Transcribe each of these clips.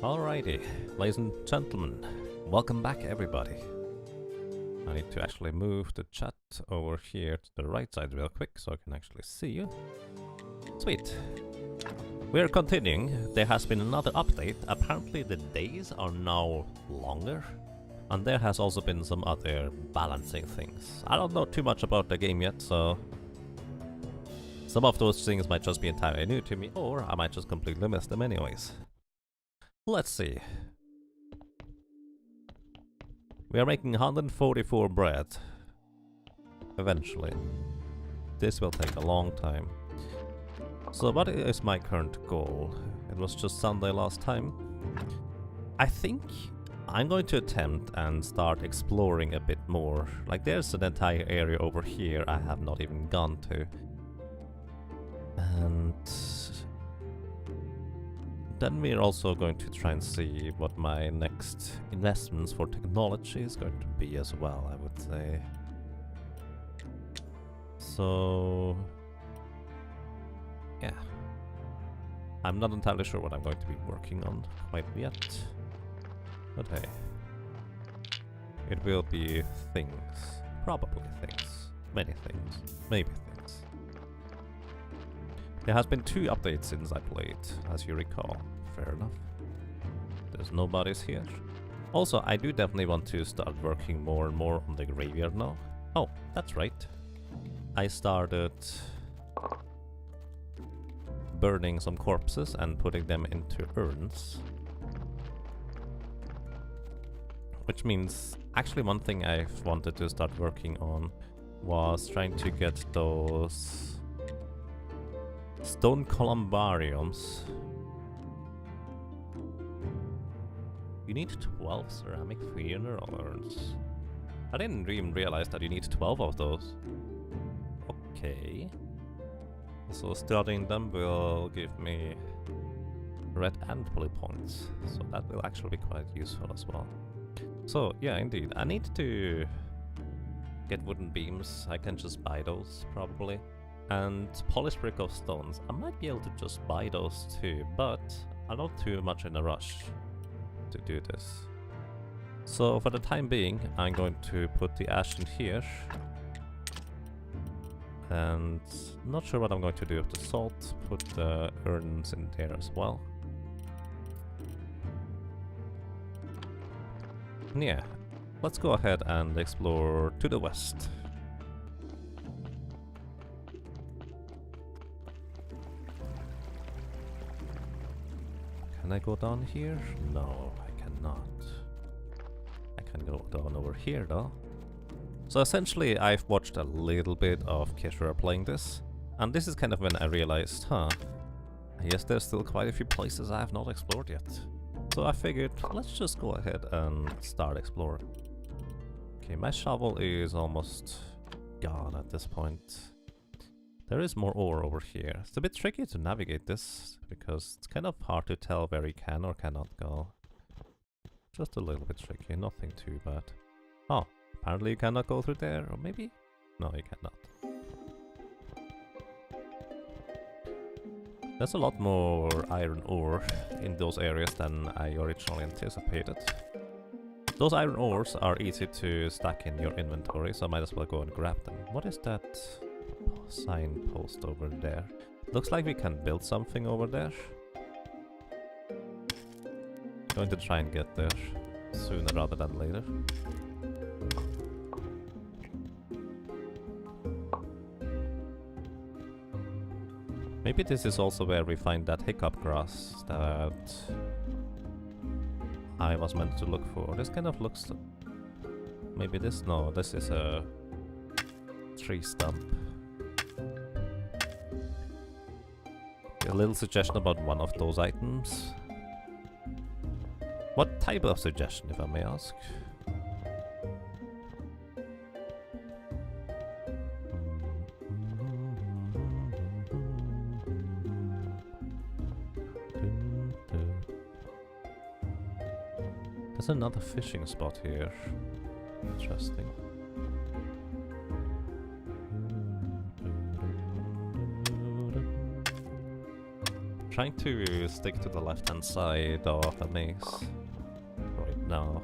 Alrighty, ladies and gentlemen, welcome back everybody. I need to actually move the chat over here to the right side real quick so I can actually see you. Sweet. We're continuing. There has been another update. Apparently the days are now longer. And there has also been some other balancing things. I don't know too much about the game yet, so some of those things might just be entirely new to me, or I might just completely miss them anyways. Let's see. We are making 144 bread. Eventually. This will take a long time. So what is my current goal? It was just Sunday last time. I think I'm going to attempt and start exploring a bit more. Like there's an entire area over here I have not even gone to. And then we're also going to try and see what my next investments for technology is going to be as well, I would say. So yeah. I'm not entirely sure what I'm going to be working on quite yet. But hey. It will be things. Probably things. Many things. Maybe things. There has been 2 updates since I played, as you recall. Fair enough. There's nobody's here. Also, I do definitely want to start working more and more on the graveyard now. Oh, that's right. I started burning some corpses and putting them into urns. Which means, actually one thing I've wanted to start working on was trying to get those stone columbariums. You need 12 ceramic funeral urns. I didn't even realize that you need 12 of those. Okay. So studying them will give me red and blue points. So that will actually be quite useful as well. So yeah, indeed. I need to get wooden beams. I can just buy those probably. And polished brick of stones. I might be able to just buy those too, but I'm not too much in a rush to do this. So for the time being, I'm going to put the ash in here. And not sure what I'm going to do with the salt. Put the urns in there as well. And yeah, let's go ahead and explore to the west. Can I go down here? No, I cannot. I can go down over here though. So essentially I've watched a little bit of Kishra playing this, and this is kind of when I realized, I guess there's still quite a few places I have not explored yet. So I figured, let's just go ahead and start exploring. Okay, my shovel is almost gone at this point. There is more ore over here. It's a bit tricky to navigate this, because it's kind of hard to tell where you can or cannot go. Just a little bit tricky, nothing too bad. Oh, apparently you cannot go through there, or maybe? No, you cannot. There's a lot more iron ore in those areas than I originally anticipated. Those iron ores are easy to stack in your inventory, so I might as well go and grab them. What is that signpost over there? Looks like we can build something over there. Going to try and get there sooner rather than later. Maybe this is also where we find that hiccup grass that I was meant to look for. This kind of looks... Maybe this? No, this is a tree stump. A little suggestion about one of those items. What type of suggestion, if I may ask? There's another fishing spot here. Interesting. Trying to stick to the left-hand side of the maze right now.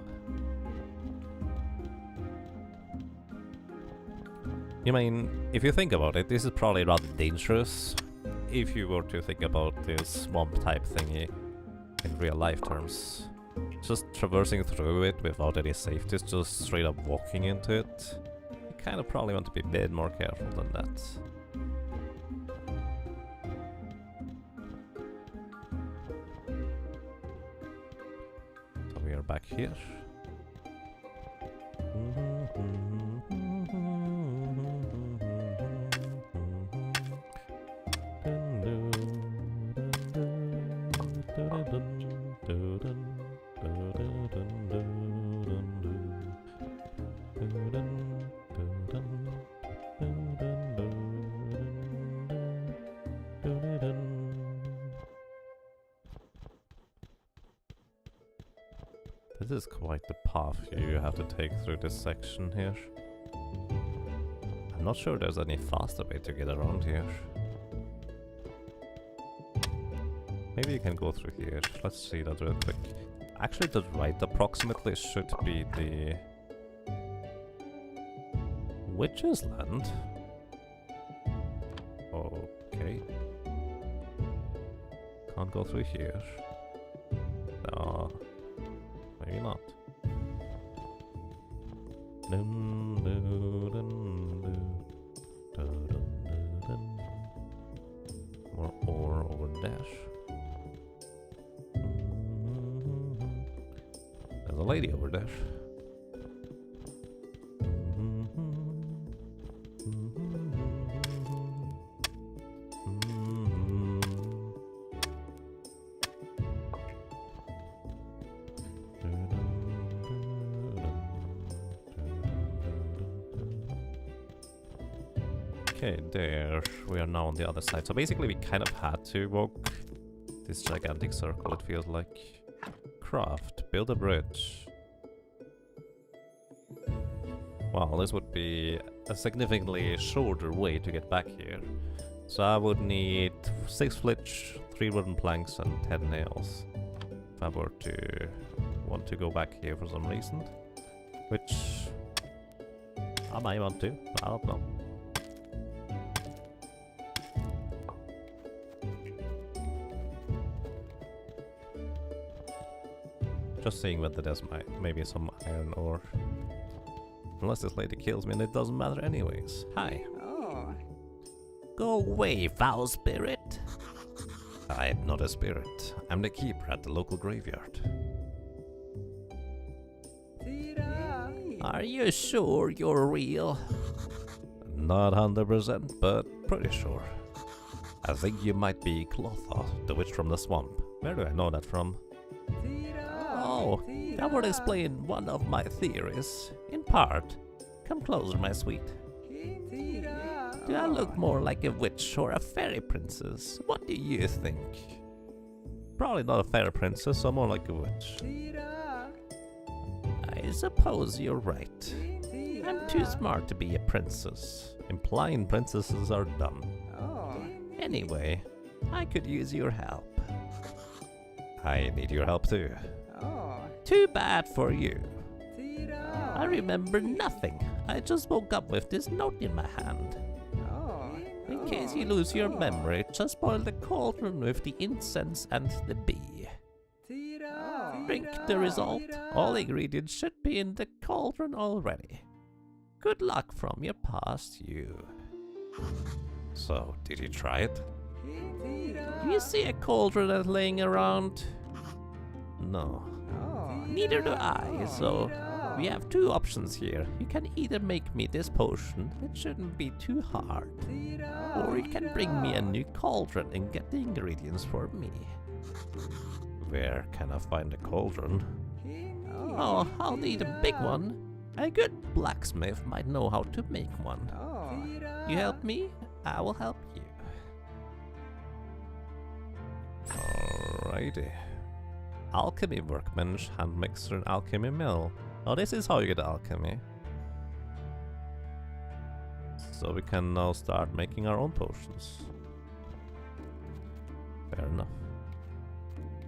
I mean, if you think about it, this is probably rather dangerous if you were to think about this swamp type thingy in real life terms. Just traversing through it without any safeties, just straight up walking into it. You kind of probably want to be a bit more careful than that. So we are back here. This is quite the path you have to take through this section here. I'm not sure there's any faster way to get around here. Maybe you can go through here. Let's see that real quick. Actually, the right approximately should be the Witch's Land. Okay. Can't go through here. No. Maybe not. More ore over there. There's a lady over there. Okay, there. We are now on the other side. So basically we kind of had to walk this gigantic circle, it feels like. Craft. Build a bridge. Well, this would be a significantly shorter way to get back here. So I would need 6 flitch, 3 wooden planks and 10 nails. If I were to want to go back here for some reason. Which I might want to, I don't know. Just seeing whether there's maybe some iron ore. Unless this lady kills me and it doesn't matter anyways. Hi. Oh. Go away, foul spirit. I'm not a spirit. I'm the keeper at the local graveyard. Are you sure you're real? Not 100%, but pretty sure. I think you might be Clotha, the witch from the swamp. Where do I know that from? Oh, that would explain one of my theories. In part. Come closer, my sweet. Do I look more like a witch or a fairy princess? What do you think? Probably not a fairy princess, so more like a witch. I suppose you're right. I'm too smart to be a princess. Implying princesses are dumb. Anyway, I could use your help. I need your help too. Too bad for you. I remember nothing. I just woke up with this note in my hand. In case you lose your memory, just boil the cauldron with the incense and the bee. Drink the result. All ingredients should be in the cauldron already. Good luck from your past you. So, did you try it? Do you see a cauldron that's laying around? No. Neither do I, so we have 2 options here. You can either make me this potion, it shouldn't be too hard, or you can bring me a new cauldron and get the ingredients for me. Where can I find a cauldron? Oh, I'll need a big one. A good blacksmith might know how to make one. You help me, I will help you. Alrighty. Alchemy workbench, hand mixer, and alchemy mill. Oh, this is how you get alchemy. So we can now start making our own potions. Fair enough.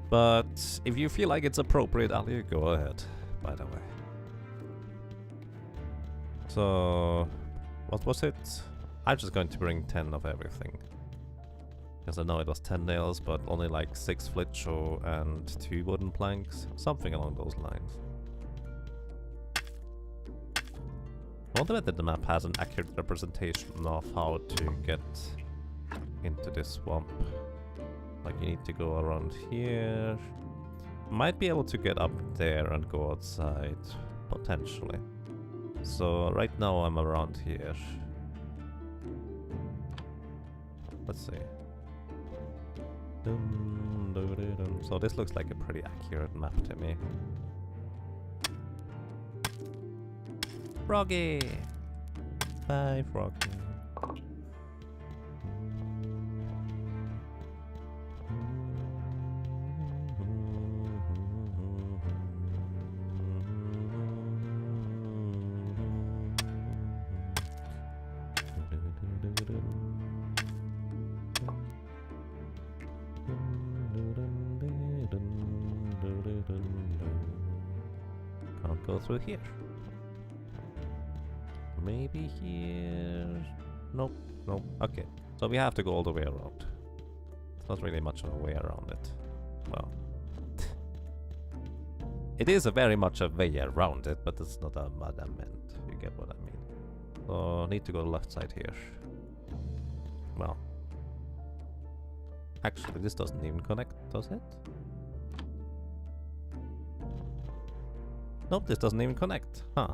But if you feel like it's appropriate, Ali, go ahead, by the way. So, what was it? I'm just going to bring 10 of everything. Because I know it was 10 nails, but only like 6 flitcho and 2 wooden planks. Something along those lines. I wonder whether the map has an accurate representation of how to get into this swamp. Like you need to go around here. Might be able to get up there and go outside, potentially. So right now I'm around here. Let's see. So this looks like a pretty accurate map to me. Froggy! Bye, Froggy. Can't go through here. Maybe here... Nope, nope. Okay, so we have to go all the way around. It's not really much of a way around it. Well... it is a very much a way around it, but it's not what I meant. You get what I mean. So, need to go left side here. Well... actually, this doesn't even connect, does it? Nope, this doesn't even connect. Huh.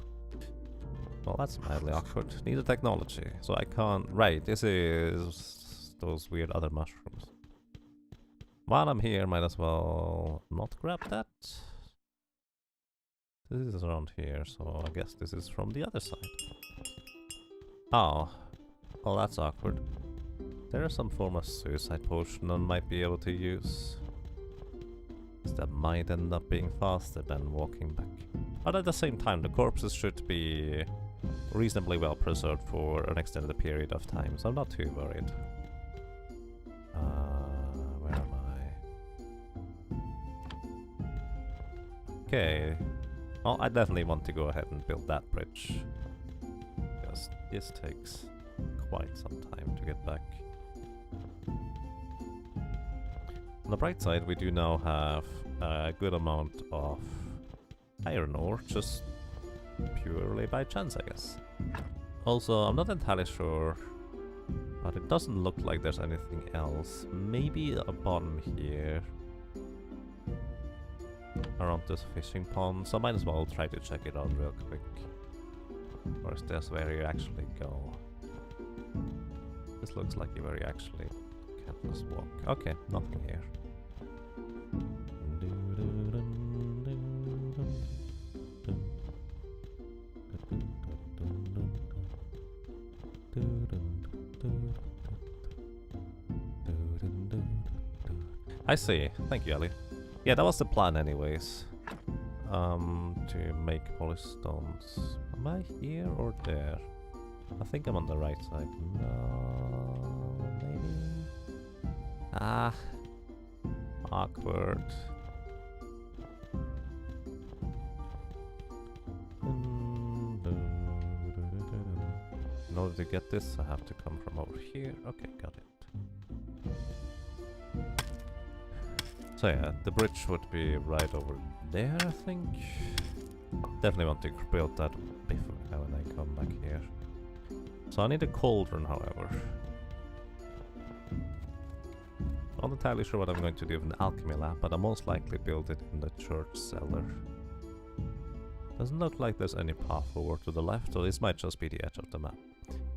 Well, that's mildly awkward. Need a technology, so I can't... Right, this is those weird other mushrooms. While I'm here, might as well not grab that. This is around here, so I guess this is from the other side. Oh. Well, that's awkward. There is some form of suicide potion I might be able to use. That might end up being faster than walking back. But at the same time, the corpses should be reasonably well preserved for an extended period of time, so I'm not too worried. Where am I? Okay. Well, I definitely want to go ahead and build that bridge. Because this takes quite some time to get back. On the bright side, we do now have a good amount of iron ore, just purely by chance, I guess. Also, I'm not entirely sure, but it doesn't look like there's anything else. Maybe a bottom here, around this fishing pond, so I might as well try to check it out real quick. Or is this where you actually go? This looks like where you actually can't just walk. Okay, nothing here. I see. Thank you, Ellie. Yeah, that was the plan anyways. To make polished stones. Am I here or there? I think I'm on the right side. No, maybe? Ah. Awkward. In order to get this, I have to come from over here. Okay, got it. So yeah, the bridge would be right over there, I think. Definitely want to build that before when I come back here. So I need a cauldron, however. Not entirely sure what I'm going to do with an alchemy lab, but I'll most likely build it in the church cellar. Doesn't look like there's any path over to the left, so this might just be the edge of the map.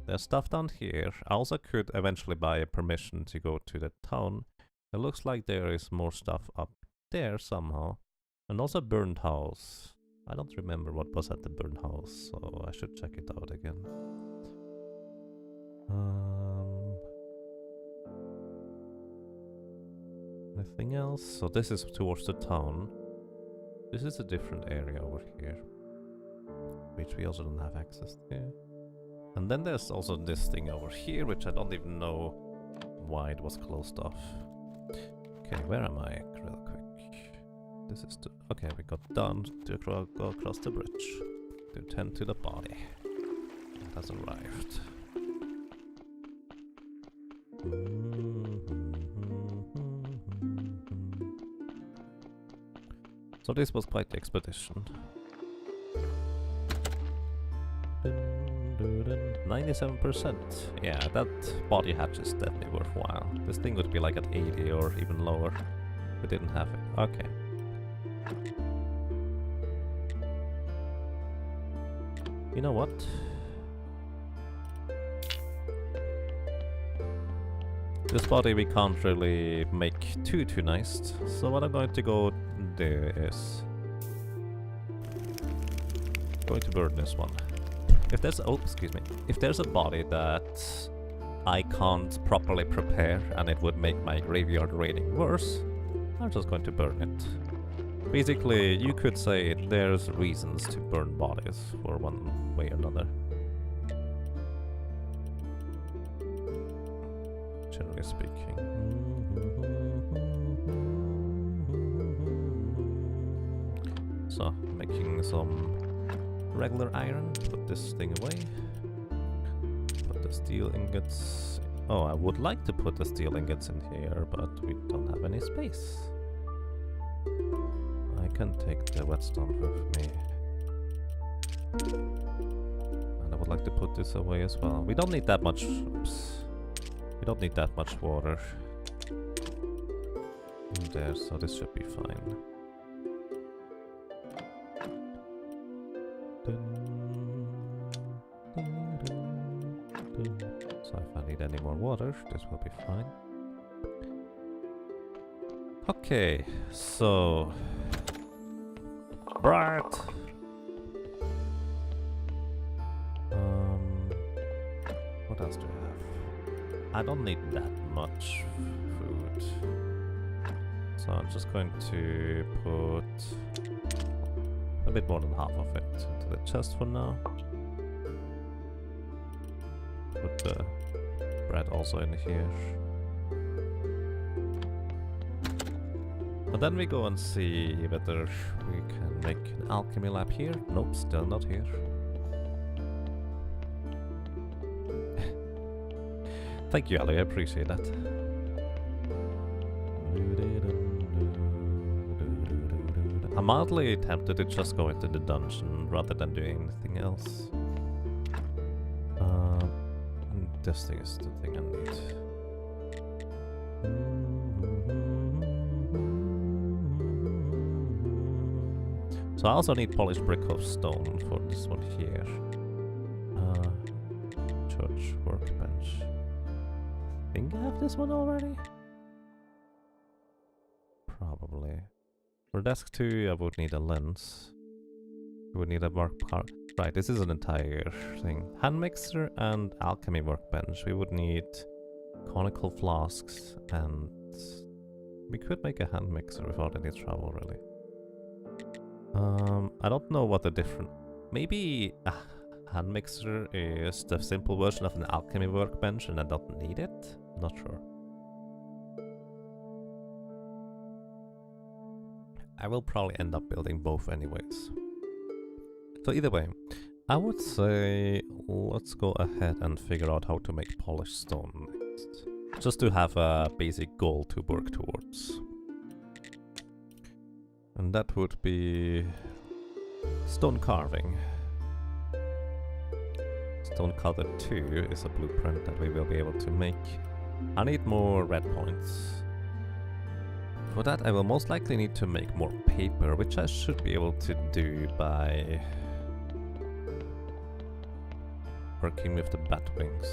There's stuff down here. I also could eventually buy a permission to go to the town. It looks like there is more stuff up there somehow. And also a burned house. I don't remember what was at the burned house, so I should check it out again. Anything else? So this is towards the town. This is a different area over here, which we also don't have access to. And then there's also this thing over here, which I don't even know why it was closed off. Okay, where am I? Real quick. This is to... Okay, we got done to go across the bridge. To tend to the body. It has arrived. So this was quite the expedition. 97%. Yeah, that body hatch is definitely worthwhile. This thing would be like at 80 or even lower. We didn't have it. Okay. You know what? This body we can't really make too nice. So what I'm going to go do is going to burn this one. If there's if there's a body that I can't properly prepare and it would make my graveyard raiding worse, I'm just going to burn it. Basically, you could say there's reasons to burn bodies for one way or another. Generally speaking. So, making some regular iron, put this thing away. Put the steel ingots... Oh, I would like to put the steel ingots in here, but we don't have any space. I can take the whetstone with me. And I would like to put this away as well. We don't need that much... Oops. We don't need that much water. In there, so this should be fine. So if I need any more water, this will be fine. Okay, so... Right. What else do I have? I don't need that much food. So I'm just going to put a bit more than half of it into the chest for now. Put the bread also in here. And then we go and see whether we can make an alchemy lab here. Nope, still not here. Thank you, Ali, I appreciate that. I'm mildly tempted to just go into the dungeon rather than doing anything else. This thing is the thing I need. So I also need polished brick of stone for this one here. Church workbench. I think I have this one already? Probably. For desk 2 I would need a lens. We would need a work part. Right, this is an entire thing. Hand mixer and alchemy workbench. We would need conical flasks and we could make a hand mixer without any trouble really. I don't know what the different... Maybe a hand mixer is the simple version of an alchemy workbench and I don't need it? Not sure. I will probably end up building both anyways. So either way, I would say let's go ahead and figure out how to make polished stone next. Just to have a basic goal to work towards. And that would be stone carving. Stone Cutter 2 is a blueprint that we will be able to make. I need more red points. For that I will most likely need to make more paper, which I should be able to do by working with the bat wings.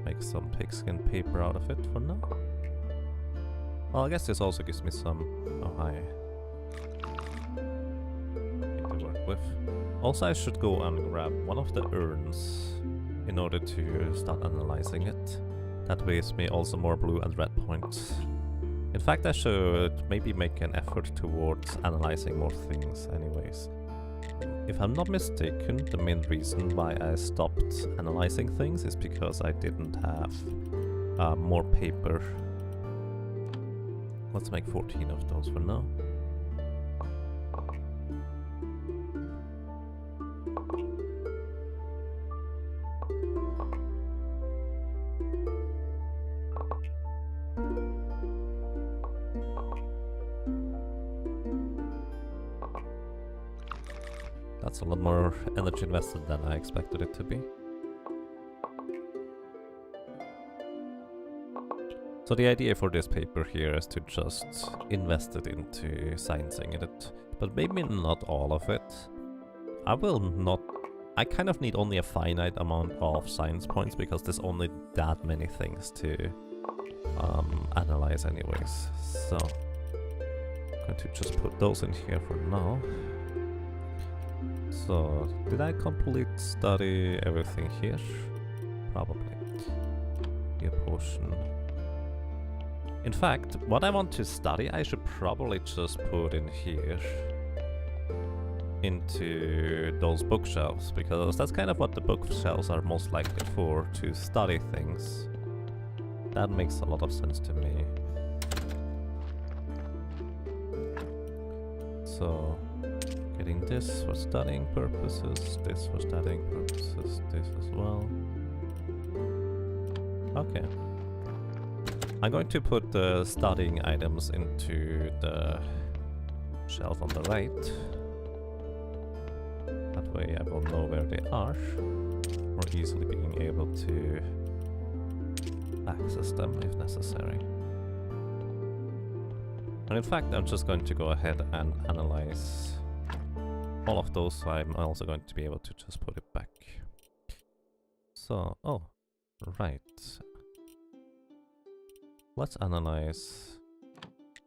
Make some pigskin paper out of it for now. Well, I guess this also gives me some... Oh, hi. To work with. Also, I should go and grab one of the urns in order to start analyzing it. That gives me also more blue and red points. In fact, I should maybe make an effort towards analyzing more things anyways. if I'm not mistaken, the main reason why I stopped analyzing things is because I didn't have more paper. Let's make 14 of those for now. That's a lot more energy invested than I expected it to be. So the idea for this paper here is to just invest it into sciencing it, but maybe not all of it. I kind of need only a finite amount of science points because there's only that many things to analyze anyways. So I'm going to just put those in here for now. So, did I complete study everything here? Probably. Here portion. In fact, what I want to study, I should probably just put in here into those bookshelves, because that's kind of what the bookshelves are most likely for, to study things. That makes a lot of sense to me. So, getting this for studying purposes, this for studying purposes, this as well. Okay. I'm going to put the studying items into the shelf on the right. That way I will know where they are, more easily being able to access them if necessary. And in fact, I'm just going to go ahead and analyze all of those, so I'm also going to be able to just put it back. So, oh, right. Let's analyze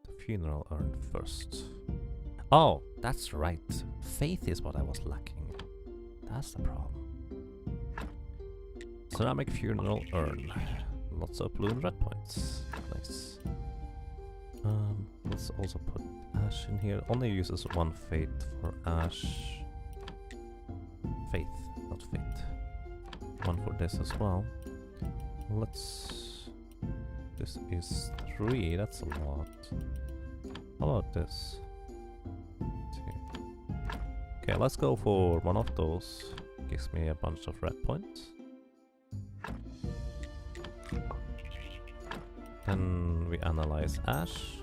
the funeral urn first. Oh, that's right. Faith is what I was lacking. That's the problem. Ceramic funeral urn. Lots of blue and red points. Nice. Let's also put ash in here. Only uses one faith for ash. Faith, not fate. One for this as well. Let's... This is 3, that's a lot. How about this? 2. Okay, let's go for one of those. Gives me a bunch of red points. Then we analyze ash.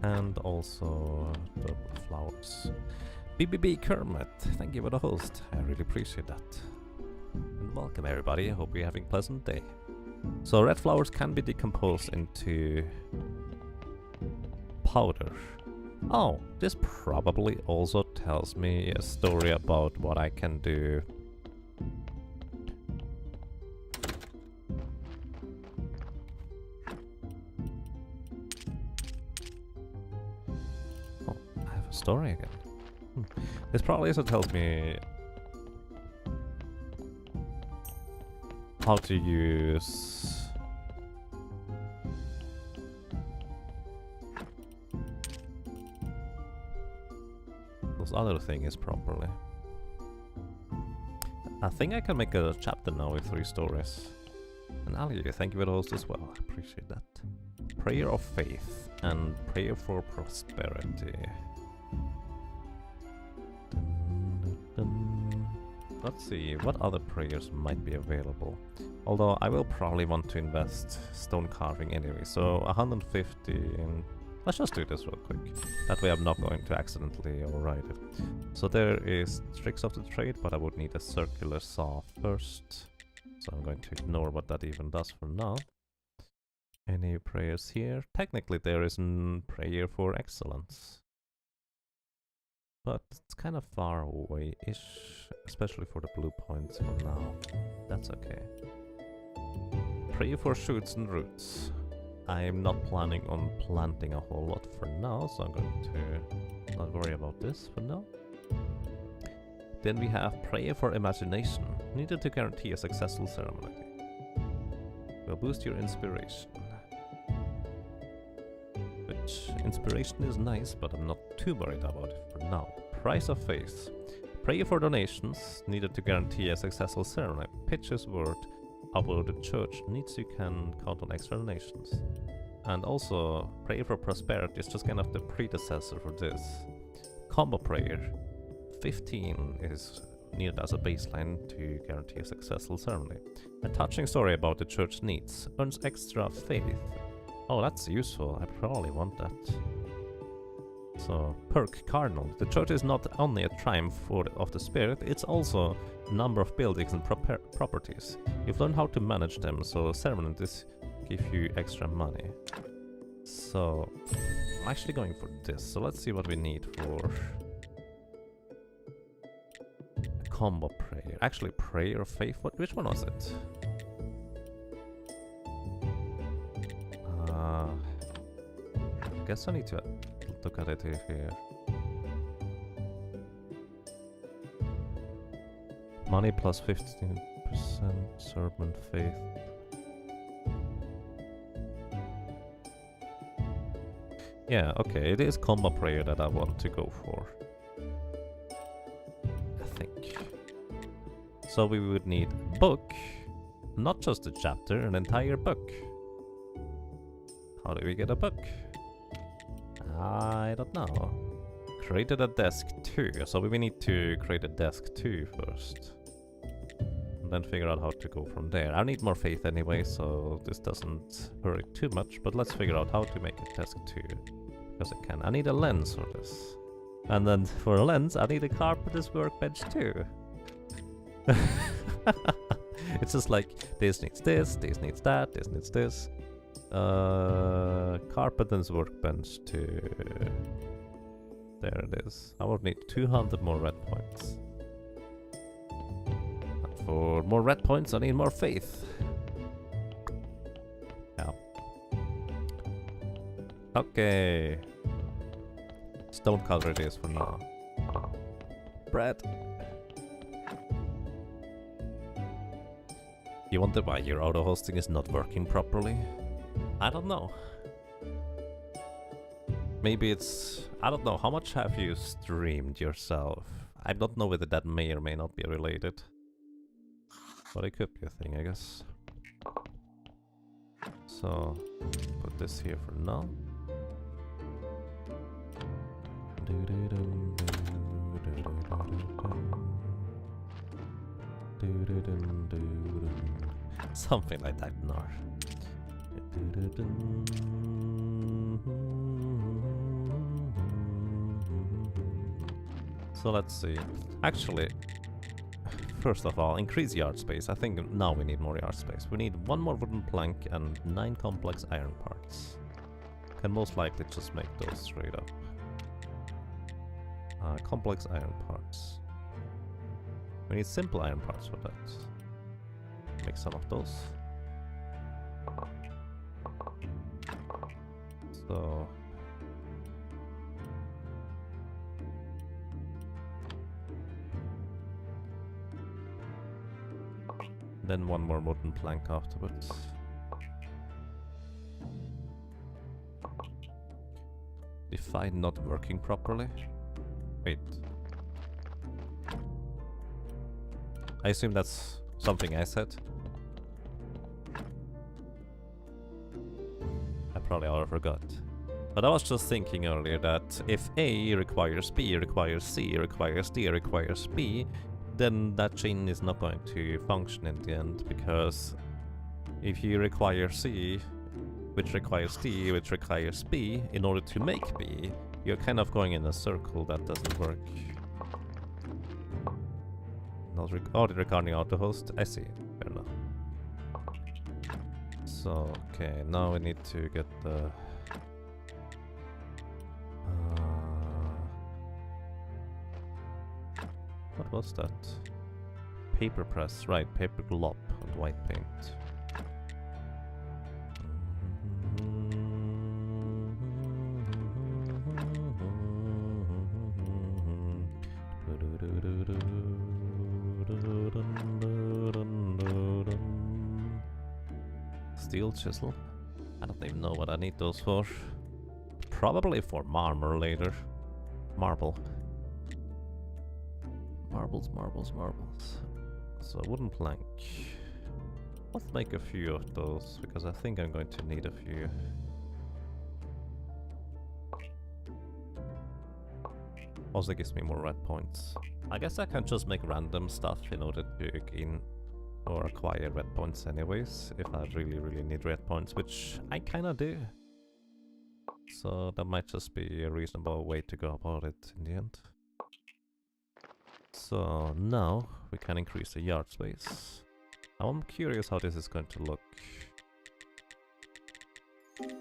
And also the flowers. BBB Kermit, thank you for the host. I really appreciate that. And welcome everybody, I hope you're having a pleasant day. So red flowers can be decomposed into powder. Oh, this probably also tells me a story about what I can do. Oh, I have a story again. This probably also tells me how to use those other things properly. I think I can make a chapter now with 3 stories. And Ali, thank you for the host as well. I appreciate that. Prayer of faith and prayer for prosperity. Let's see, what other prayers might be available? Although I will probably want to invest stone carving anyway, so 150 in... Let's just do this real quick. That way I'm not going to accidentally override it. So there is tricks of the trade, but I would need a circular saw first. So I'm going to ignore what that even does for now. Any prayers here? Technically there is a prayer for excellence. But it's kind of far away-ish, especially for the blue points for now. That's okay. Pray for shoots and roots. I'm not planning on planting a whole lot for now, so I'm going to not worry about this for now. Then we have prayer for imagination, needed to guarantee a successful ceremony. Will boost your inspiration. Which Inspiration is nice, but I'm not too worried about it for now. Price of faith. Prayer for donations needed to guarantee a successful ceremony. Pitches word about the church needs you can count on extra donations. And also, prayer for prosperity is just kind of the predecessor for this. Combo prayer. 15 is needed as a baseline to guarantee a successful ceremony. A touching story about the church needs earns extra faith. Oh, that's useful. I probably want that. So, perk cardinal. The church is not only a triumph of the spirit, it's also a number of buildings and properties. You've learned how to manage them, so ceremonies give you extra money. So, I'm actually going for this. So let's see what we need for a combo prayer. Actually, prayer of faith. Which one was it? I guess I need to look at it here. Money plus 15%, servant faith. Yeah, okay, it is combo prayer that I want to go for. I think. So we would need a book, not just a chapter, an entire book. How do we get a book? I don't know. Created a desk too, so we need to create a desk too first. And then figure out how to go from there. I need more faith anyway, so this doesn't hurry too much, but let's figure out how to make a desk too. Because I can. I need a lens for this. And then for a lens, I need a carpenter's workbench too. It's just like, this needs this needs that, this needs this. Carpenter's workbench too. There it is. I would need 200 more red points. And for more red points, I need more faith. Yeah. Okay. Stone color it is for now. Bread. You wonder why your auto hosting is not working properly? I don't know. Maybe it's... I don't know, how much have you streamed yourself? I don't know whether that may or may not be related. But it could be a thing, I guess. So, put this here for now. Something like that, no. So let's see. Actually, first of all, increase yard space. I think now we need more yard space. We need 1 more wooden plank and 9 complex iron parts. Can most likely just make those straight up. Complex iron parts. We need simple iron parts for that. Make some of those. So... then 1 more wooden plank afterwards. Define not working properly. Wait. I assume that's something I said. I probably already forgot. But I was just thinking earlier that if A requires B, requires C, requires D, requires B, then that chain is not going to function in the end, because if you require C, which requires D, which requires B, in order to make B, you're kind of going in a circle that doesn't work. Not regarding auto-host, I see, fair enough. So, okay, now we need to get the... what was that? Paper press, right, paper glop and white paint. Steel chisel. I don't even know what I need those for. probably for marmor later. Marble. Marbles, marbles, marbles. So wooden plank. Let's make a few of those, because I think I'm going to need a few. Also gives me more red points. I guess I can just make random stuff in order to gain or acquire red points anyways, if I really need red points, which I kinda do. So that might just be a reasonable way to go about it in the end. So now we can increase the yard space. I'm curious how this is going to look.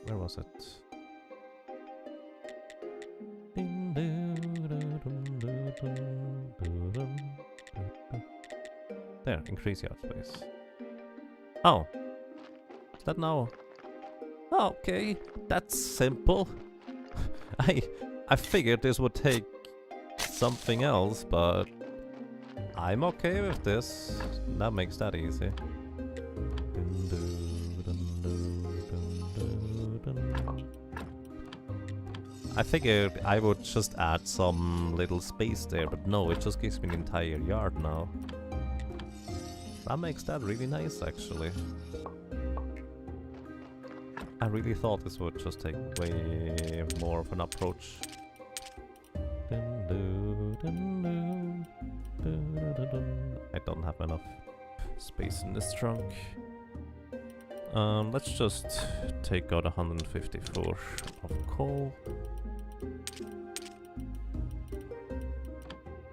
Where was it? There, increase yard space. Oh! Is that now? Okay, that's simple. I figured this would take something else, but I'm okay with this. That makes that easy. I figured I would just add some little space there, but no, it just gives me an entire yard now. That makes that really nice, actually. I really thought this would just take way more of an approach. I don't have enough space in this trunk. Let's just take out 154 of coal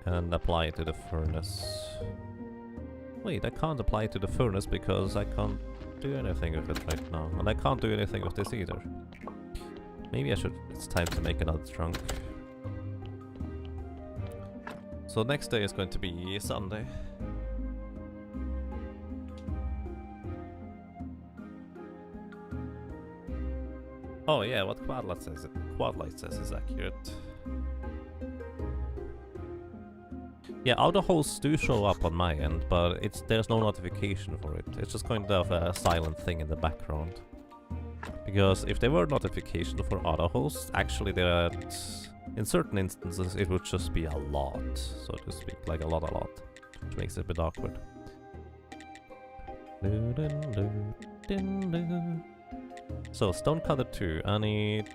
and apply it to the furnace. Wait, I can't apply it to the furnace because I can't do anything with it right now, and I can't do anything with this either. Maybe I should. It's time to make another trunk. So next day is going to be Sunday. Oh yeah, what Quadlight says is accurate. Yeah, auto hosts do show up on my end, but there's no notification for it. It's just kind of a silent thing in the background. Because if there were notification for auto hosts, actually in certain instances it would just be a lot, so to speak, like a lot, which makes it a bit awkward. So, Stonecutter 2, I need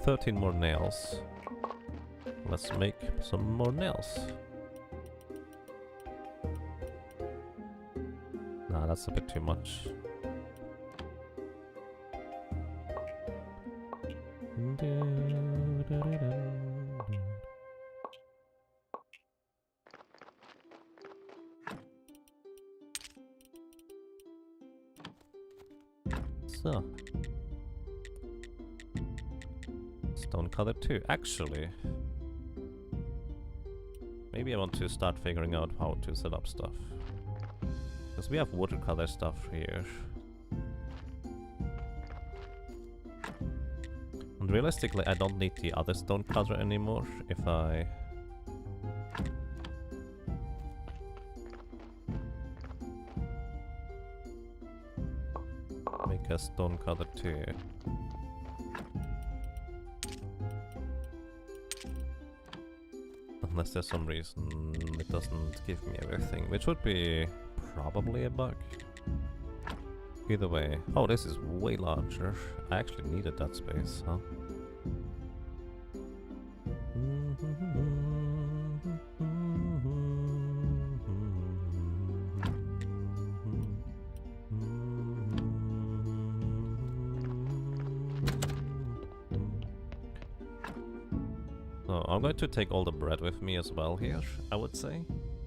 13 more nails. Let's make some more nails. Nah, that's a bit too much. So, Stonecutter 2. Actually, maybe I want to start figuring out how to set up stuff. Because we have watercolor stuff here. And realistically, I don't need the other stonecutter anymore if I... make a stonecutter 2. Unless there's some reason it doesn't give me everything, which would be probably a bug. Either way. Oh, this is way larger. I actually needed that space, huh? So I'm going to take all the bread with me as well here, I would say.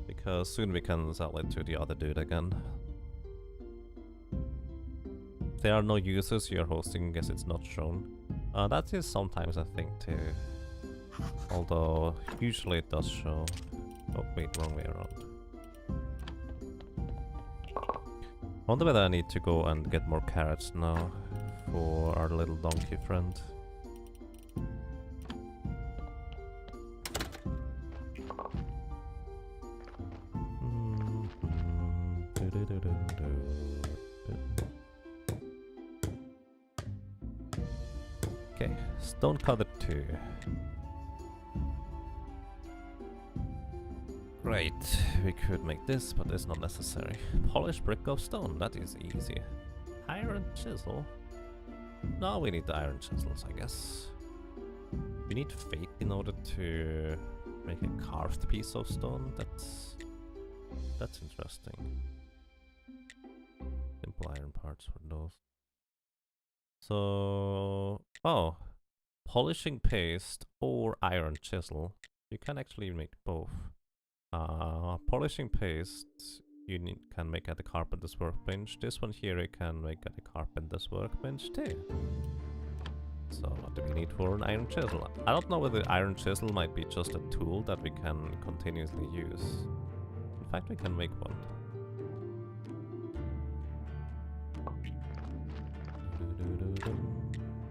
Because soon we can sell it to the other dude again. If there are no users you're hosting, guess it's not shown. That is sometimes a thing too. Although, usually it does show. Oh wait, wrong way around. I wonder whether I need to go and get more carrots now for our little donkey friend. Okay, stone cutter 2. Great, we could make this, but it's not necessary. Polished brick of stone, that is easy. Iron chisel? No, we need the iron chisels, I guess. We need fate in order to make a carved piece of stone. That's interesting. Simple iron parts for those. So, oh, polishing paste or iron chisel. You can actually make both. Polishing paste can make at the carpenter's workbench. This one here you can make at the carpenter's workbench too. So what do we need for an iron chisel? I don't know whether the iron chisel might be just a tool that we can continuously use. In fact, we can make one.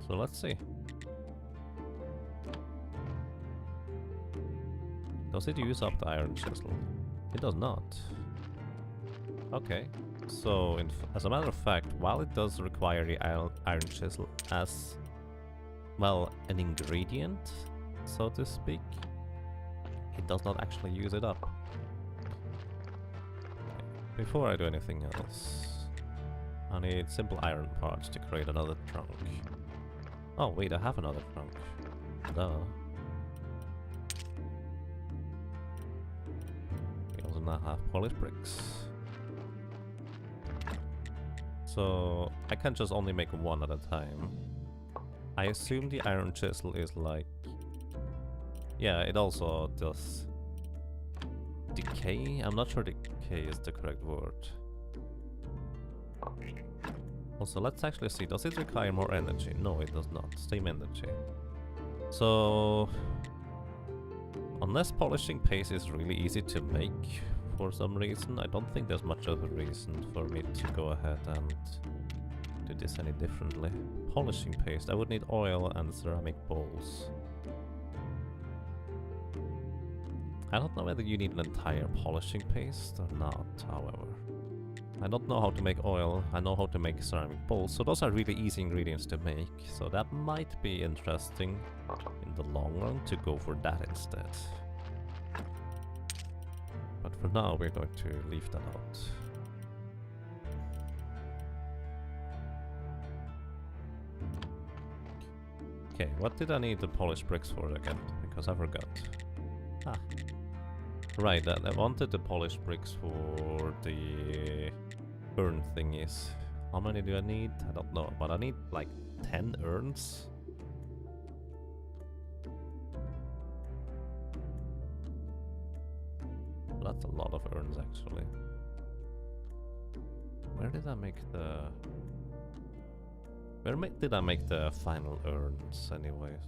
So let's see. Does it use up the iron chisel? It does not. Okay. So, as a matter of fact, while it does require the iron chisel as, well, an ingredient, so to speak, it does not actually use it up. Before I do anything else, I need simple iron parts to create another trunk. Oh wait, I have another trunk. Duh. We also now have polished bricks. So I can just only make one at a time. I assume the iron chisel is like... Yeah, it also does decay. I'm not sure decay is the correct word. Also, let's actually see, does it require more energy? No, it does not. Same energy. So, unless polishing paste is really easy to make for some reason, I don't think there's much of a reason for me to go ahead and do this any differently. Polishing paste, I would need oil and ceramic bowls. I don't know whether you need an entire polishing paste or not, however. I don't know how to make oil, I know how to make ceramic bowls, so those are really easy ingredients to make, so that might be interesting in the long run to go for that instead. But for now we're going to leave that out. Okay, what did I need the polished bricks for again? Because I forgot. Ah. Right, I wanted the polished bricks for the urn thingies. How many do I need? I don't know, but I need like 10 urns. That's a lot of urns actually. Where did I make the... did I make the final urns anyways?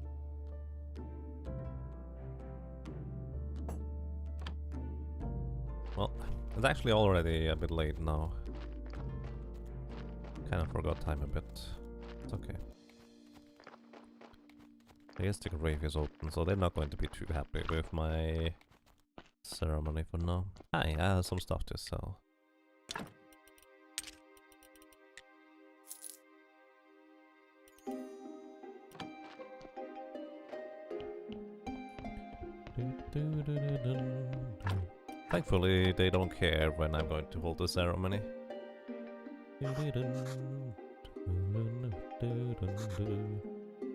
Well, it's actually already a bit late now. Kind of forgot time a bit. It's okay. I guess the grave is open, so they're not going to be too happy with my ceremony for now. Hi, I have some stuff to sell. Thankfully, they don't care when I'm going to hold the ceremony.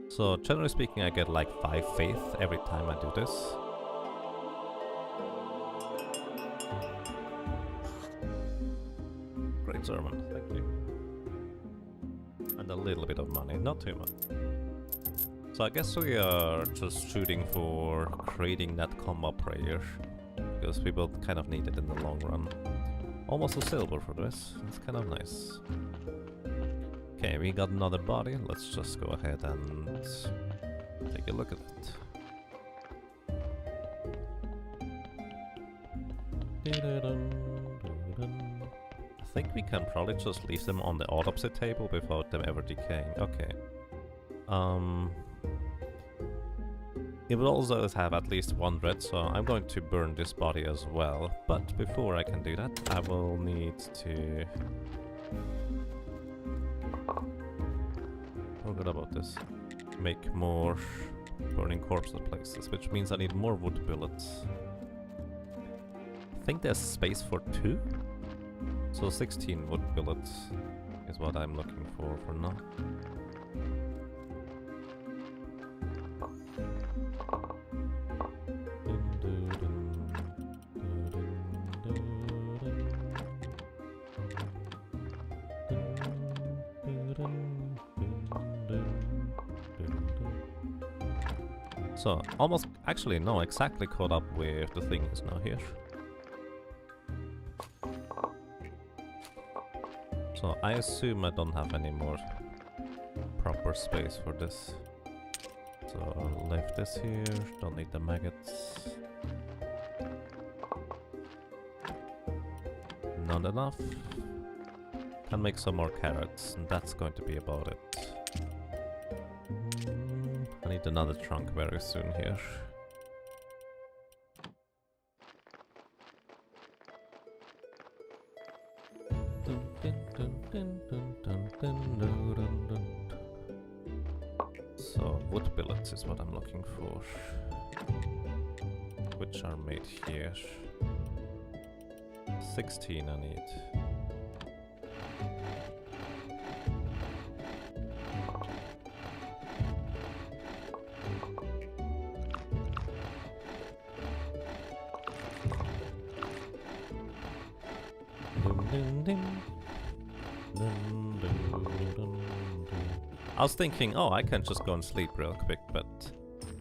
So, generally speaking, I get like 5 faith every time I do this. Great sermon, thank you. And a little bit of money, not too much. So I guess we are just shooting for creating that comma prayer, because we will kind of need it in the long run. Almost a silver for this, it's kind of nice. Okay, we got another body, let's just go ahead and take a look at it. I think we can probably just leave them on the autopsy table without them ever decaying. Okay. It will also have at least 1 red, so I'm going to burn this body as well. But before I can do that, I will need to... Oh, good about this. make more burning corpses places, which means I need more wood billets. I think there's space for 2? So 16 wood billets is what I'm looking for now. So, almost, actually no, exactly caught up with the thing is now here. So, I assume I don't have any more proper space for this. So, I'll leave this here, don't need the maggots. Not enough. Can make some more carrots, and that's going to be about it. I need another trunk very soon here. So, wood billets is what I'm looking for. Which are made here. 16 I need. I was thinking, oh, I can just go and sleep real quick, but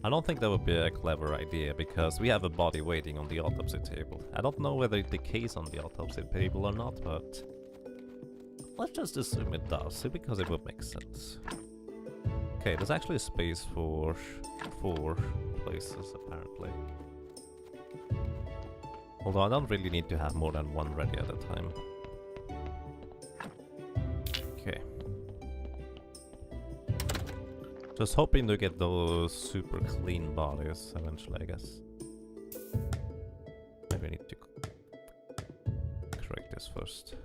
I don't think that would be a clever idea, because we have a body waiting on the autopsy table. I don't know whether it decays on the autopsy table or not, but let's just assume it does, because it would make sense. Okay, there's actually a space for 4 places, apparently. Although I don't really need to have more than 1 ready at a time. Okay. Just hoping to get those super clean bodies eventually, I guess. Maybe I need to correct this first.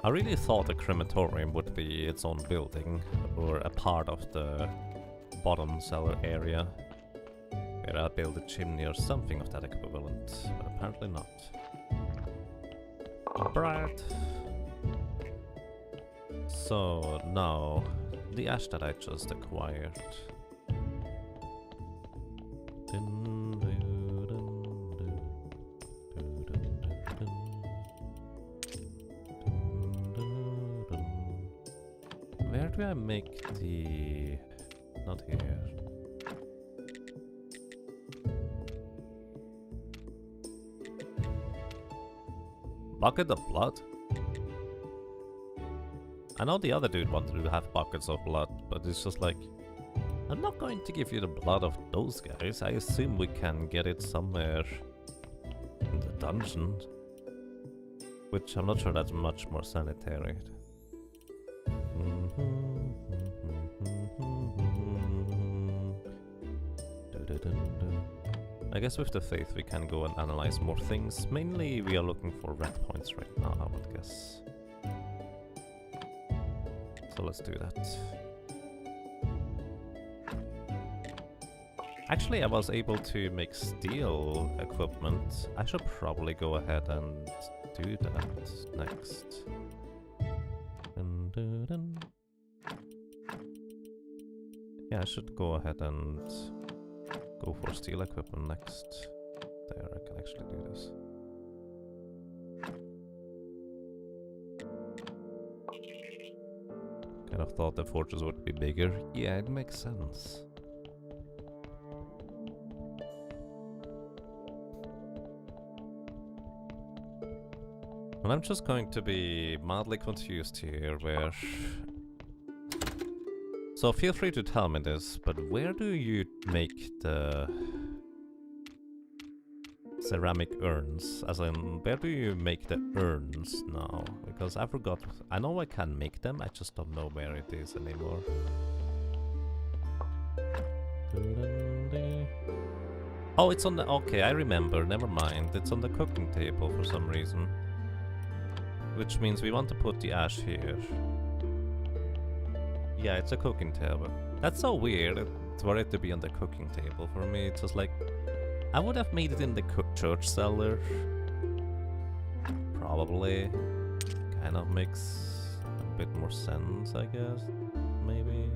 I really thought a crematorium would be its own building, or a part of the bottom cellar area, where I'd build a chimney or something of that equivalent, but apparently not. Alright. So now, the ash that I just acquired. Where do I make the... not here. Bucket of blood? I know the other dude wanted to have buckets of blood, but it's just like... I'm not going to give you the blood of those guys. I assume we can get it somewhere in the dungeon. Which I'm not sure that's much more sanitary. I guess with the faith we can go and analyze more things. Mainly we are looking for red points right now, I would guess. So let's do that. Actually, I was able to make steel equipment. I should probably go ahead and do that next. Yeah, I should go ahead and go for steel equipment next. There, I can actually do this. Kind of thought the fortress would be bigger. Yeah, it makes sense. And I'm just going to be mildly confused here, where... So feel free to tell me this, but where do you make the ceramic urns? As in, where do you make the urns now? Because I forgot. I know I can make them, I just don't know where it is anymore. Oh, it's on the... Okay, I remember. Never mind. It's on the cooking table for some reason. Which means we want to put the ash here. Yeah, it's a cooking table. That's so weird for it to be on the cooking table. For me, it's just like... I would have made it in the church cellar. Probably. Kind of makes a bit more sense, I guess. Maybe.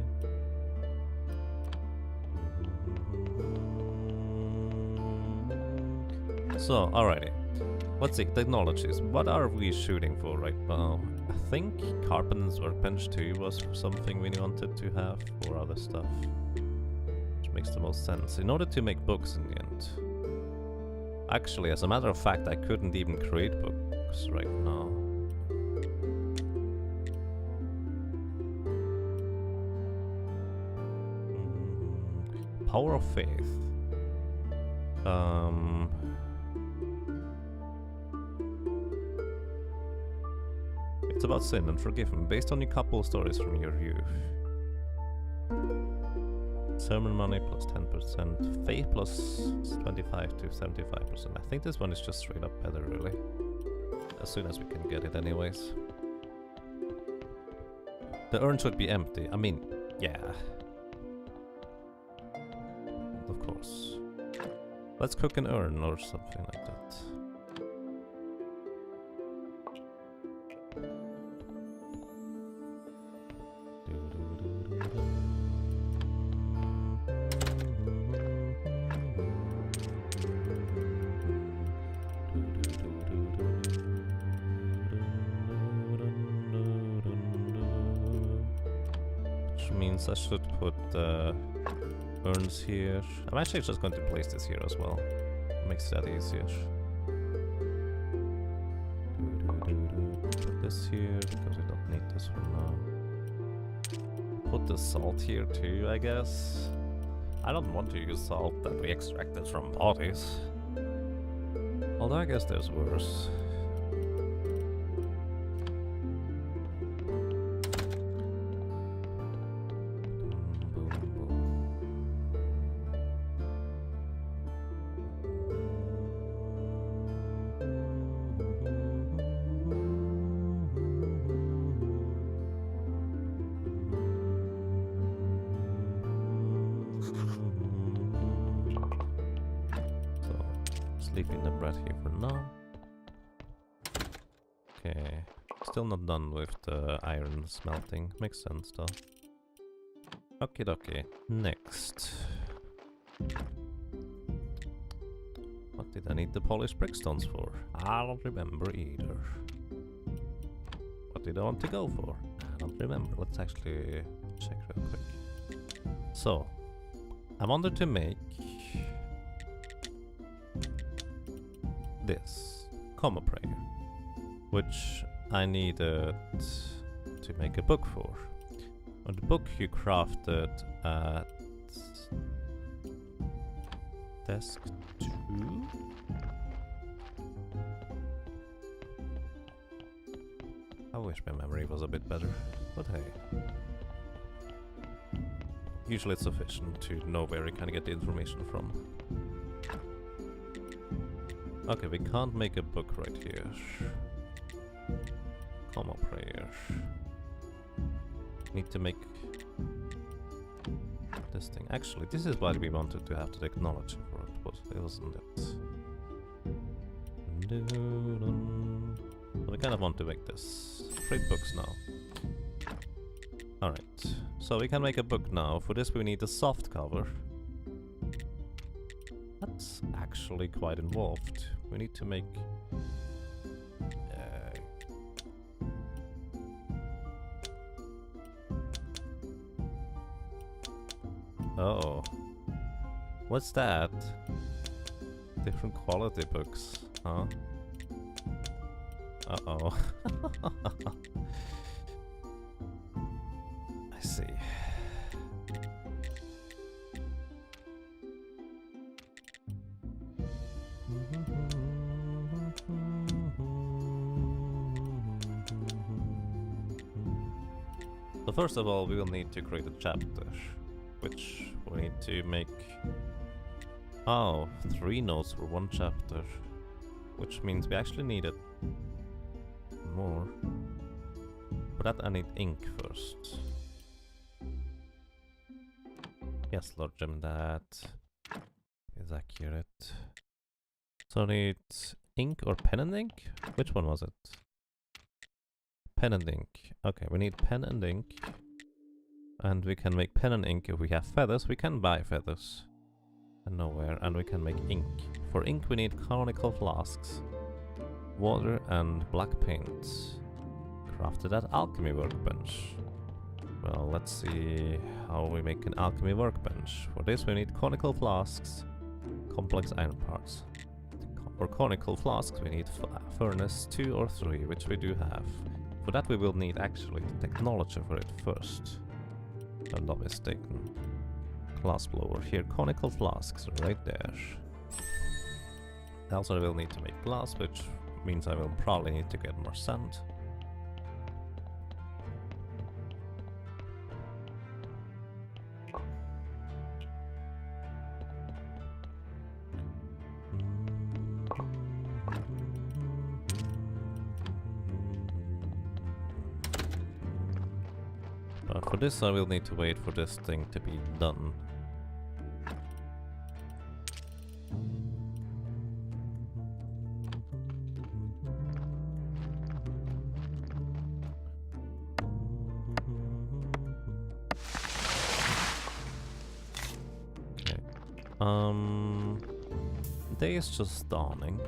So, alrighty. Let's see, technologies. What are we shooting for right now? I think Carpenter's Workbench 2 was something we wanted to have for other stuff. Which makes the most sense. In order to make books in the end. Actually, as a matter of fact, I couldn't even create books right now. Power of Faith. It's about sin and forgiven, based on a couple of stories from your youth. Sermon money plus 10%, faith plus 25 to 75%. I think this one is just straight up better, really. As soon as we can get it anyways. The urn should be empty. I mean, yeah. Of course. Let's cook an urn or something like that. Which means I should put urns here. I'm actually just going to place this here as well. Makes that easier. Put this here because we don't need this for now. Put the salt here too, I guess. I don't want to use salt that we extracted from bodies. Although I guess there's worse. Leaving the bread here for now. Okay, still not done with the iron smelting. Makes sense though. Okie dokie. Next. What did I need the polished brickstones for? I don't remember either. What did I want to go for? I don't remember. Let's actually check real quick. So, I wanted to make this comma prayer, which I needed to make a book for. And the book you crafted at desk 2. I wish my memory was a bit better, but hey. Usually it's sufficient to know where we can get the information from. Okay, we can't make a book right here. Comma prayer. Need to make this thing. Actually, this is why we wanted to have the technology for it, wasn't it? So we kind of want to make this. Print books now. Alright, so we can make a book now. For this we need a soft cover. That's actually quite involved. We need to make... oh. What's that? Different quality books, huh? Uh-oh. I see. So first of all, we will need to create a chapter, which we need to make Oh, 3 notes for 1 chapter. Which means we actually needed more. For that I need ink first. Yes, Lord Jim, that is accurate. So I need ink or pen and ink? Which one was it? Pen and ink. Okay, we need pen and ink. And we can make pen and ink if we have feathers. We can buy feathers. And nowhere. And we can make ink. For ink we need conical flasks, water and black paint. Crafted at alchemy workbench. Well, let's see how we make an alchemy workbench. For this we need conical flasks, complex iron parts. For conical flasks we need furnace 2 or 3, which we do have. For that we will need actually the technology for it first. If I'm not mistaken. Glass blower. Here, conical flasks right there. Also I will need to make glass, which means I will probably need to get more sand. But for this I will need to wait for this thing to be done. Day is just dawning.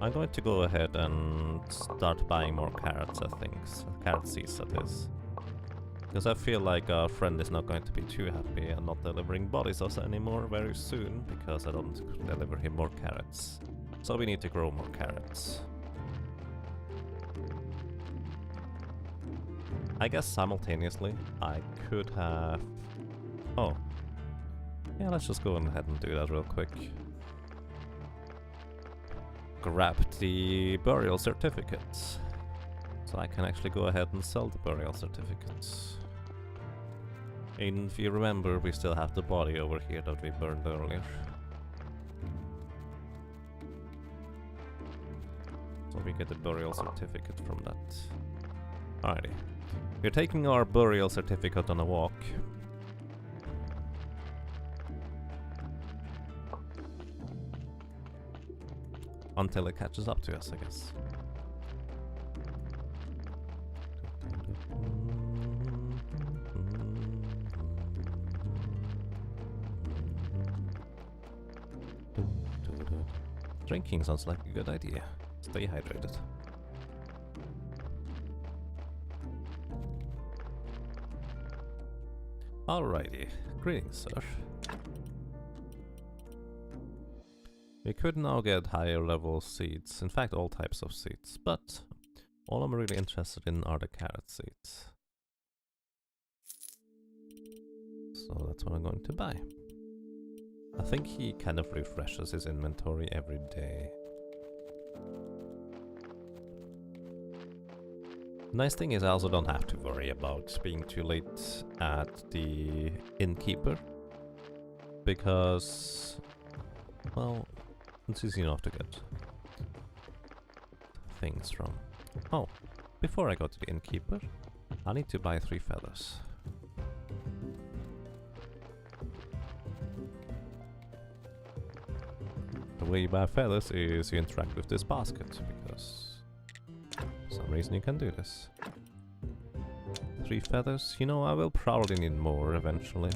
I'm going to go ahead and start buying more carrots, I think. Carrot seeds, that is. Because I feel like our friend is not going to be too happy and not delivering bodies us anymore very soon, because I don't deliver him more carrots. So we need to grow more carrots. I guess simultaneously I could have... Oh. Yeah, let's just go ahead and do that real quick. Grab the burial certificates. So I can actually go ahead and sell the burial certificates. And if you remember, we still have the body over here that we burned earlier. So we get the burial certificate from that. Alrighty. We're taking our burial certificate on a walk. Until it catches up to us, I guess. Drinking sounds like a good idea. Stay hydrated. Alrighty. Greetings, sir. We could now get higher level seeds, in fact all types of seeds, but all I'm really interested in are the carrot seeds. So that's what I'm going to buy. I think he kind of refreshes his inventory every day. The nice thing is I also don't have to worry about being too late at the innkeeper, because, well, it's easy enough to get things from. Oh, before I go to the innkeeper, I need to buy 3 feathers. The way you buy feathers is you interact with this basket, because for some reason you can do this. 3 feathers, you know, I will probably need more eventually.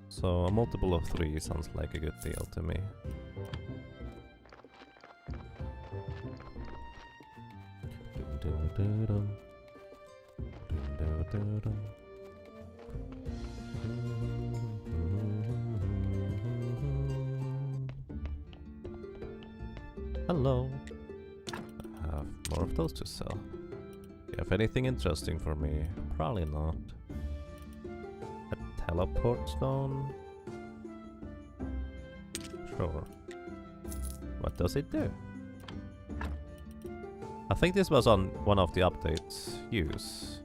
So a multiple of 3 sounds like a good deal to me. Hello. I have more of those to sell. You have anything interesting for me? Probably not. A teleport stone? Sure. What does it do? I think this was on one of the updates. Use.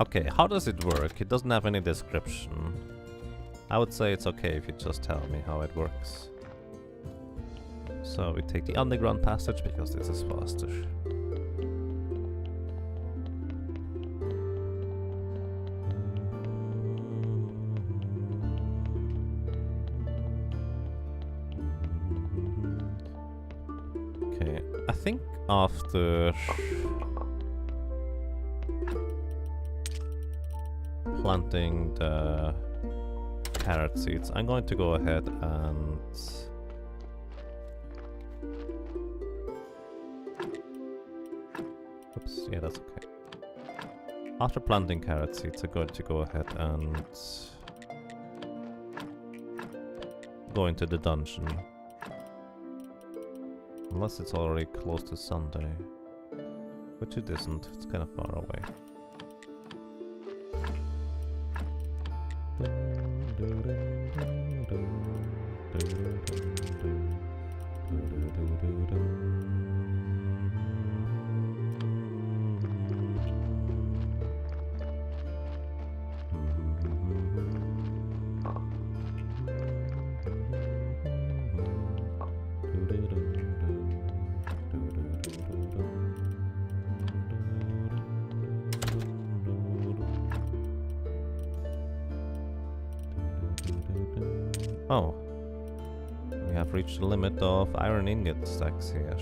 Okay, how does it work? It doesn't have any description. I would say it's okay if you just tell me how it works. So we take the underground passage because this is faster. Okay, I think after planting the carrot seeds, I'm going to go ahead and oops, yeah, that's okay. After planting carrot seeds, I'm going to go ahead and go into the dungeon. Unless it's already close to Sunday. Which it isn't, it's kind of far away. Oh, we have reached the limit of iron ingot stacks here.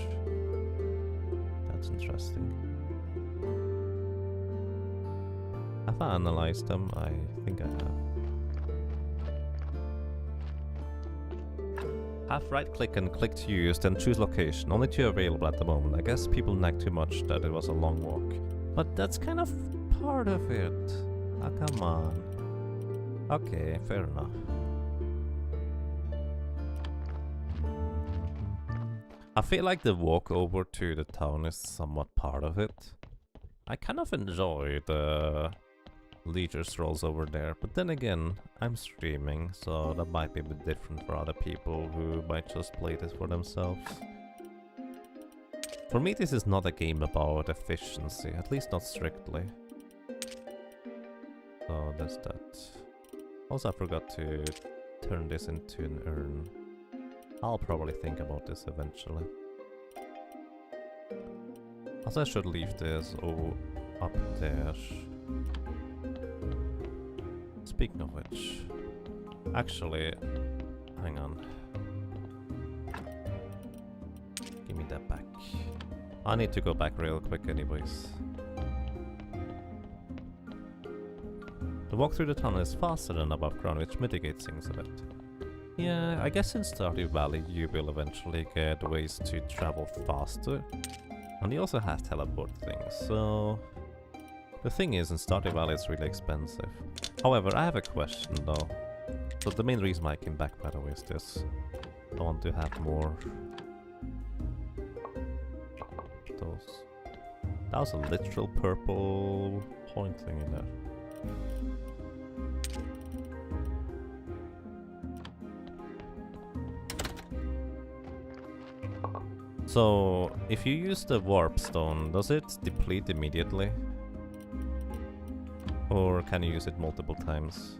That's interesting. Have I analyzed them? I think I have. Have right click and click to use, then choose location. Only 2 available at the moment. I guess people nagged too much that it was a long walk. But that's kind of part of it. Oh, come on. Okay, fair enough. I feel like the walk over to the town is somewhat part of it. I kind of enjoy the leisure strolls over there, but then again, I'm streaming, so that might be a bit different for other people who might just play this for themselves. For me, this is not a game about efficiency, at least not strictly. So there's that. Also, I forgot to turn this into an urn. I'll probably think about this eventually. Also, I should leave this up there. Speaking of which, actually, hang on. Give me that back. I need to go back real quick anyways. The walk through the tunnel is faster than above ground, which mitigates things a bit. Yeah, I guess in Stardew Valley you will eventually get ways to travel faster. And you also have teleport things, so... The thing is, in Stardew Valley it's really expensive. However, I have a question though. So the main reason I came back, by the way, is this. I want to have more... those. That was a literal purple point thing in there. So, if you use the warp stone, does it deplete immediately? Or can you use it multiple times?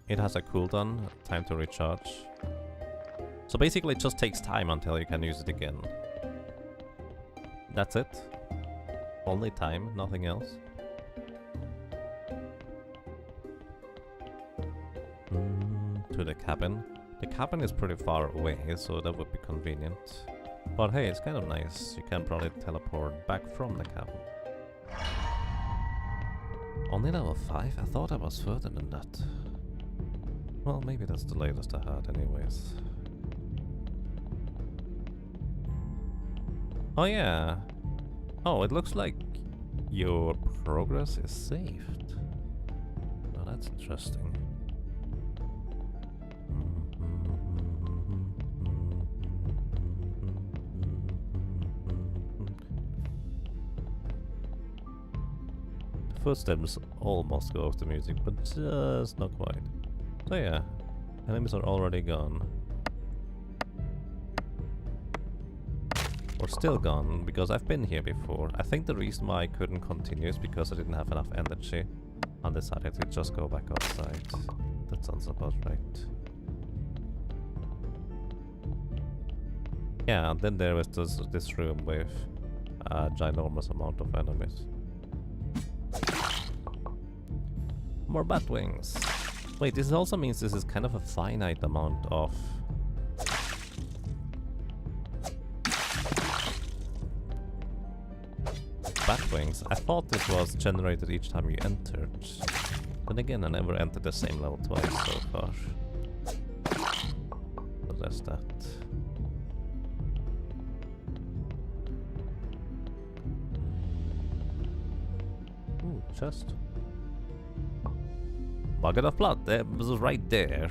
It has a cooldown, time to recharge. So basically it just takes time until you can use it again. That's it. Only time, nothing else. To the cabin. The cabin is pretty far away, so that would be convenient. But hey, it's kind of nice. You can probably teleport back from the cabin. Only level 5? I thought I was further than that. Well, maybe that's the latest I had anyways. Oh yeah. Oh, it looks like your progress is saved. Oh, that's interesting. footsteps almost go off the music, but just not quite. So yeah, enemies are already gone. Or still gone, because I've been here before. I think the reason why I couldn't continue is because I didn't have enough energy and decided to just go back outside. That sounds about right. Yeah, and then there was this room with a ginormous amount of enemies. More bat wings. Wait, this also means this is kind of a finite amount of bat wings. I thought this was generated each time you entered. Then again, I never entered the same level twice so far. So there's that. Ooh, chest. Bucket of blood, that was right there.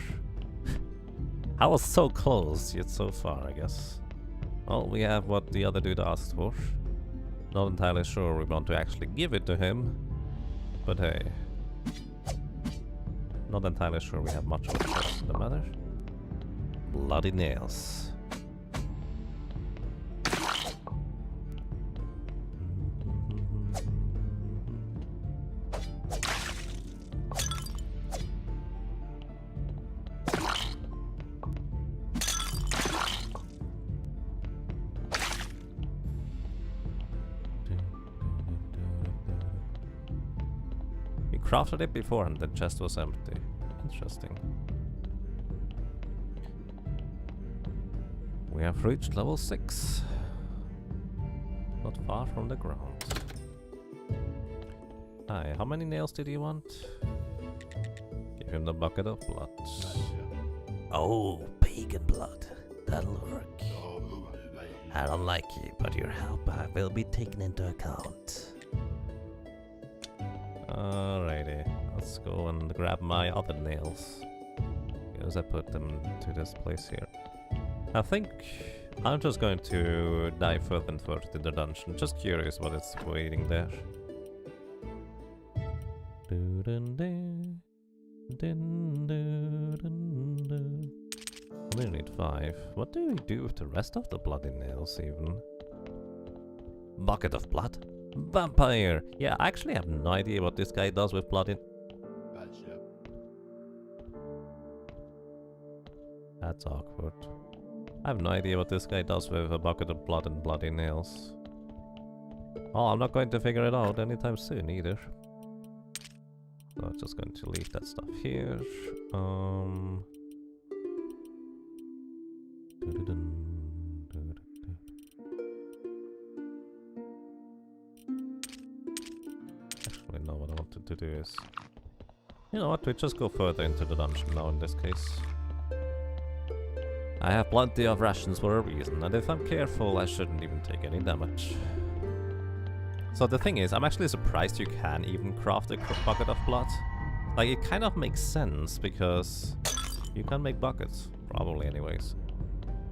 I was so close, yet so far, I guess. Well, we have what the other dude asked for. Not entirely sure we want to actually give it to him, but hey. Not entirely sure we have much of a choice in the matter. Bloody nails. Crafted it before and the chest was empty. Interesting. We have reached level 6. Not far from the ground. Hi, how many nails did you want? Give him the bucket of blood. Oh, pagan blood. That'll work. I don't like you, but your help will be taken into account. Alrighty, let's go and grab my other nails. Because I put them to this place here. I think I'm just going to dive further and further to the dungeon. Just curious what is waiting there. We need 5. What do we do with the rest of the bloody nails even? Bucket of blood? Vampire! Yeah, I actually have no idea what this guy does with blood in. That's awkward. I have no idea what this guy does with a bucket of blood and bloody nails. Oh, I'm not going to figure it out anytime soon either. So I'm just going to leave that stuff here. Actually, no, what I wanted to do is... You know what, we just go further into the dungeon now in this case. I have plenty of rations for a reason, and if I'm careful, I shouldn't even take any damage. So the thing is, I'm actually surprised you can even craft a bucket of blood. Like, it kind of makes sense, because you can make buckets, probably anyways.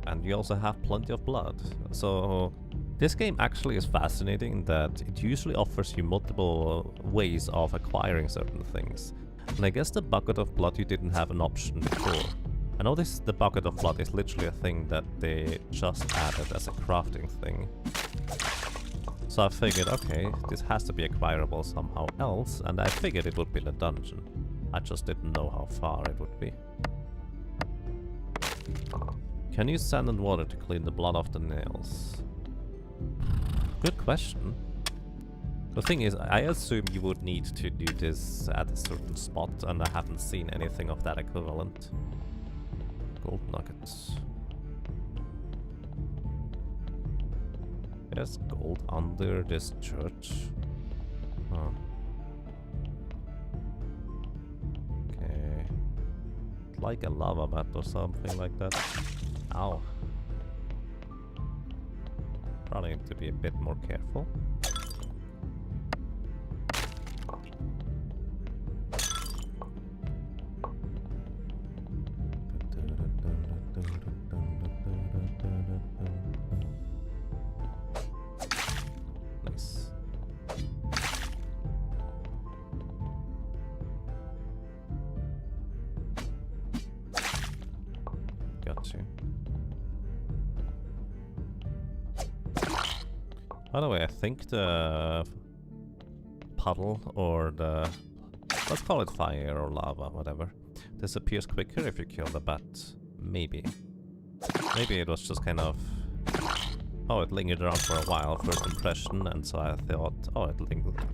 And you also have plenty of blood. So this game actually is fascinating in that it usually offers you multiple ways of acquiring certain things. And I guess the bucket of blood you didn't have an option before. I know the bucket of blood is literally a thing that they just added as a crafting thing. So I figured, okay, this has to be acquirable somehow else, and I figured it would be in a dungeon. I just didn't know how far it would be. Can use sand and water to clean the blood off the nails? Good question. The thing is, I assume you would need to do this at a certain spot, and I haven't seen anything of that equivalent. Gold nuggets. There's gold under this church. Huh. Okay. Like a lava mat or something like that. Ow. Probably need to be a bit more careful. got you. By the way, I think the puddle or the, let's call it fire or lava, whatever, disappears quicker if you kill the bat. Maybe. Maybe it was just kind of, oh, it lingered around for a while, first impression, and so I thought, oh, it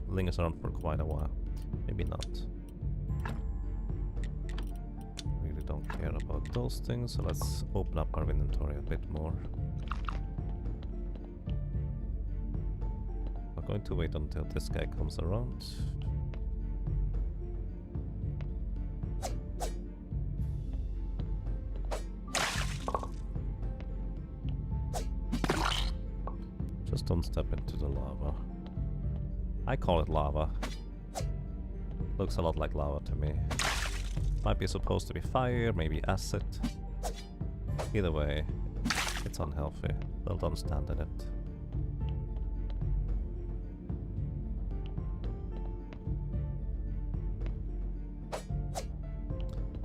lingers around for quite a while. Maybe not. Really don't care about those things, so let's open up our inventory a bit more. I'm going to wait until this guy comes around. Just don't step into the lava. I call it lava. Looks a lot like lava to me. Might be supposed to be fire, maybe acid. Either way, it's unhealthy. Don't stand in it.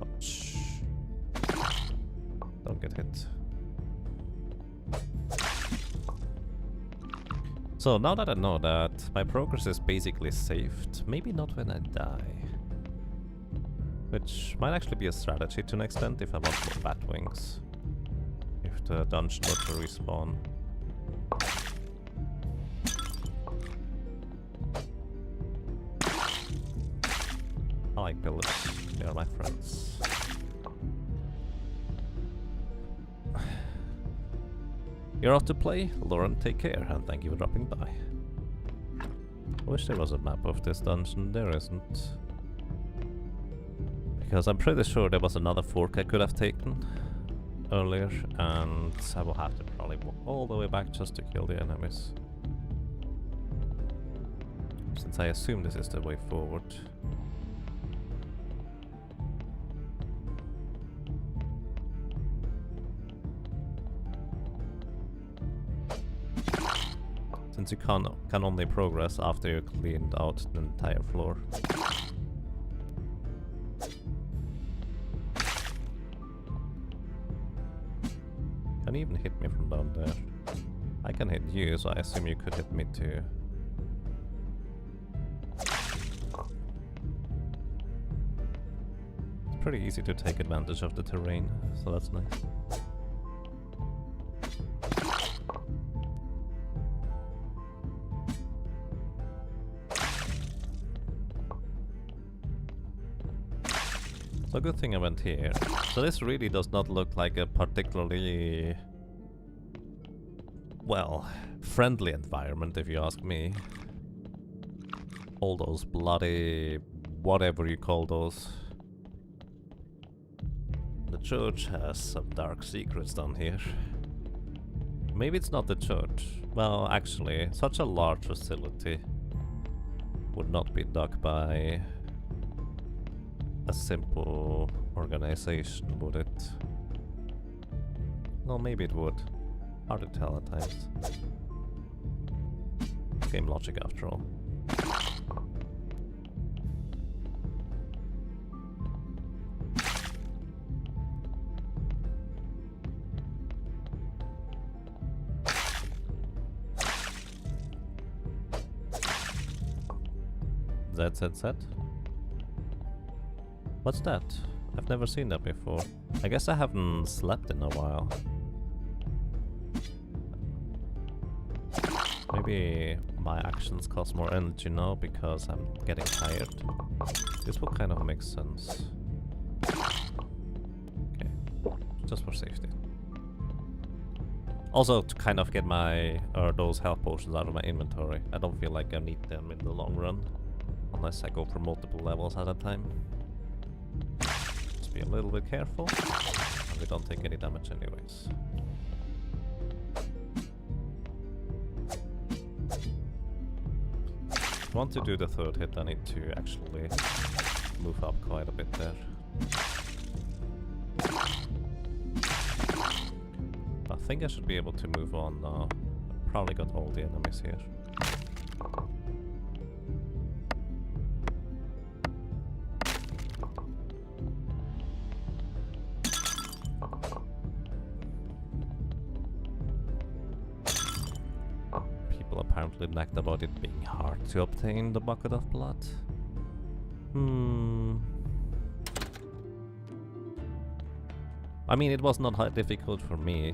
Ouch. Don't get hit. So now that I know that my progress is basically saved, maybe not when I die. Which might actually be a strategy to an extent if I want more bat wings. If the dungeon were to respawn. I like pillars, they are my friends. You're off to play? Lauren, take care, and thank you for dropping by. I wish there was a map of this dungeon, there isn't. Because I'm pretty sure there was another fork I could have taken earlier, and I will have to probably walk all the way back just to kill the enemies. Since I assume this is the way forward. Since you can only progress after you cleaned out the entire floor. Can you even hit me from down there? I can hit you, so I assume you could hit me too. It's pretty easy to take advantage of the terrain, so that's nice. So good thing I went here. So this really does not look like a particularly, well, friendly environment if you ask me. All those bloody, whatever you call those. The church has some dark secrets down here. Maybe it's not the church. Well, actually, such a large facility would not be dug by a simple organization, would it? Well, maybe it would. Hard to tell at times. Game logic after all. Z. What's that? I've never seen that before. I guess I haven't slept in a while. Maybe my actions cost more energy now because I'm getting tired. This will kind of make sense. Okay, just for safety. Also to kind of get my those health potions out of my inventory. I don't feel like I need them in the long run, unless I go for multiple levels at a time. Just be a little bit careful, and we don't take any damage anyways. If I want to do the third hit, I need to actually move up quite a bit there. I think I should be able to move on now. Probably got all the enemies here. people apparently nagged about it being hard to obtain the bucket of blood. I mean, it was not difficult for me.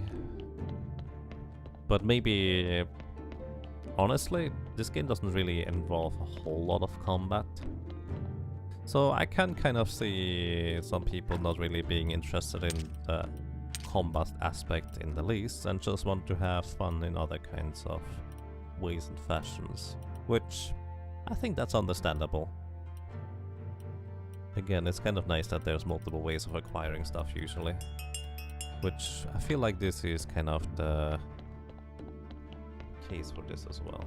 But maybe... honestly, this game doesn't really involve a whole lot of combat. So I can kind of see some people not really being interested in the combat aspect in the least and just want to have fun in other kinds of ways and fashions, which I think that's understandable. Again, it's kind of nice that there's multiple ways of acquiring stuff usually, which I feel like this is kind of the case for this as well.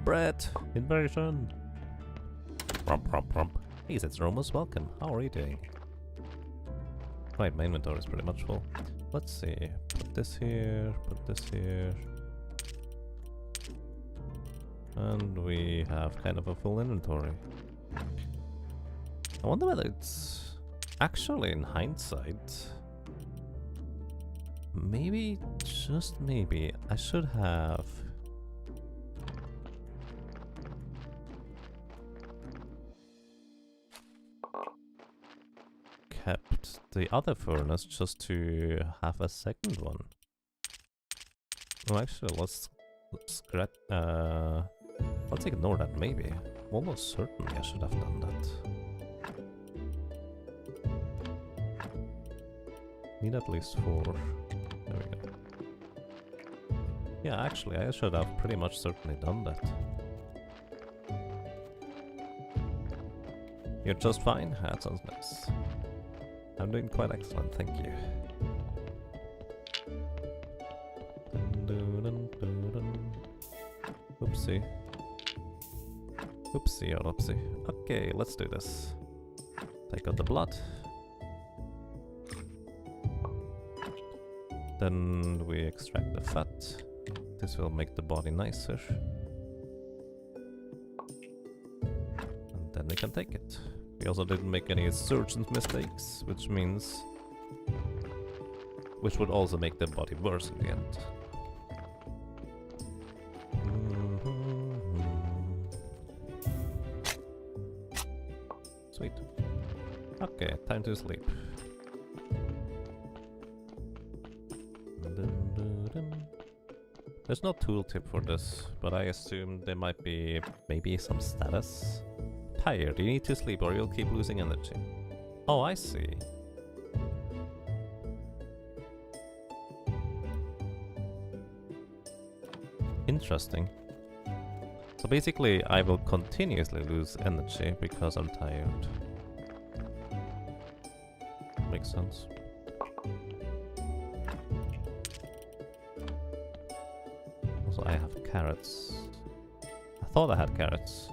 Brett! Inversion! Rump, rump, rump. Hey, it's Romus, welcome. How are you doing? Right, my inventory is pretty much full. Let's see. Put this here, put this here. And we have kind of a full inventory. I wonder whether it's actually in hindsight. Maybe, just maybe, I should have kept the other furnace just to have a second one. Oh, actually, let's ignore that. Maybe, almost certainly, I should have done that. Need at least 4. There we go. Yeah, actually, I should have pretty much certainly done that. You're just fine? That sounds nice. I'm doing quite excellent, thank you. Oopsie. Oopsie or oopsie. Okay, let's do this. Take out the blood. Then we extract the fat. This will make the body nicer. And then we can take it. We also didn't make any surgeon's mistakes, which means... which would also make the body worse in the end. Sweet. Okay, time to sleep. There's no tooltip for this, but I assume there might be maybe some status. Tired, you need to sleep or you'll keep losing energy. Oh, I see. Interesting. So basically I will continuously lose energy because I'm tired. Makes sense. Also, I have carrots. I thought I had carrots.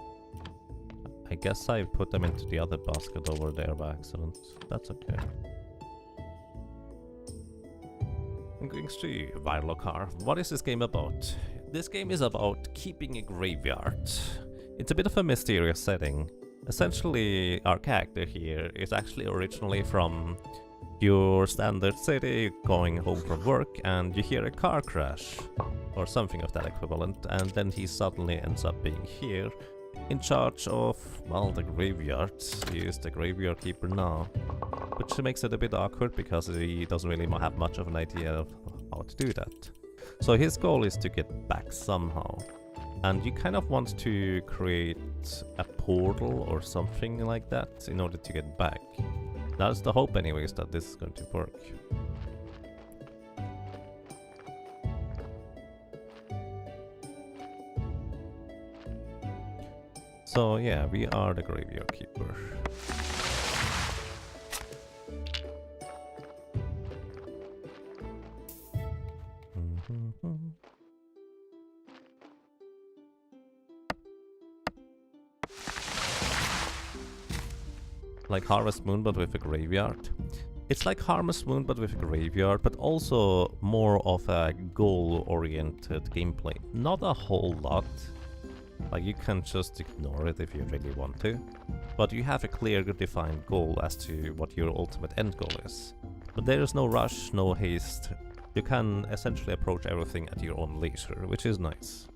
I guess I put them into the other basket over there by accident. That's okay. I'm going to see, Vyrlokar. What is this game about? This game is about keeping a graveyard. It's a bit of a mysterious setting. Essentially, our character here is actually originally from your standard city, going home from work, and you hear a car crash, or something of that equivalent, and then he suddenly ends up being here, in charge of, well, the graveyard. He is the graveyard keeper now, which makes it a bit awkward because he doesn't really have much of an idea of how to do that. So his goal is to get back somehow, and you kind of want to create a portal or something like that in order to get back. That's the hope anyways, that this is going to work. So yeah, we are the graveyard keeper. Like Harvest Moon but with a graveyard. It's like Harvest Moon but with a graveyard, but also more of a goal-oriented gameplay. Not a whole lot. Like, you can just ignore it if you really want to. but you have a clear defined goal as to what your ultimate end goal is. But there is no rush, no haste. You can essentially approach everything at your own leisure, which is nice.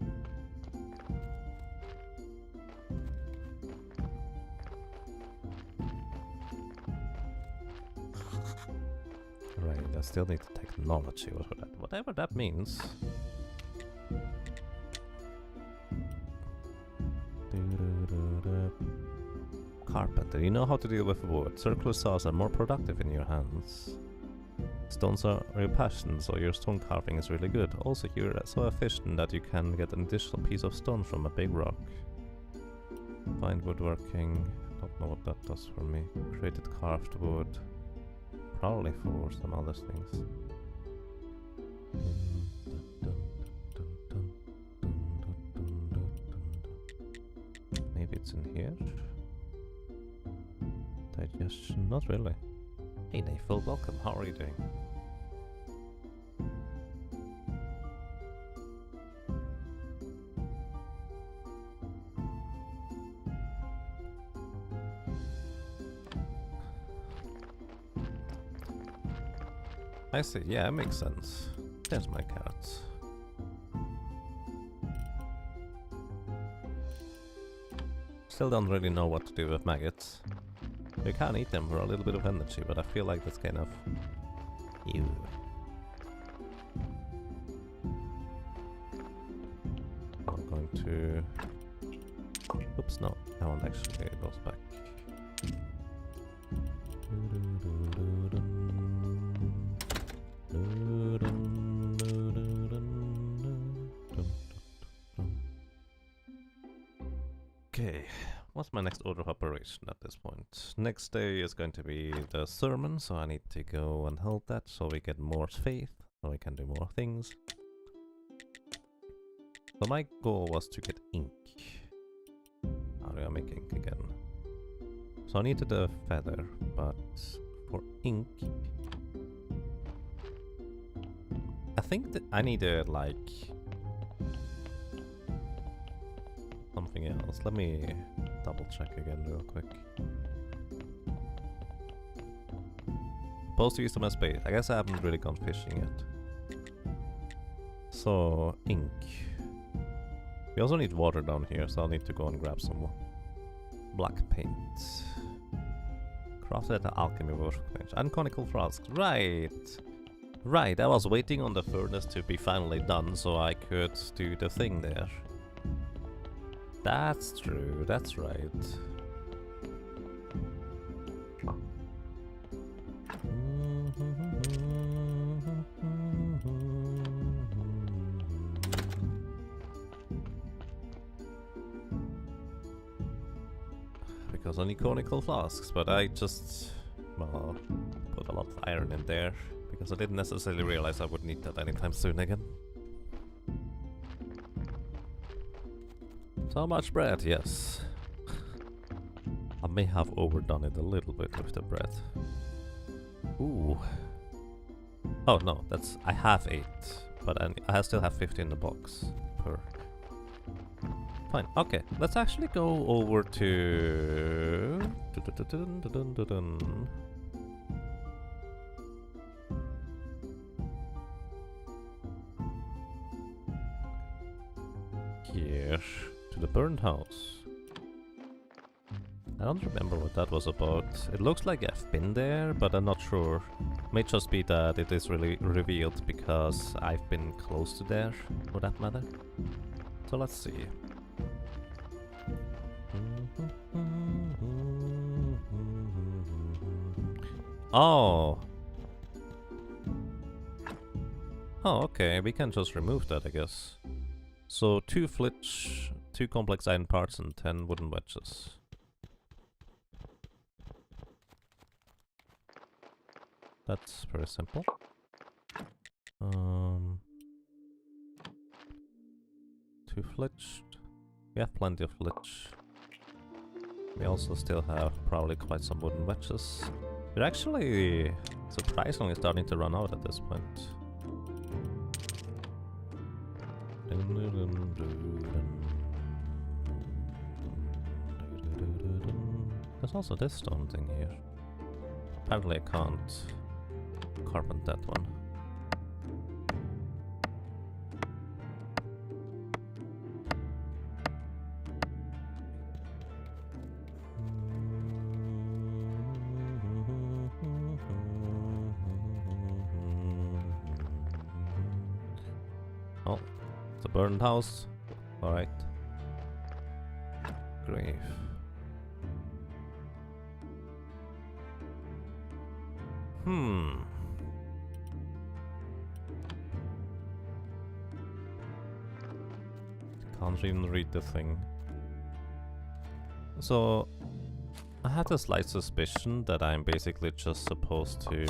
Right, I still need technology, whatever that means. Carpenter, you know how to deal with wood. Circular saws are more productive in your hands. Stones are your passion, so your stone carving is really good. Also, you're so efficient that you can get an additional piece of stone from a big rock. Find woodworking. Don't know what that does for me. Created carved wood. Probably for some other things. Maybe it's in here? Digestion? Not really. Hey Nafel, welcome. How are you doing? I see, yeah, it makes sense. There's my carrots. Still don't really know what to do with maggots. You can eat them for a little bit of energy, but I feel like that's kind of... ew. I'm going to... Oops, no, that one actually goes back. Okay, what's my next order of operation at this point? Next day is going to be the sermon, so I need to go and hold that so we get more faith, so we can do more things. So my goal was to get ink. How do I make ink again? So I needed a feather, but for ink... I think that I needed like... something else. Let me double check again real quick. Supposed to use them as bait. I guess I haven't really gone fishing yet. So, ink. We also need water down here, so I'll need to go and grab some black paint. Crafted at the alchemy workbench. And conical flasks. Right! Right, I was waiting on the furnace to be finally done so I could do the thing there. That's true, that's right. Because I need conical flasks, but I just, well, put a lot of iron in there because I didn't necessarily realize I would need that anytime soon again. So much bread, yes. I may have overdone it a little bit with the bread. Ooh. Oh no, that's... I have 8, but I still have 50 in the box per. Fine, okay. Let's actually go over to... here. To the burned house. I don't remember what that was about. It looks like I've been there, but I'm not sure. May just be that it is really revealed because I've been close to there, for that matter. So let's see. Oh! Oh, okay, we can just remove that, I guess. So 2 flitch, 2 complex iron parts and 10 wooden wedges. That's very simple. 2 flitch. We have plenty of flitch. We also still have probably quite some wooden wedges. We're actually surprisingly starting to run out at this point. There's also this stone thing here. Apparently I can't carpent that one. Oh, it's a burned house. Alright. Grave. Can't even read the thing. So, I had a slight suspicion that I'm basically just supposed to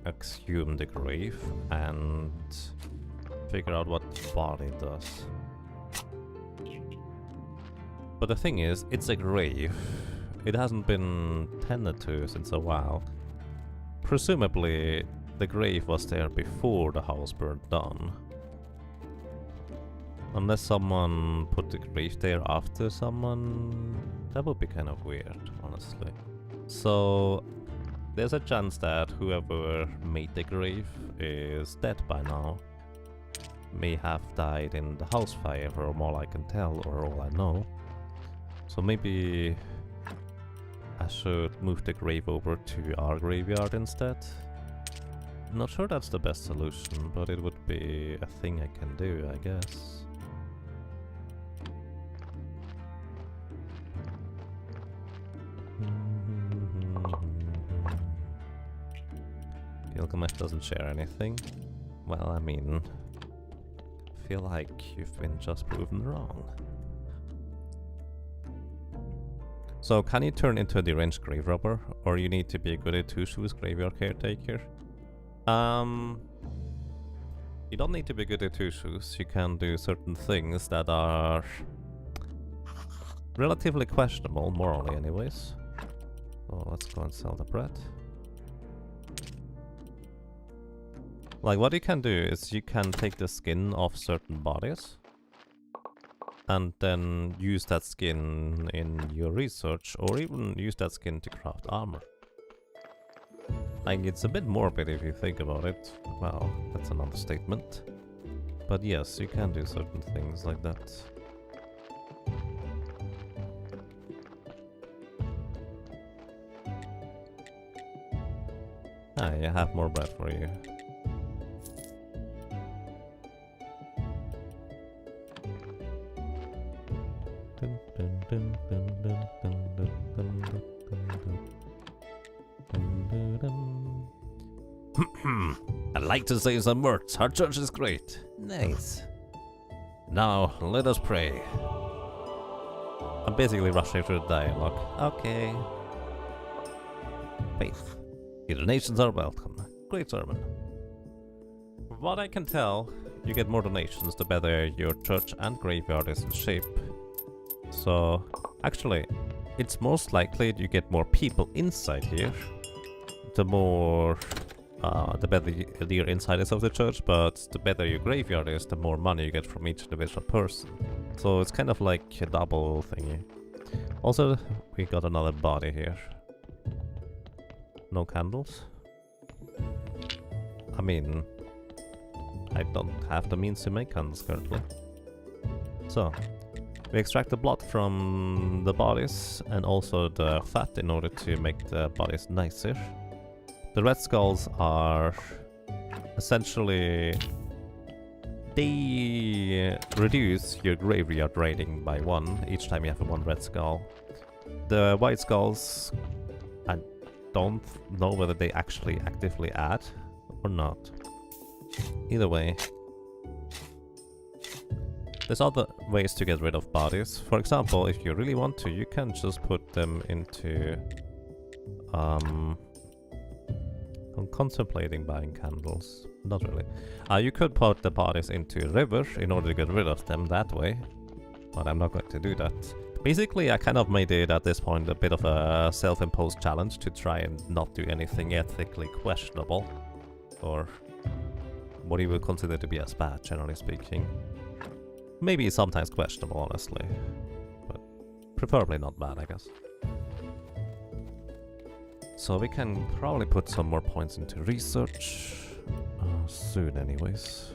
exhume the grave and figure out what the body does. But the thing is, it's a grave. It hasn't been tended to since a while. Presumably, the grave was there before the house burned down. Unless someone put the grave there after someone... That would be kind of weird, honestly. So, there's a chance that whoever made the grave is dead by now. May have died in the house fire, from all I can tell, or all I know. So maybe I should move the grave over to our graveyard instead. Not sure that's the best solution, but it would be a thing I can do, I guess. Gilgamesh doesn't share anything. Well, I mean, I feel like you've been just proven wrong. So, can you turn into a deranged grave robber, or you need to be a goody two-shoes graveyard caretaker? You don't need to be goody two-shoes. You can do certain things that are relatively questionable, morally anyways. So let's go and sell the bread. Like, what you can do is you can take the skin off certain bodies and then use that skin in your research, or even use that skin to craft armor. Like, it's a bit morbid if you think about it. Well, that's an understatement. But yes, you can do certain things like that. Ah, I have more bread for you. I'd like to say some words. Our church is great. Nice. Now, let us pray. I'm basically rushing through the dialogue. Okay. Faith. Your donations are welcome. Great sermon. From what I can tell, you get more donations the better your church and graveyard is in shape. So, actually, it's most likely you get more people inside here. The more... the better your inside is of the church, but the better your graveyard is, the more money you get from each individual person. So it's kind of like a double thingy. Also, we got another body here. No candles? I mean, I don't have the means to make candles currently. So, we extract the blood from the bodies and also the fat in order to make the bodies nicer. The red skulls are essentially... they reduce your graveyard rating by 1 each time you have 1 red skull. The white skulls, I don't know whether they actually actively add or not. Either way, there's other ways to get rid of bodies. For example, if you really want to, you can just put them into... I'm contemplating buying candles. Not really. You could put the bodies into a river in order to get rid of them that way. But I'm not going to do that. Basically, I kind of made it at this point a bit of a self-imposed challenge to try and not do anything ethically questionable. Or what you would consider to be as bad, generally speaking. Maybe sometimes questionable, honestly. But preferably not bad, I guess. So we can probably put some more points into research. Soon, anyways.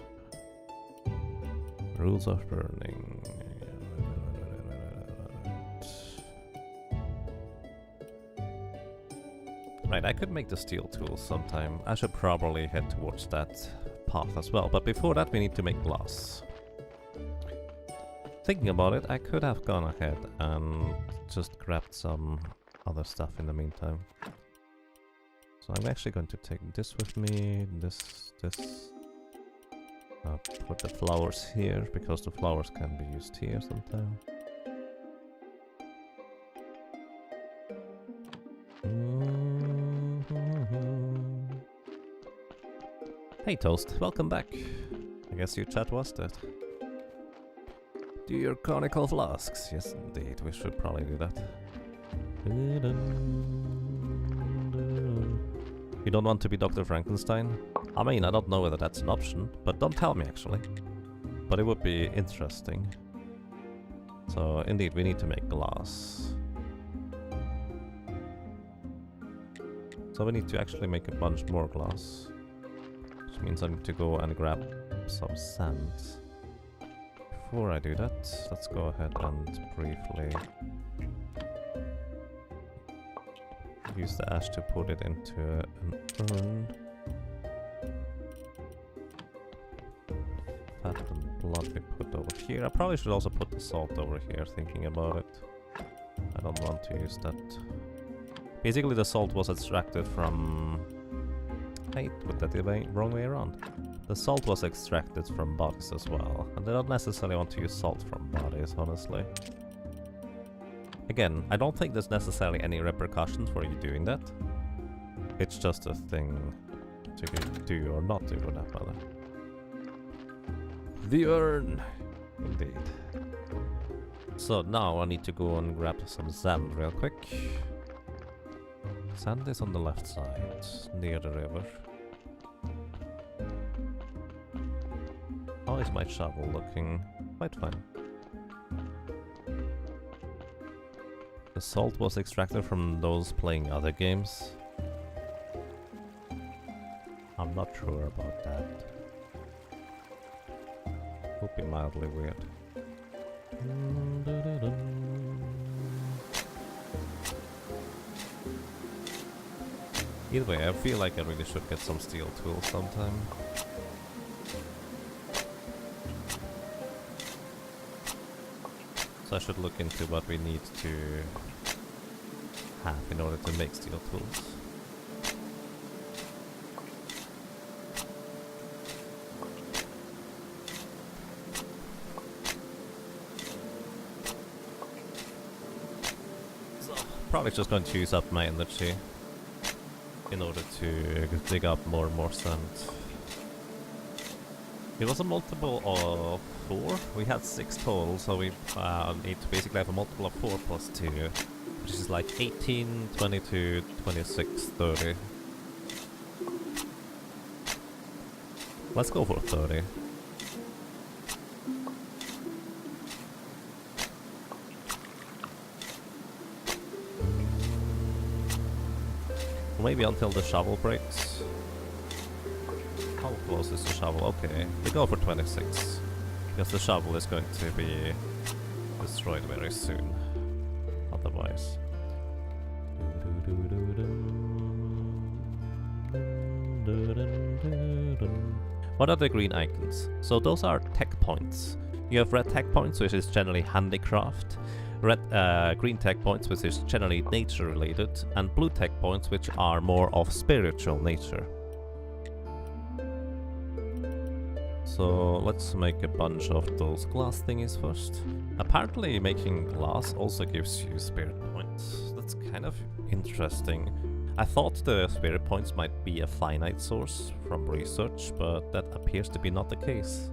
Rules of burning. Right, I could make the steel tools sometime. I should probably head towards that path as well. But before that, we need to make glass. Thinking about it, I could have gone ahead and just grabbed some other stuff in the meantime. So I'm actually going to take this with me, this. Put the flowers here, because the flowers can be used here sometime. Hey Toast, welcome back. I guess your chat was that. Do your conical flasks. Yes, indeed, we should probably do that. You don't want to be Dr. Frankenstein? I mean, I don't know whether that's an option, but don't tell me actually. But it would be interesting. So, indeed, we need to make glass. So we need to actually make a bunch more glass. Which means I need to go and grab some sand. Before I do that, let's go ahead and briefly use the ash to put it into an urn. Fat and blood we put over here. I probably should also put the salt over here, thinking about it. I don't want to use that. Basically the salt was extracted from... I put that the wrong way around. The salt was extracted from bodies as well, and I don't necessarily want to use salt from bodies, honestly. Again, I don't think there's necessarily any repercussions for you doing that. It's just a thing to do or not do, for that matter. The urn! Indeed. So now I need to go and grab some sand real quick. Sand is on the left side, near the river. How is my shovel looking? Quite fine. The salt was extracted from those playing other games. I'm not sure about that. Would be mildly weird. Either way, I feel like I really should get some steel tools sometime. So I should look into what we need to have in order to make steel tools. So, probably just going to use up my energy in order to dig up more and more sand. It was a multiple of 4. We had 6 total, so we need to basically have a multiple of 4 plus 2, which is like 18, 22, 26, 30. Let's go for 30. Maybe until the shovel breaks. How close is the shovel? Okay, we go for 26. Because the shovel is going to be destroyed very soon. Otherwise. What are the green icons? So those are tech points. You have red tech points, which is generally handicraft. Green tech points, which is generally nature related, and blue tech points, which are more of spiritual nature. So let's make a bunch of those glass thingies first. Apparently making glass also gives you spirit points. That's kind of interesting. I thought the spirit points might be a finite source from research, but that appears to be not the case.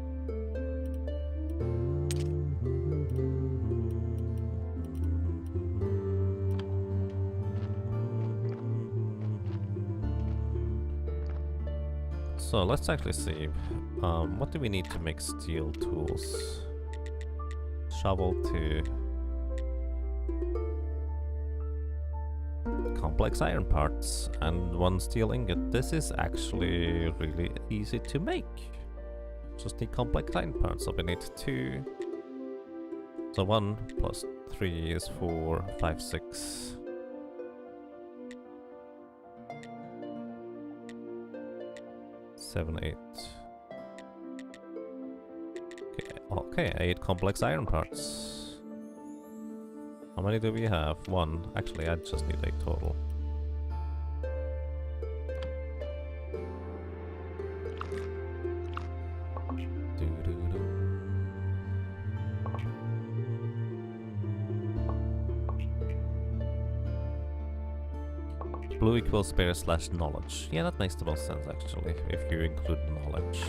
So let's actually see. What do we need to make steel tools? Shovel to complex iron parts and 1 steel ingot. This is actually really easy to make. Just need complex iron parts, so we need 2. So 1 plus 3 is 4, 5, 6. Seven, 8. Okay, 8 complex iron parts. How many do we have? 1. Actually, I just need 8 total. Blue equals spare / knowledge. Yeah, that makes the most sense actually, if you include knowledge.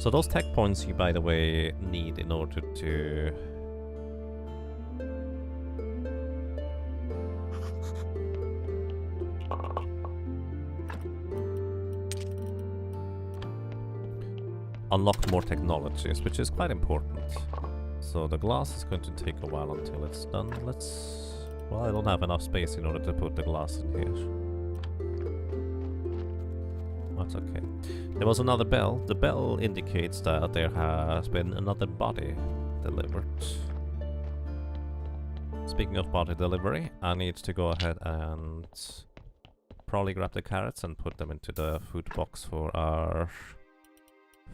So those tech points you, by the way, need in order to unlock more technologies, which is quite important. So the glass is going to take a while until it's done. Well, I don't have enough space in order to put the glass in here. That's okay. There was another bell. The bell indicates that there has been another body delivered. Speaking of body delivery, I need to go ahead and probably grab the carrots and put them into the food box for our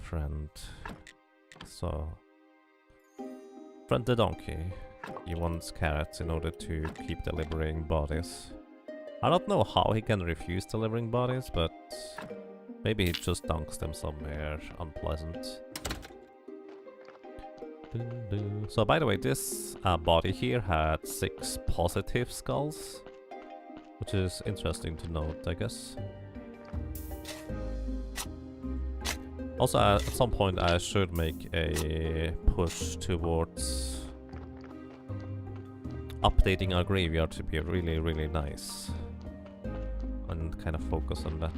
friend. So, friend the donkey. He wants carrots in order to keep delivering bodies. I don't know how he can refuse delivering bodies, but maybe he just dunks them somewhere unpleasant. So by the way, this body here had 6 positive skulls, which is interesting to note, I guess. Also, at some point I should make a push towards updating our graveyard to be really, really nice. And kind of focus on that.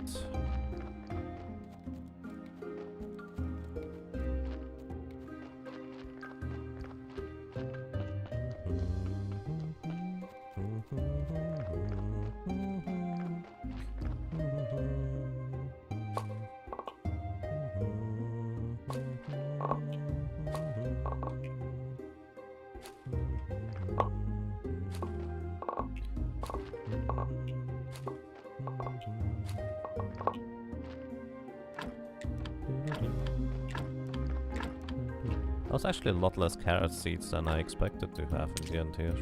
That was actually a lot less carrot seeds than I expected to have in the end here.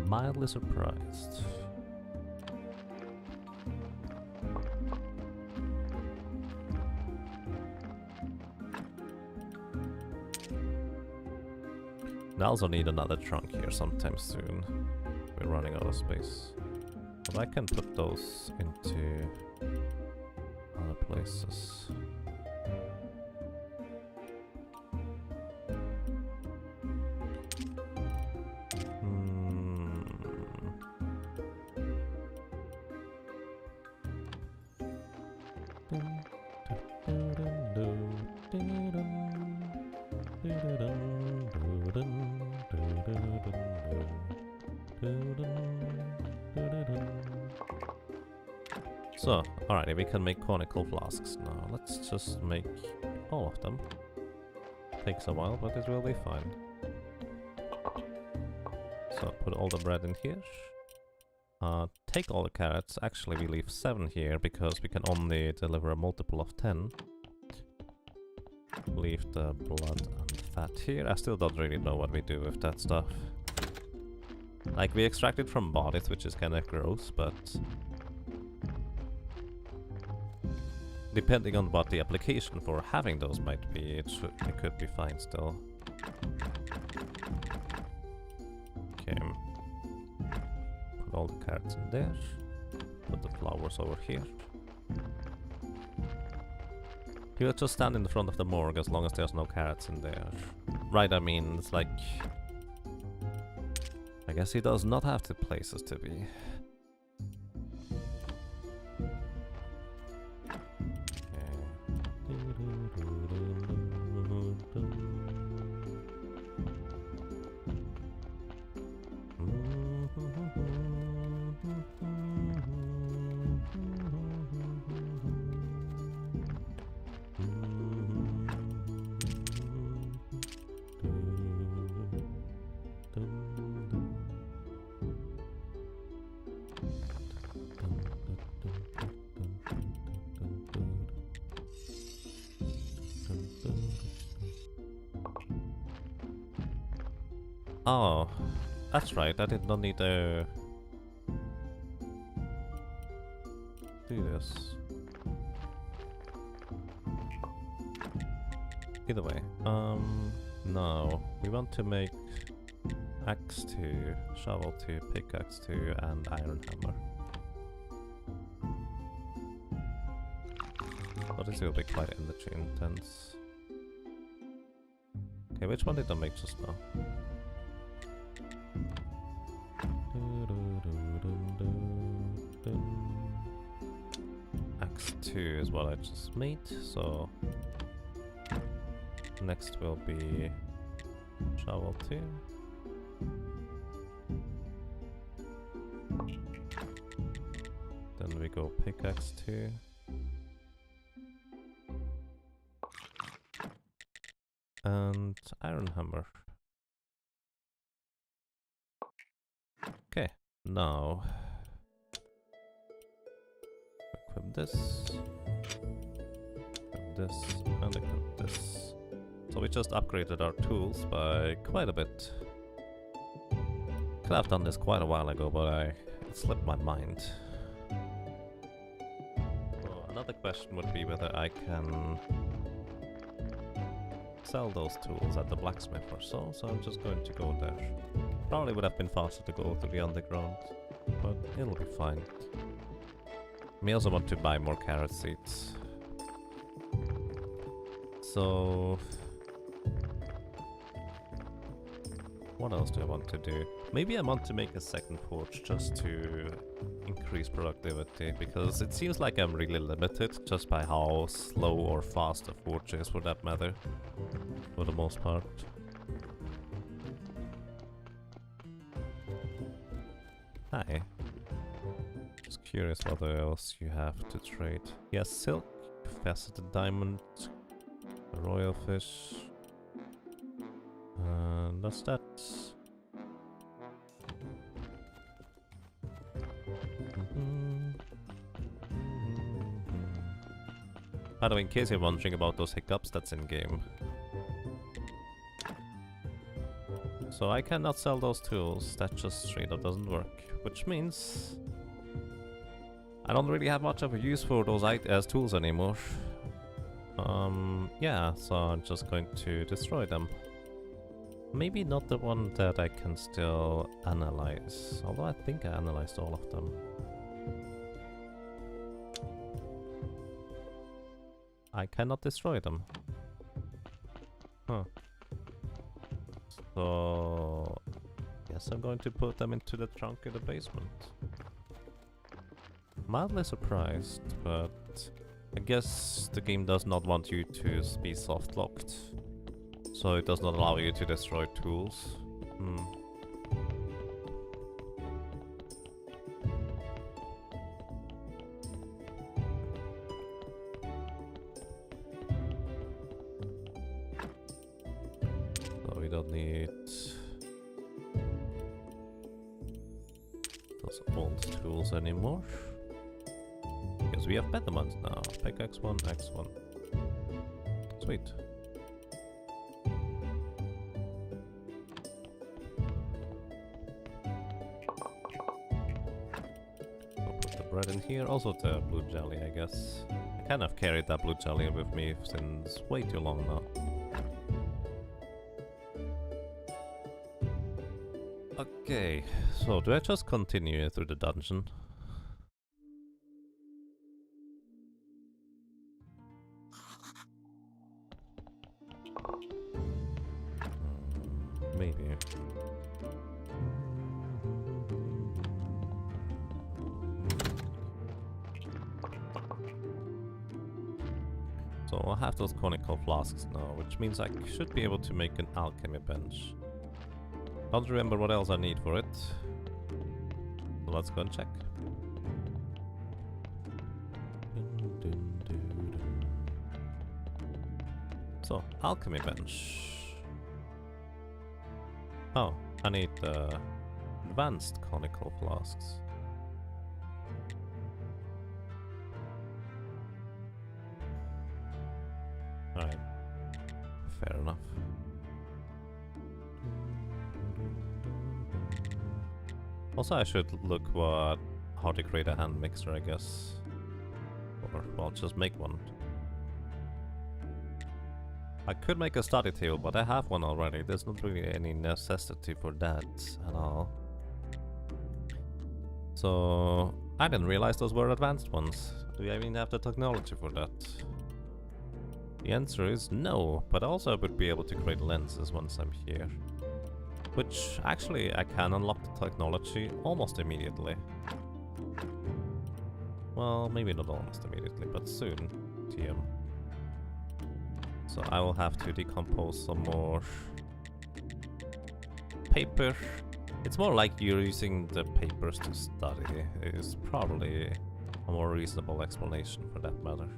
Mildly surprised. I also need another trunk here sometime soon. We're running out of space. But I can put those into other places. So, alrighty, we can make conical flasks now. Let's just make all of them. Takes a while, but it will be fine. So, put all the bread in here. Take all the carrots. Actually, we leave 7 here because we can only deliver a multiple of 10. Leave the blood and fat here. I still don't really know what we do with that stuff. Like, we extract it from bodies, which is kinda gross, but depending on what the application for having those might be, it could be fine still. Okay. Put all the carrots in there. Put the flowers over here. He'll just stand in the front of the morgue as long as there's no carrots in there. Right, I mean, it's like I guess he does not have the places to be. Oh, that's right, I did not need to do this. Either way, no, we want to make axe 2, shovel 2, pickaxe 2, and iron hammer. But this will be quite energy intense. Okay, which one did I make just now? Axe 2 is what I just made, so next will be shovel 2. Then we go pickaxe 2. And iron hammer. Okay, now equip this, and equip this. So we just upgraded our tools by quite a bit. Could have done this quite a while ago, but it slipped my mind. Well, another question would be whether I can sell those tools at the blacksmith or so, so I'm just going to go there. Probably would have been faster to go to the underground, but it'll be fine. We also want to buy more carrot seeds. So what else do I want to do? Maybe I want to make a second forge just to increase productivity, because it seems like I'm really limited just by how slow or fast a forge is, for that matter, for the most part. Hi. Just curious what else you have to trade. Yes, silk, faceted diamond, royal fish. And that's that. By the way, in case you're wondering about those hiccups, that's in game. So I cannot sell those tools, that just straight up doesn't work. Which means I don't really have much of a use for those as tools anymore. Yeah, so I'm just going to destroy them. Maybe not the one that I can still analyze, although I think I analyzed all of them. I cannot destroy them. Huh. So guess I'm going to put them into the trunk in the basement. Mildly surprised, but I guess the game does not want you to be soft locked, so it does not allow you to destroy tools. So we don't need those old tools anymore, because we have better ones now. Pickaxe 1, X 1. Sweet. I'll put the bread in here, also the blue jelly, I guess. I kind of carried that blue jelly with me since way too long now. Okay, so do I just continue through the dungeon? Maybe. So I have those conical flasks now, which means I should be able to make an alchemy bench. Don't remember what else I need for it. So let's go and check. So, alchemy bench. Oh, I need advanced conical flasks. Alright, fair enough. Also, I should look how to create a hand mixer, I guess. Or, well, just make one. I could make a study table, but I have one already. There's not really any necessity for that at all. So, I didn't realize those were advanced ones. Do I even have the technology for that? The answer is no, but also I would be able to create lenses once I'm here. Which, actually, I can unlock the technology almost immediately. Well, maybe not almost immediately, but soon. TM. So I will have to decompose some more paper. It's more like you're using the papers to study. Is probably a more reasonable explanation for that matter.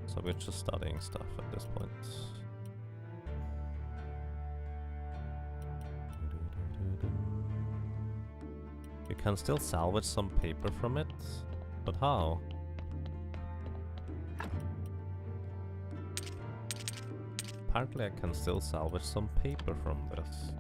So we're just studying stuff at this point. You can still salvage some paper from it, but how? Apparently I can still salvage some paper from this.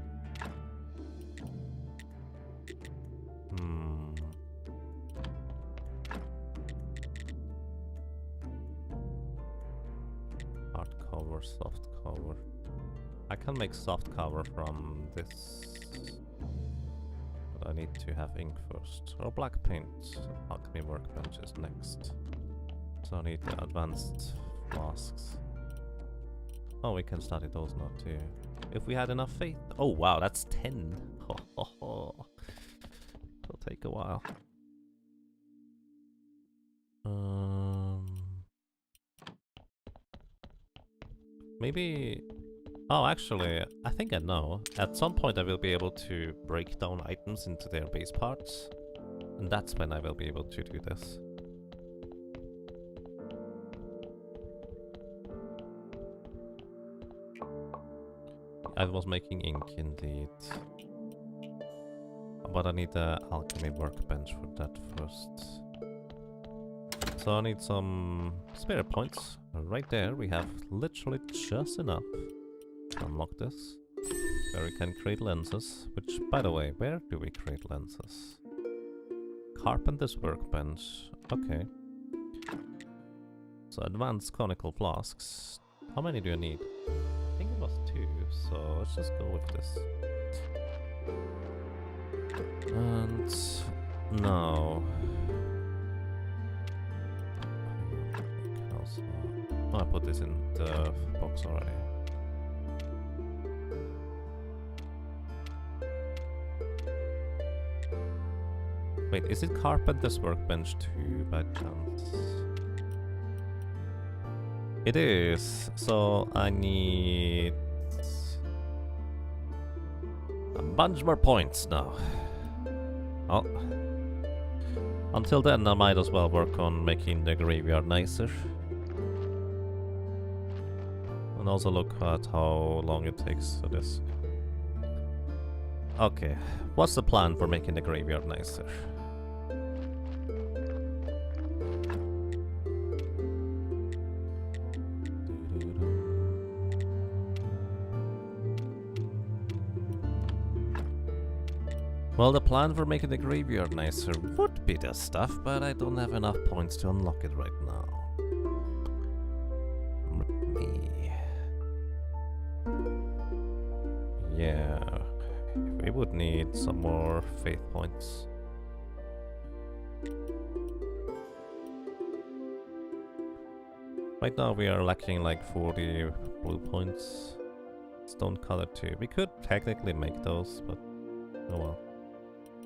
Hardcover, soft cover. I can make soft cover from this. I need to have ink first. Or black paint. Alchemy workbench is next. So I need the advanced flasks. Oh, we can study those now too. If we had enough faith. Oh wow, that's 10. It'll take a while. Maybe... Oh, actually, I think I know. At some point I will be able to break down items into their base parts. And that's when I will be able to do this. I was making ink indeed. But I need the alchemy workbench for that first. So I need some spare points. Right there, we have literally just enough. Unlock this, where we can create lenses, which, by the way, where do we create lenses? Carpenter's workbench, okay. So advanced conical flasks, how many do I need? I think it was 2, so let's just go with this. And now... Oh, I put this in the box already. Wait, is it Carpenter's workbench too, by chance? It is, so I need a bunch more points now. Oh. Until then, I might as well work on making the graveyard nicer. And also look at how long it takes for this. Okay, what's the plan for making the graveyard nicer? Well, the plan for making the graveyard nicer would be this stuff, but I don't have enough points to unlock it right now. Yeah, we would need some more faith points. Right now we are lacking like 40 blue points. Stone cutter too. We could technically make those, but oh well.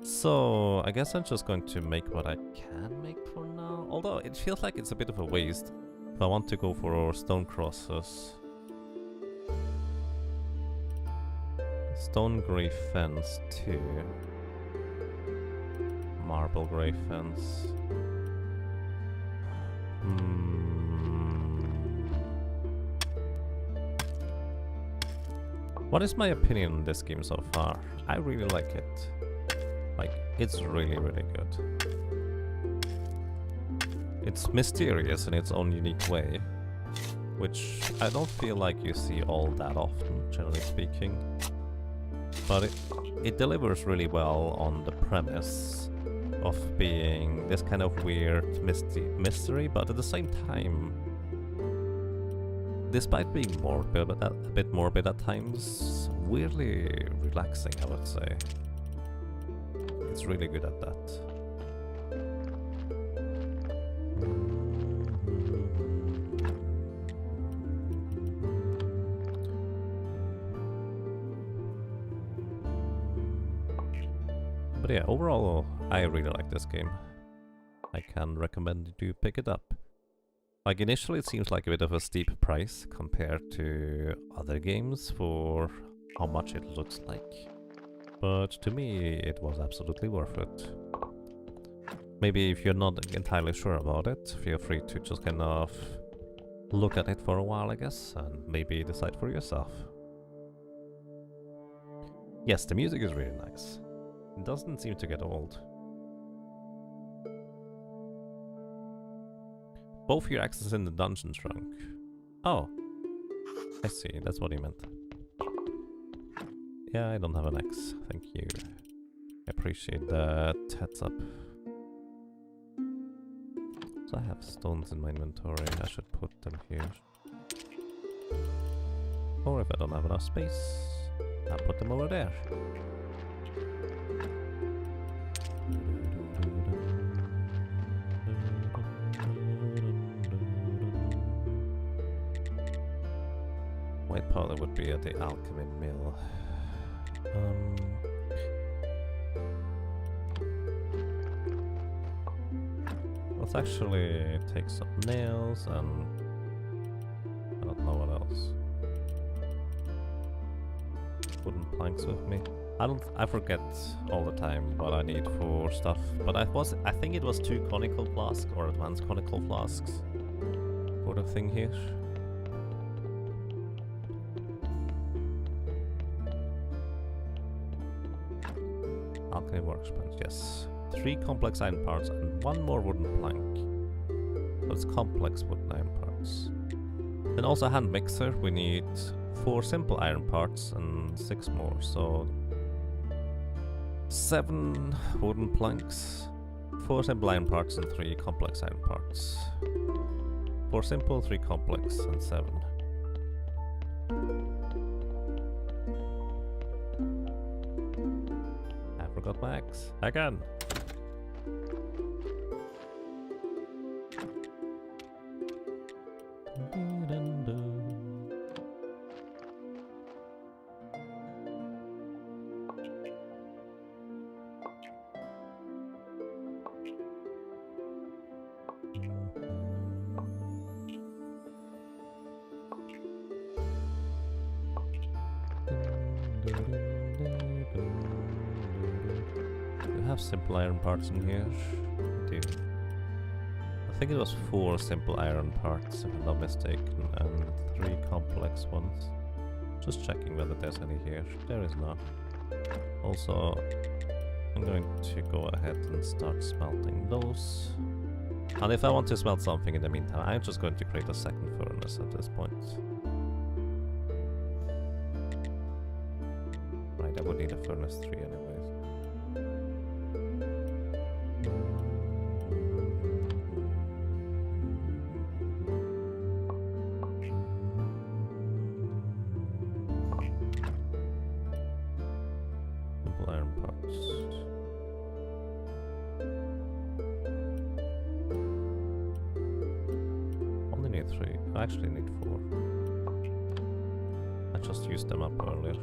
So I guess I'm just going to make what I can make for now. Although it feels like it's a bit of a waste if I want to go for stone crosses. Stone grey fence too. Marble grey fence. What is my opinion on this game so far? I really like it. Like, it's really, really good. It's mysterious in its own unique way, which I don't feel like you see all that often, generally speaking. But it delivers really well on the premise of being this kind of weird mystery, but at the same time, despite being morbid, a bit morbid at times, weirdly relaxing, I would say. It's really good at that. But yeah, overall, I really like this game. I can recommend you pick it up. Like, initially it seems like a bit of a steep price compared to other games for how much it looks like. But to me, it was absolutely worth it. Maybe if you're not entirely sure about it, feel free to just kind of look at it for a while, I guess, and maybe decide for yourself. Yes, the music is really nice. It doesn't seem to get old. Both your axes in the dungeon shrunk. Oh, I see, that's what he meant. Yeah, I don't have an axe, thank you. I appreciate that heads up. So I have stones in my inventory, I should put them here. Or if I don't have enough space, I'll put them over there. White powder would be at the alchemy mill. Let's actually take some nails and I don't know what else. Wooden planks with me. I forget all the time what I need for stuff, but I think it was 2 conical flasks or advanced conical flasks for the thing here. Alchemy workbench, yes. 3 complex iron parts and 1 more wooden plank. So it's complex wooden iron parts. Then also hand mixer, we need 4 simple iron parts and 6 more, so 7 wooden planks, 4 simple iron parts and 3 complex iron parts. 4 simple, 3 complex and 7. Got my axe again. Simple iron parts in here. I do. I think it was 4 simple iron parts, if I'm not mistaken, and 3 complex ones. Just checking whether there's any here. There is not. Also, I'm going to go ahead and start smelting those. And if I want to smelt something in the meantime, I'm just going to create a second furnace at this point. Right, I would need a furnace 3 anyways. just used them up earlier.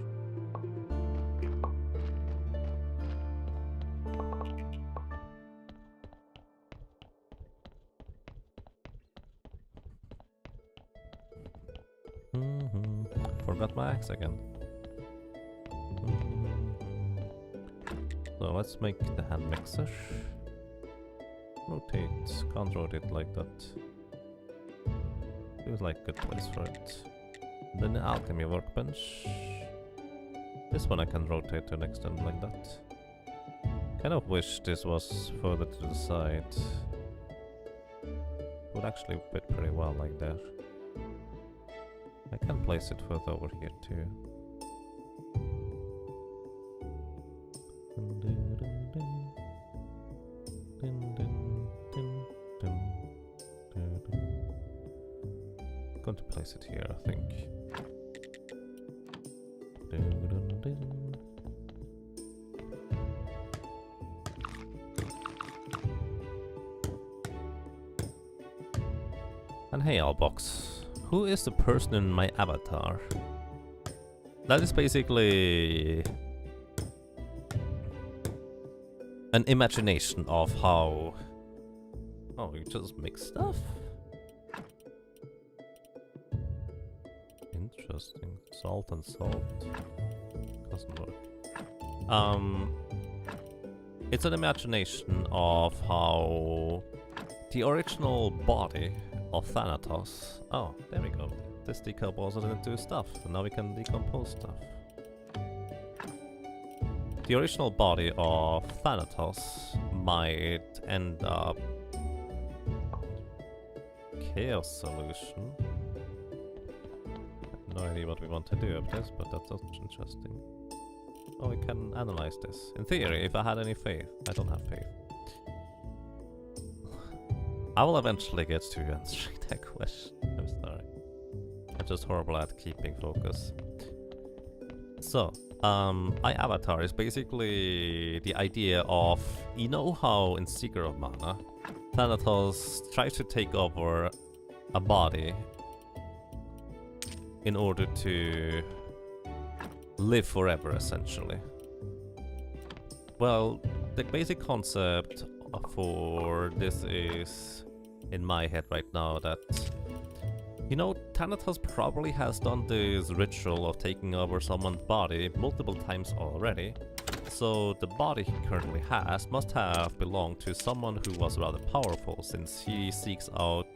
Forgot my axe again. So let's make the hand mixer. Rotate. Can't rotate like that. Feels like a good place for it. Then the alchemy workbench. This one I can rotate to an extent like that. Kind of wish this was further to the side. Would actually fit pretty well like that. I can place it further over here too. Going to place it here, I think. And hey, Albox. Who is the person in my avatar? That is basically an imagination of how... Oh, you just mix stuff? Interesting. Salt and salt. Doesn't work. It's an imagination of how the original body of Thanatos. Oh, there we go. This decomposes into stuff, and now we can decompose stuff. The original body of Thanatos might end up chaos solution. I have no idea what we want to do with this, but that's interesting. Oh, we can analyze this. In theory, if I had any faith. I don't have faith. I will eventually get to answering that question. I'm sorry. I'm just horrible at keeping focus. So, my avatar is basically the idea of, you know how in Seeker of Mana, Thanatos tries to take over a body in order to live forever, essentially. Well, the basic concept for this is in my head right now that, you know, Thanatos probably has done this ritual of taking over someone's body multiple times already. So the body he currently has must have belonged to someone who was rather powerful, since he seeks out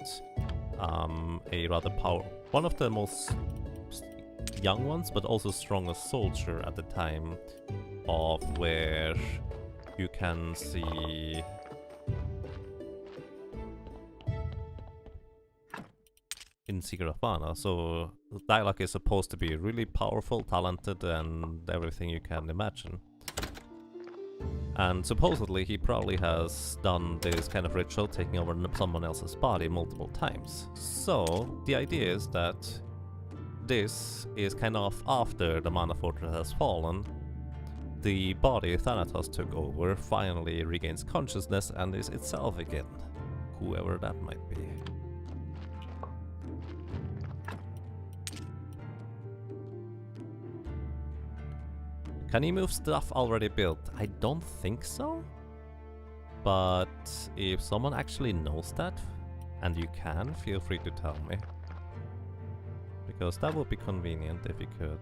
a rather one of the most young ones, but also strongest soldier at the time of where you can see in Seeker of Mana. So Dialog is supposed to be really powerful, talented, and everything you can imagine. And supposedly he probably has done this kind of ritual, taking over someone else's body multiple times. So the idea is that this is kind of after the Mana Fortress has fallen. The body Thanatos took over finally regains consciousness and is itself again, whoever that might be. Can you move stuff already built? I don't think so. But if someone actually knows that, and you can, feel free to tell me. Because that would be convenient if you could.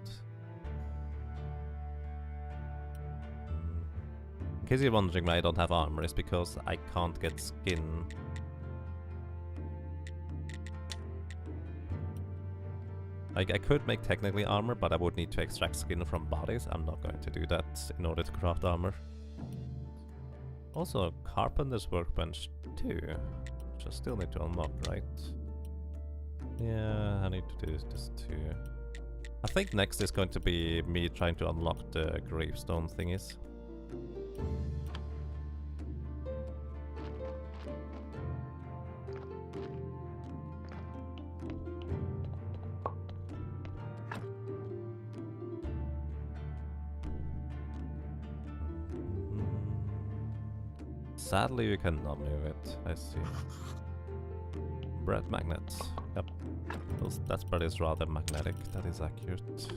In case you're wondering why I don't have armor, it's because I can't get skin. Like, I could make technically armor, but I would need to extract skin from bodies. I'm not going to do that in order to craft armor. Also, Carpenter's Workbench too, which I still need to unlock, right? Yeah, I need to do this too. I think next is going to be me trying to unlock the gravestone thingies. Sadly, you cannot move it. I see. Bread magnets. Yep. That spread is rather magnetic. That is accurate.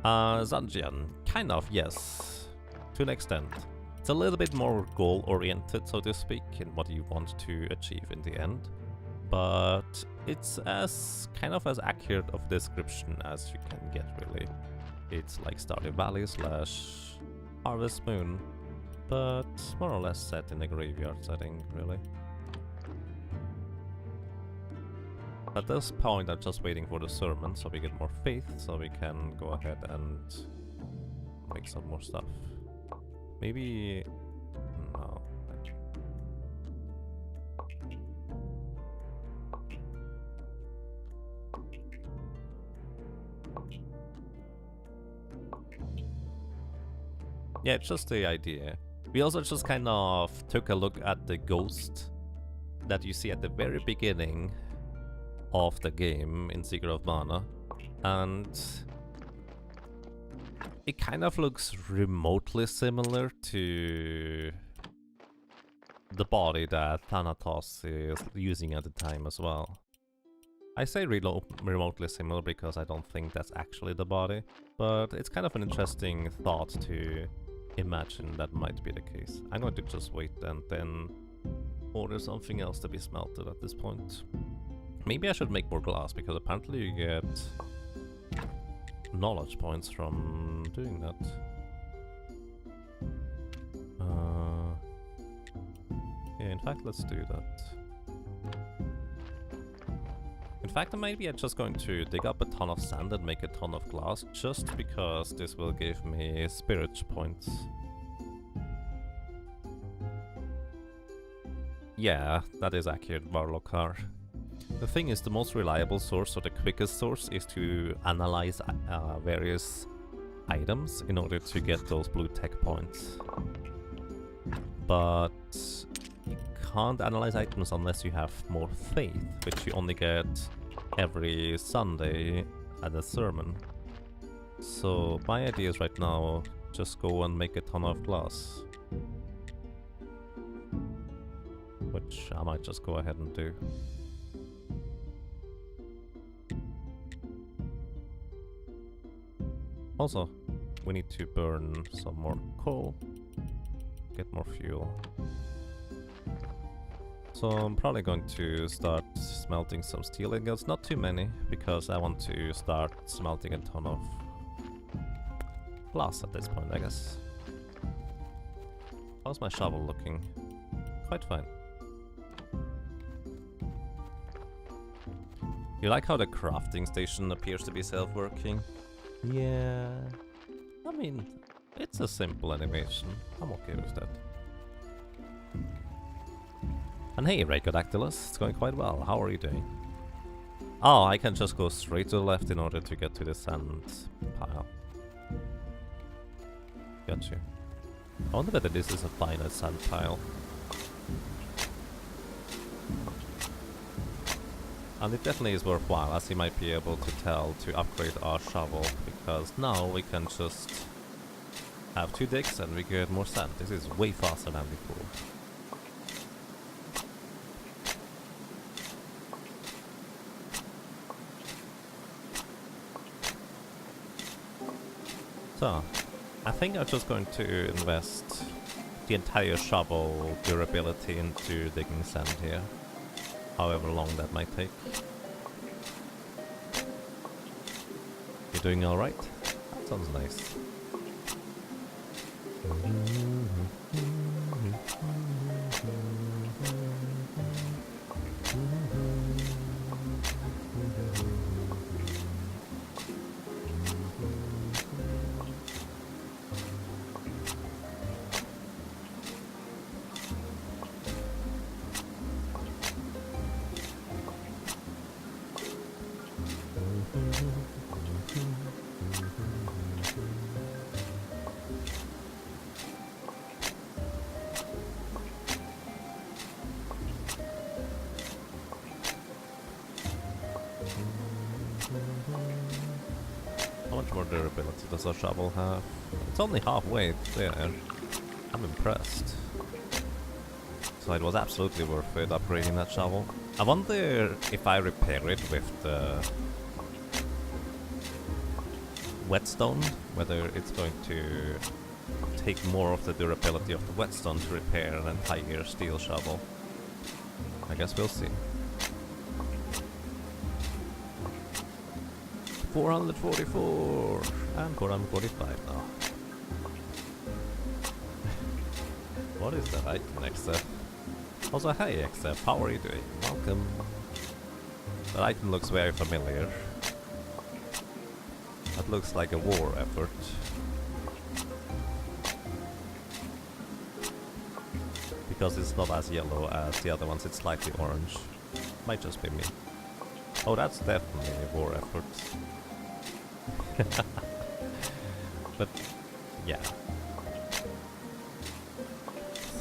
Zanjian, kind of, yes, to an extent. It's a little bit more goal-oriented, so to speak, in what you want to achieve in the end. But it's as kind of as accurate of description as you can get, really. It's like Stardew Valley slash Harvest Moon, but more or less set in a graveyard setting, really. At this point, I'm just waiting for the sermon so we get more faith, so we can go ahead and make some more stuff. Maybe... no. Yeah, it's just the idea. We also just kind of took a look at the ghost that you see at the very beginning of the game in Secret of Mana, and it kind of looks remotely similar to the body that Thanatos is using at the time as well. I say remotely similar because I don't think that's actually the body, but it's kind of an interesting thought to imagine that might be the case. I'm going to just wait and then order something else to be smelted at this point. Maybe I should make more glass, because apparently you get knowledge points from doing that. Yeah, in fact, let's do that. In fact, maybe I'm just going to dig up a ton of sand and make a ton of glass, just because this will give me spirit points. Yeah, that is accurate, Varlokar. The thing is, the most reliable source, or the quickest source, is to analyze various items in order to get those blue tech points. But you can't analyze items unless you have more faith, which you only get every Sunday at the sermon. So my idea is right now, just go and make a ton of glass. Which I might just go ahead and do. Also, we need to burn some more coal, get more fuel. So I'm probably going to start smelting some steel ingots, not too many, because I want to start smelting a ton of glass at this point, I guess. How's my shovel looking? Quite fine. You like how the crafting station appears to be self-working? Yeah, I mean, it's a simple animation. I'm okay with that. And hey, Raycodactylus, it's going quite well. How are you doing? Oh, I can just go straight to the left in order to get to the sand pile. Got you. I wonder whether this is a finite sand pile. And it definitely is worthwhile, as you might be able to tell, to upgrade our shovel, because now we can just have 2 digs and we get more sand. This is way faster than before. So, I think I'm just going to invest the entire shovel durability into digging sand here. However long that might take. You're doing alright? That sounds nice. How much more durability does our shovel have? It's only halfway there. I'm impressed. So it was absolutely worth it upgrading that shovel. I wonder if I repair it with the whetstone, whether it's going to take more of the durability of the whetstone to repair an entire steel shovel. I guess we'll see. 444 and 445 now. What is that item, XF? Also, hey XF, how are you doing? Welcome. That item looks very familiar. That looks like a war effort. Because it's not as yellow as the other ones, it's slightly orange. Might just be me. Oh, that's definitely a war effort. But, yeah.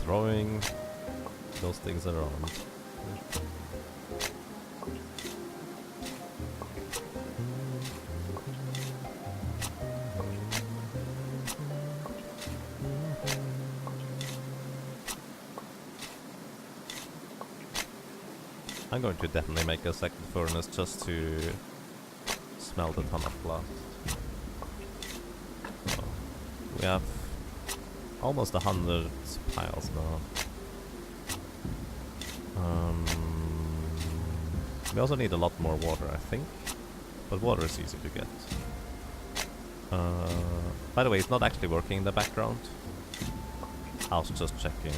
Throwing those things around. I'm going to definitely make a second furnace just to smelt a ton of glass. So we have almost 100 piles now. We also need a lot more water, I think. But water is easy to get. By the way, it's not actually working in the background. I was just checking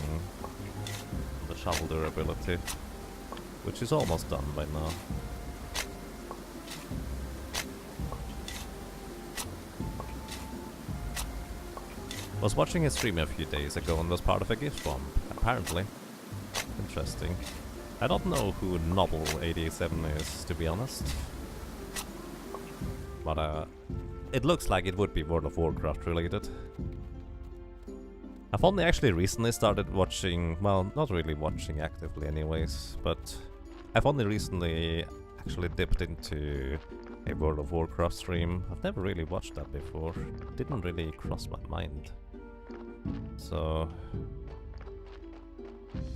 the shovel durability, which is almost done by now. Was watching a stream a few days ago and was part of a gift bomb, apparently. Interesting. I don't know who Noble87 is, to be honest. But it looks like it would be World of Warcraft related. I've only actually recently started watching, well, not really watching actively anyways, but I've only recently actually dipped into a World of Warcraft stream. I've never really watched that before. Didn't really cross my mind. So...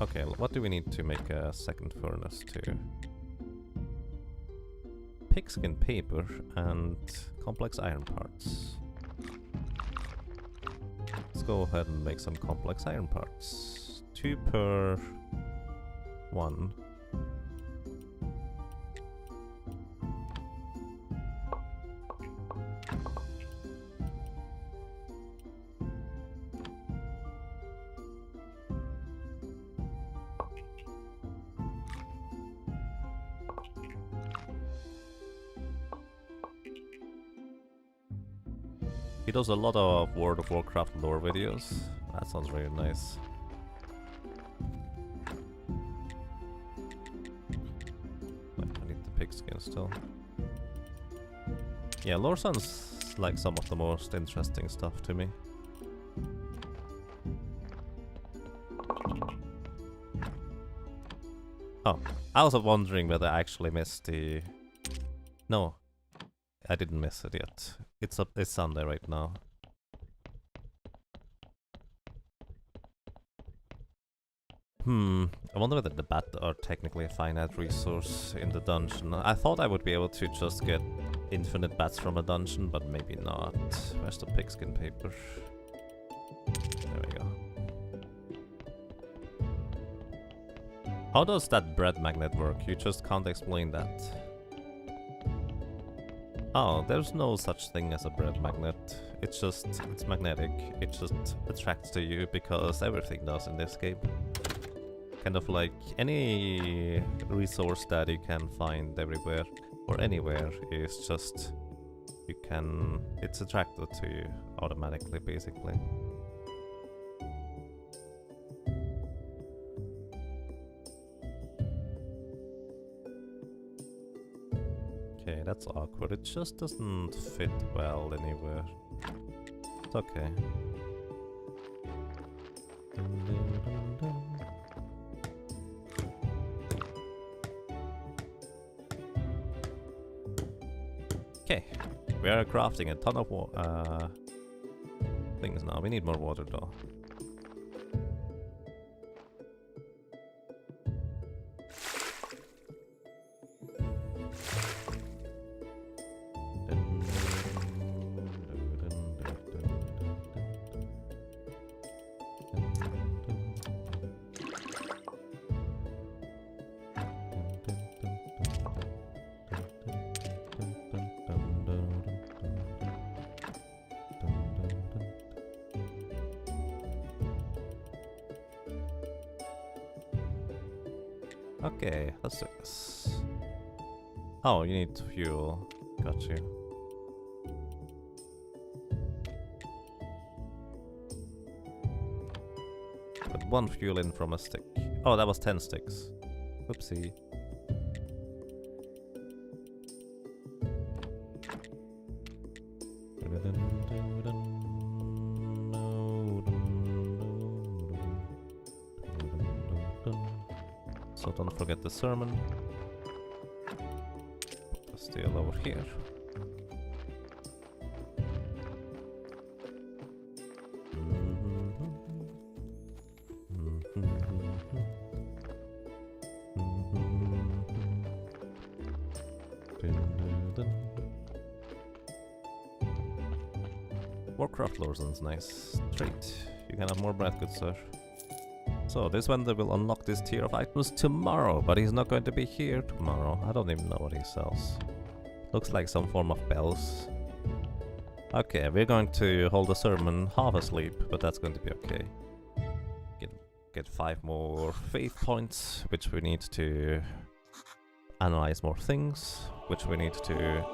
okay, what do we need to make a second furnace to? Pigskin paper and complex iron parts. Let's go ahead and make some complex iron parts. 2 per 1. He does a lot of World of Warcraft lore videos. That sounds really nice. Wait, I need the pigskin still. Yeah, lore sounds like some of the most interesting stuff to me. Oh, I was wondering whether I actually missed the... No, I didn't miss it yet. It's Sunday right now. I wonder whether the bat are technically a finite resource in the dungeon. I thought I would be able to just get infinite bats from a dungeon, but maybe not. Where's the pigskin paper? There we go. How does that bread magnet work? You just can't explain that. Oh, there's no such thing as a bread magnet. It's magnetic. It just attracts to you because everything does in this game. Kind of like any resource that you can find everywhere or anywhere is just... it's attracted to you automatically, basically. Okay, that's awkward. It just doesn't fit well anywhere. It's okay. Okay, we are crafting a ton of things now. We need more water though. Okay, let's do this. Oh, you need fuel. Got you. Put 1 fuel in from a stick. Oh, that was 10 sticks. Oopsie. So don't forget the sermon. Put the steel over here. Warcraft Lorzen's nice. Treat. You can have more bread, good sir. So, this vendor will unlock this tier of items tomorrow, but he's not going to be here tomorrow. I don't even know what he sells. Looks like some form of bells. Okay, we're going to hold a sermon half asleep, but that's going to be okay. Get 5 more faith points, which we need to analyze more things, which we need to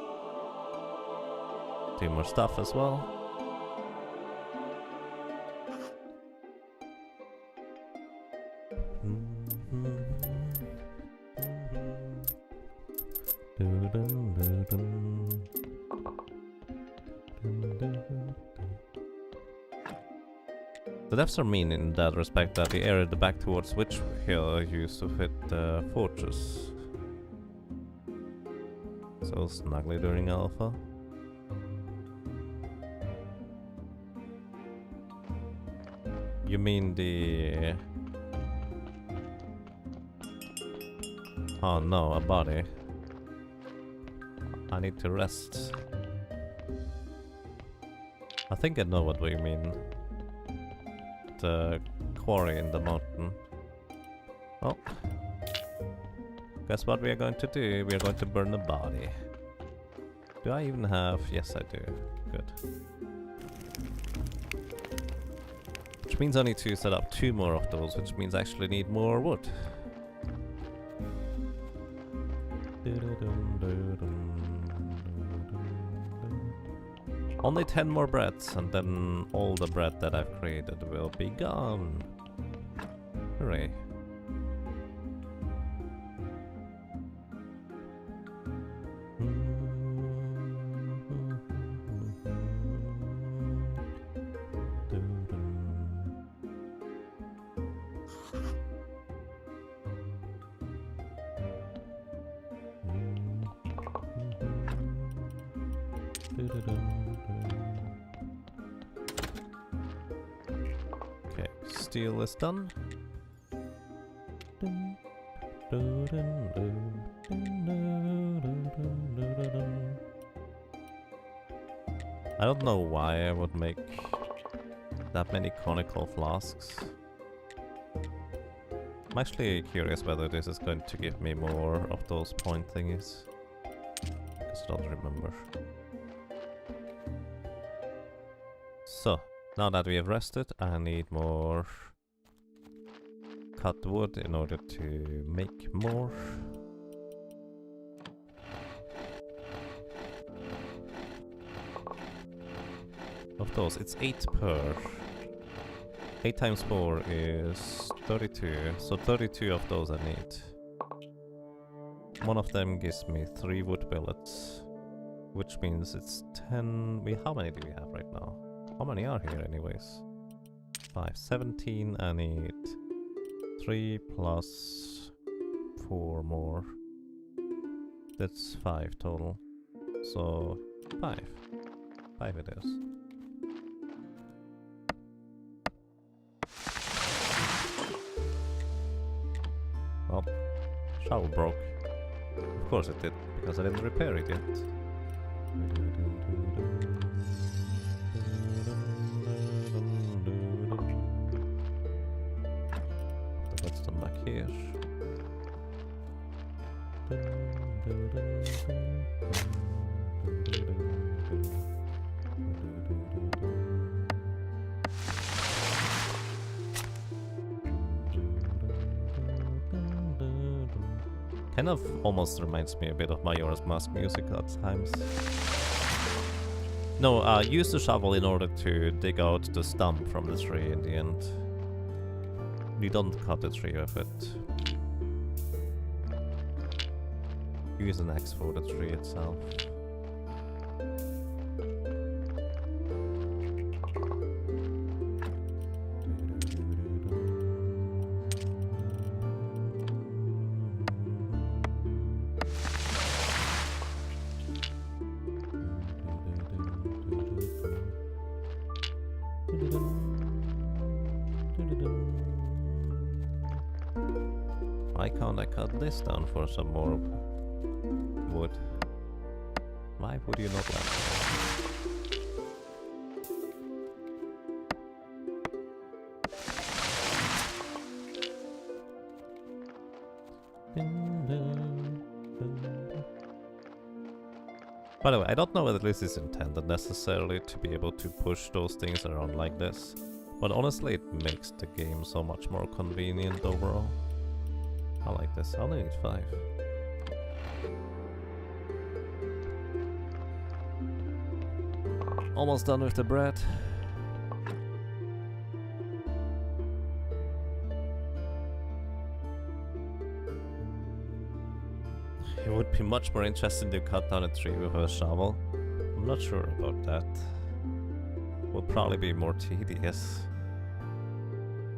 do more stuff as well. The depths are mean in that respect that the area back towards Witch Hill used to fit the fortress. So snugly during Alpha. You mean the... Oh no, a body. I need to rest. I think I know what we mean. The quarry in the mountain. Oh. Guess what we are going to do? We are going to burn the body. Do I even have... Yes, I do. Good. Which means I need to set up 2 more of those, which means I actually need more wood. Only 10 more breads, and then all the bread that I've created will be gone. Hooray. Okay, steel is done. I don't know why I would make that many conical flasks. I'm actually curious whether this is going to give me more of those point thingies. Because I don't remember. So, now that we have rested, I need more cut wood in order to make more. Of those, it's 8 per. 8 times 4 is 32, so 32 of those I need. One of them gives me 3 wood billets, which means it's 10... how many do we have right now? How many are here anyways? 5, 17, I need 3 plus 4 more. That's 5 total. So 5. 5 it is. Well, shovel broke. Of course it did, because I didn't repair it yet. The redstone back here. Kind of almost reminds me a bit of Majora's Mask music at times. No, use the shovel in order to dig out the stump from the tree in the end. You don't cut the tree with it. Use an axe for the tree itself. Why can't I cut this down for some more wood? Why would you not let By the way, I don't know whether this is intended necessarily to be able to push those things around like this, but honestly it makes the game so much more convenient overall. I like this. I only need 5. Almost done with the bread. It would be much more interesting to cut down a tree with a shovel. I'm not sure about that. Would probably be more tedious.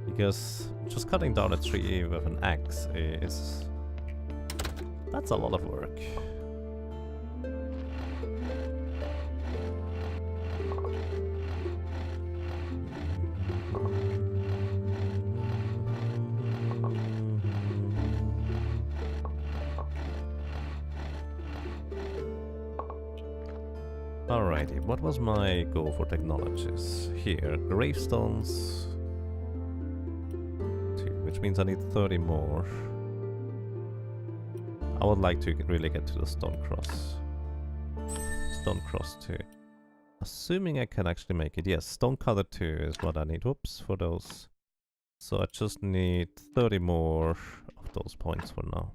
Because just cutting down a tree with an axe is... that's a lot of work. Alrighty, what was my goal for technologies? Here, gravestones... 2, which means I need 30 more. I would like to really get to the stone cross. Stone cross 2. Assuming I can actually make it. Yes, stone cutter 2 is what I need. Whoops, for those. So I just need 30 more of those points for now.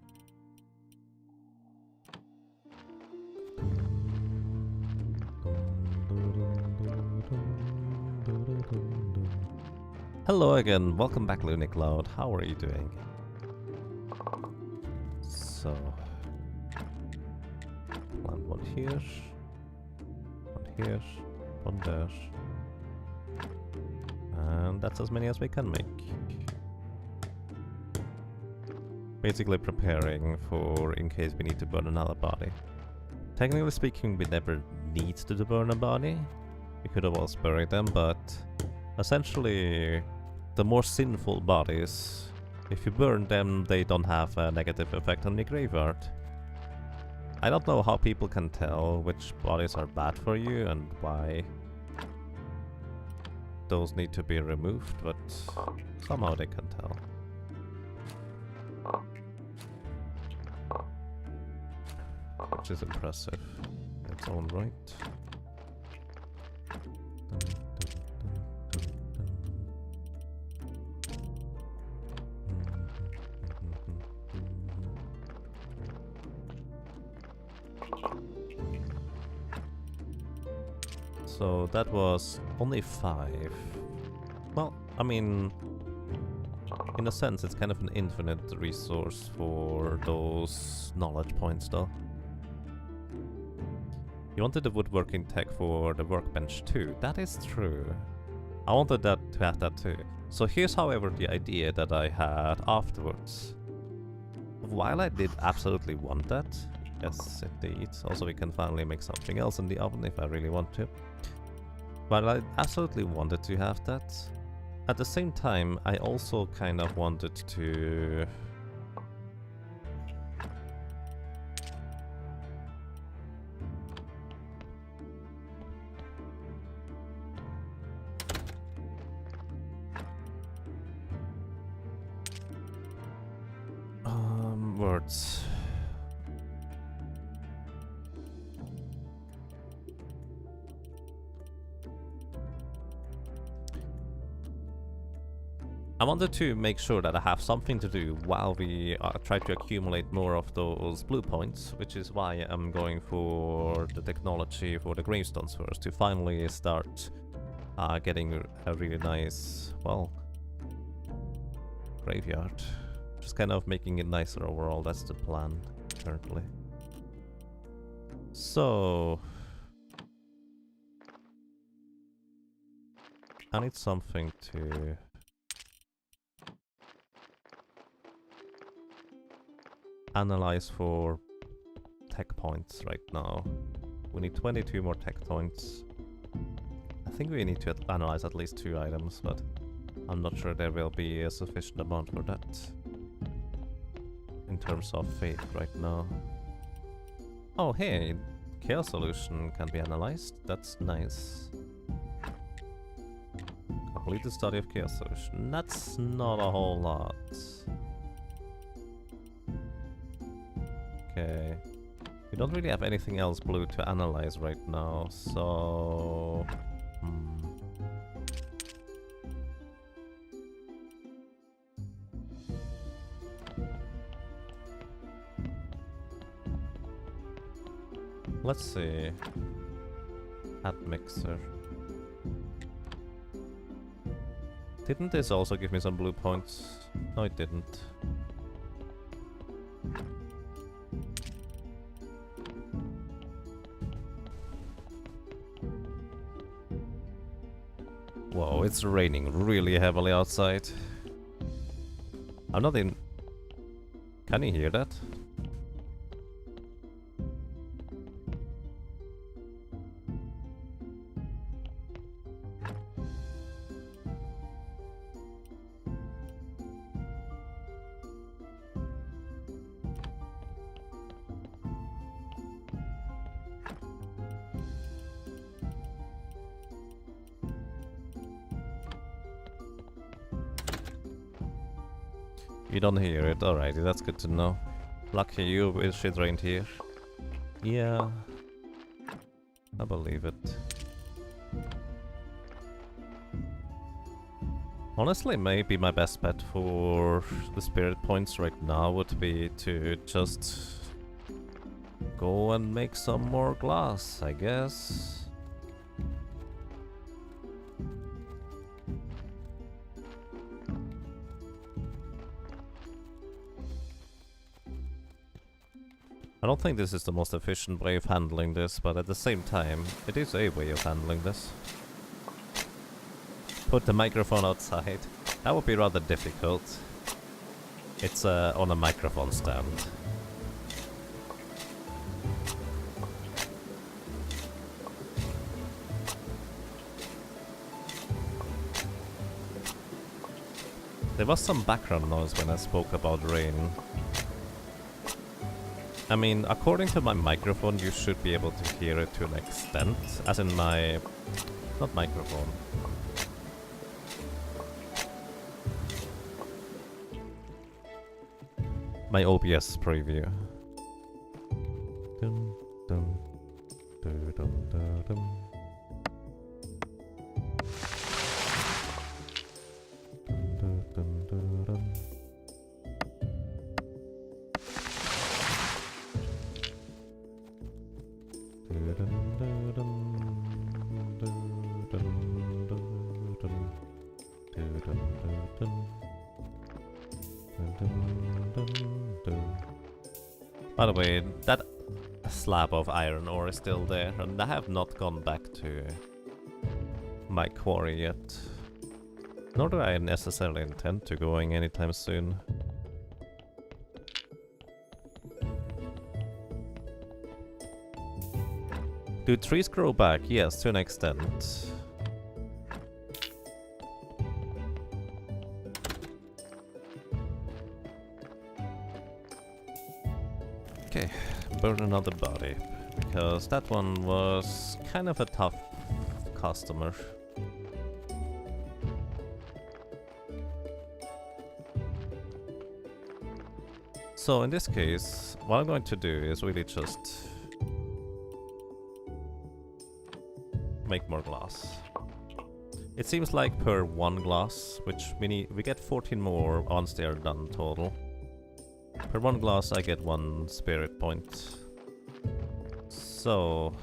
Hello again, welcome back Lunicloud, how are you doing? So... plant one here, one there. And that's as many as we can make. Basically preparing for in case we need to burn another body. Technically speaking, we never need to burn a body. We could have also buried them, but essentially the more sinful bodies, if you burn them, they don't have a negative effect on the graveyard. I don't know how people can tell which bodies are bad for you and why those need to be removed, but somehow they can tell. Which is impressive in its own right. So that was only 5. Well, I mean, in a sense it's kind of an infinite resource for those knowledge points though. You wanted the woodworking tech for the workbench too. That is true. I wanted that to have that too. So here's however the idea that I had afterwards. While I did absolutely want that, yes indeed, also we can finally make something else in the oven if I really want to. But I absolutely wanted to have that. At the same time, I also kind of wanted to... words. I wanted to make sure that I have something to do while we try to accumulate more of those blue points, which is why I'm going for the technology for the gravestones first, to finally start getting a really nice, well, graveyard. Just kind of making it nicer overall, that's the plan currently. So I need something to analyze for tech points right now. We need 22 more tech points. I think we need to analyze at least 2 items, but I'm not sure there will be a sufficient amount for that in terms of faith right now. Oh hey, Chaos Solution can be analyzed. That's nice. Complete the study of Chaos Solution. That's not a whole lot. Okay. We don't really have anything else blue to analyze right now, so... Let's see. Add mixer. Didn't this also give me some blue points? No, it didn't. Whoa, it's raining really heavily outside. I'm not in... Can you hear that? You don't hear it, alrighty, that's good to know. Lucky you, is shit rained here? Yeah, I believe it. Honestly, maybe my best bet for the spirit points right now would be to just go and make some more glass, I guess. I don't think this is the most efficient way of handling this, but at the same time, it is a way of handling this. Put the microphone outside. That would be rather difficult. It's on a microphone stand. There was some background noise when I spoke about rain. I mean, according to my microphone, you should be able to hear it to an extent. As in my... not microphone. My OBS preview. Dum, dum, dum, dum, dum, dum. Dum, dum, dum, dum. By the way, that slab of iron ore is still there, and I have not gone back to my quarry yet. Nor do I necessarily intend to going anytime soon. Do trees grow back? Yes, to an extent. Okay, burn another body, because that one was kind of a tough customer. So in this case, what I'm going to do is really just make more glass. It seems like per one glass, which we get 14 more once they're done total. Per one glass I get 1 spirit point. So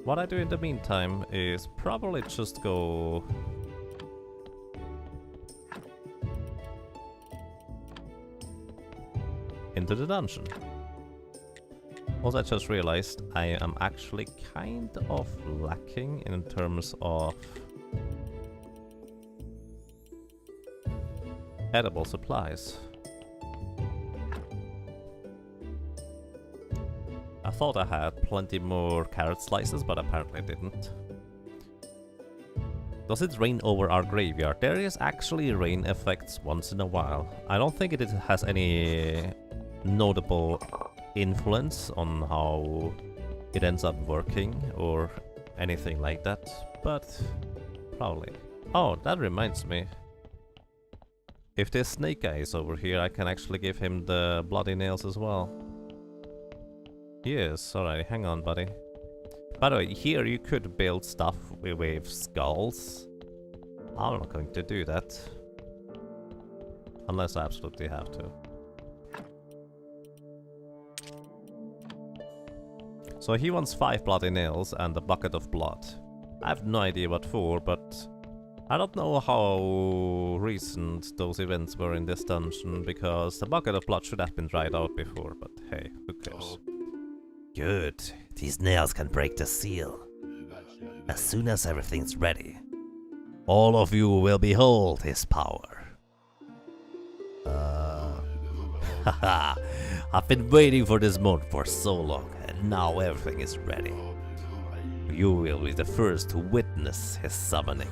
what I do in the meantime is probably just go into the dungeon. Also, I just realized I am actually kind of lacking in terms of edible supplies. I thought I had plenty more carrot slices, but apparently didn't. Does it rain over our graveyard? There is actually rain effects once in a while. I don't think it has any notable influence on how it ends up working or anything like that, but probably. Oh, that reminds me. If this snake guy is over here, I can actually give him the bloody nails as well. Yes, alright, hang on, buddy. By the way, here you could build stuff with skulls. I'm not going to do that. Unless I absolutely have to. So he wants 5 bloody nails and a bucket of blood. I have no idea what for, but I don't know how recent those events were in this dungeon, because the bucket of blood should have been dried out before, but hey, who cares? Good. These nails can break the seal. As soon as everything's ready, all of you will behold his power. Haha, I've been waiting for this moment for so long, and now everything is ready. You will be the first to witness his summoning.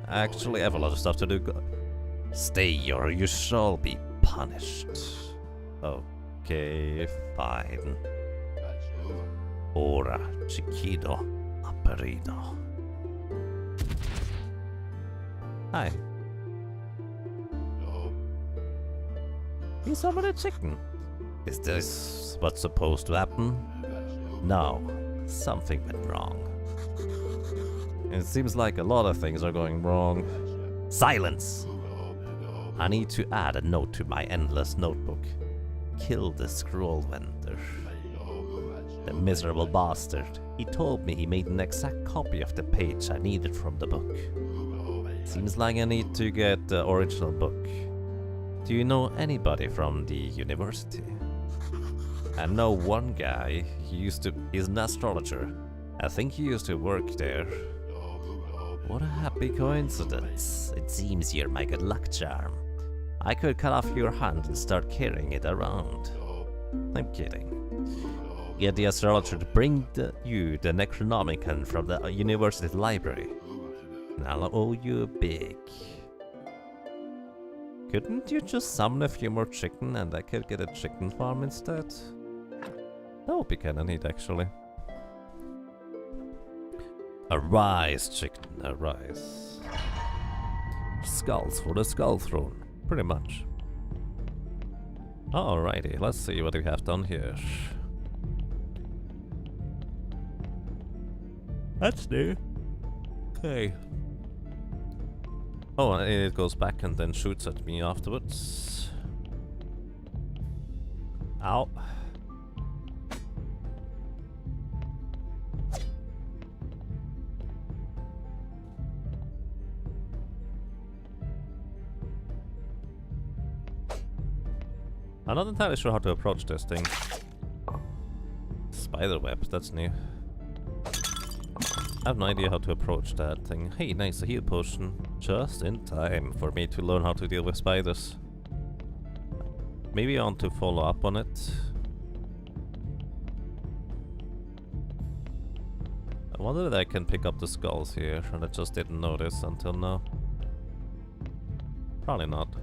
I actually have a lot of stuff to do. Stay or you shall be punished. Okay, fine. Ora Chiquido Aperino. Hi. He summoned a chicken. Is this what's supposed to happen? No, something went wrong. It seems like a lot of things are going wrong. Silence! I need to add a note to my endless notebook. Kill the scroll vendor. The miserable bastard. He told me he made an exact copy of the page I needed from the book. Seems like I need to get the original book. Do you know anybody from the university? I know one guy. He's an astrologer. I think he used to work there. What a happy coincidence. It seems you're my good luck charm. I could cut off your hand and start carrying it around. I'm kidding. Get the astrologer to bring you the Necronomicon from the university library. And I'll owe you big. Couldn't you just summon a few more chicken and I could get a chicken farm instead? That would be kinda neat, actually. Arise, chicken, arise. Skulls for the Skull Throne, pretty much. Alrighty, let's see what we have done here. That's new. Okay. Oh, and it goes back and then shoots at me afterwards. Ow. I'm not entirely sure how to approach this thing. Spiderweb, that's new. I have no idea how to approach that thing. Hey, nice, a heal potion. Just in time for me to learn how to deal with spiders. Maybe I want to follow up on it. I wonder if I can pick up the skulls here, and I just didn't notice until now. Probably not.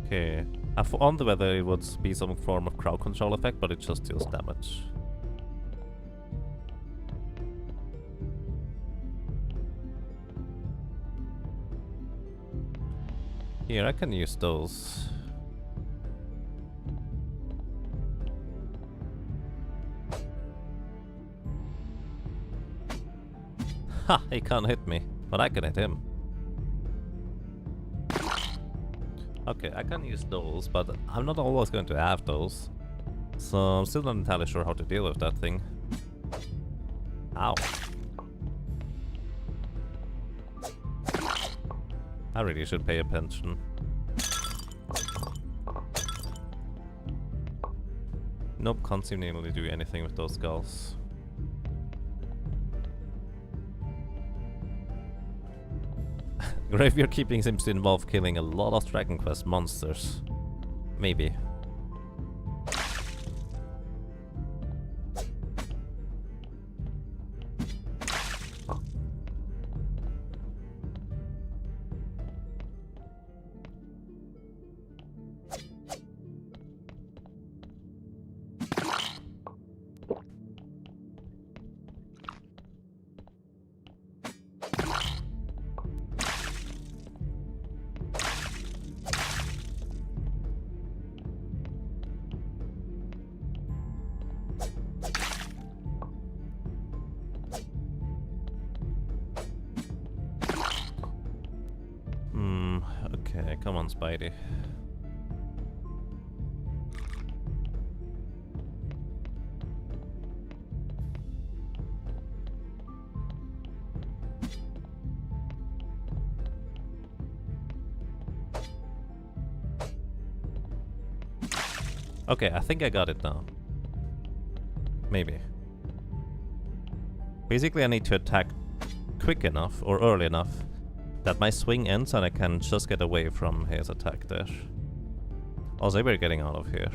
Okay, I wonder whether it would be some form of crowd control effect, but it just deals damage. Here, I can use those. Ha! He can't hit me, but I can hit him. Okay, I can use those, but I'm not always going to have those. So I'm still not entirely sure how to deal with that thing. Ow. I really should pay attention. Nope, can't seem to really do anything with those skulls. Graveyard keeping seems to involve killing a lot of Dragon Quest monsters. Maybe. Okay, come on, Spidey. Okay, I think I got it now. Maybe. Basically, I need to attack quick enough or early enough that my swing ends and I can just get away from his attack there. Also, we're getting out of here.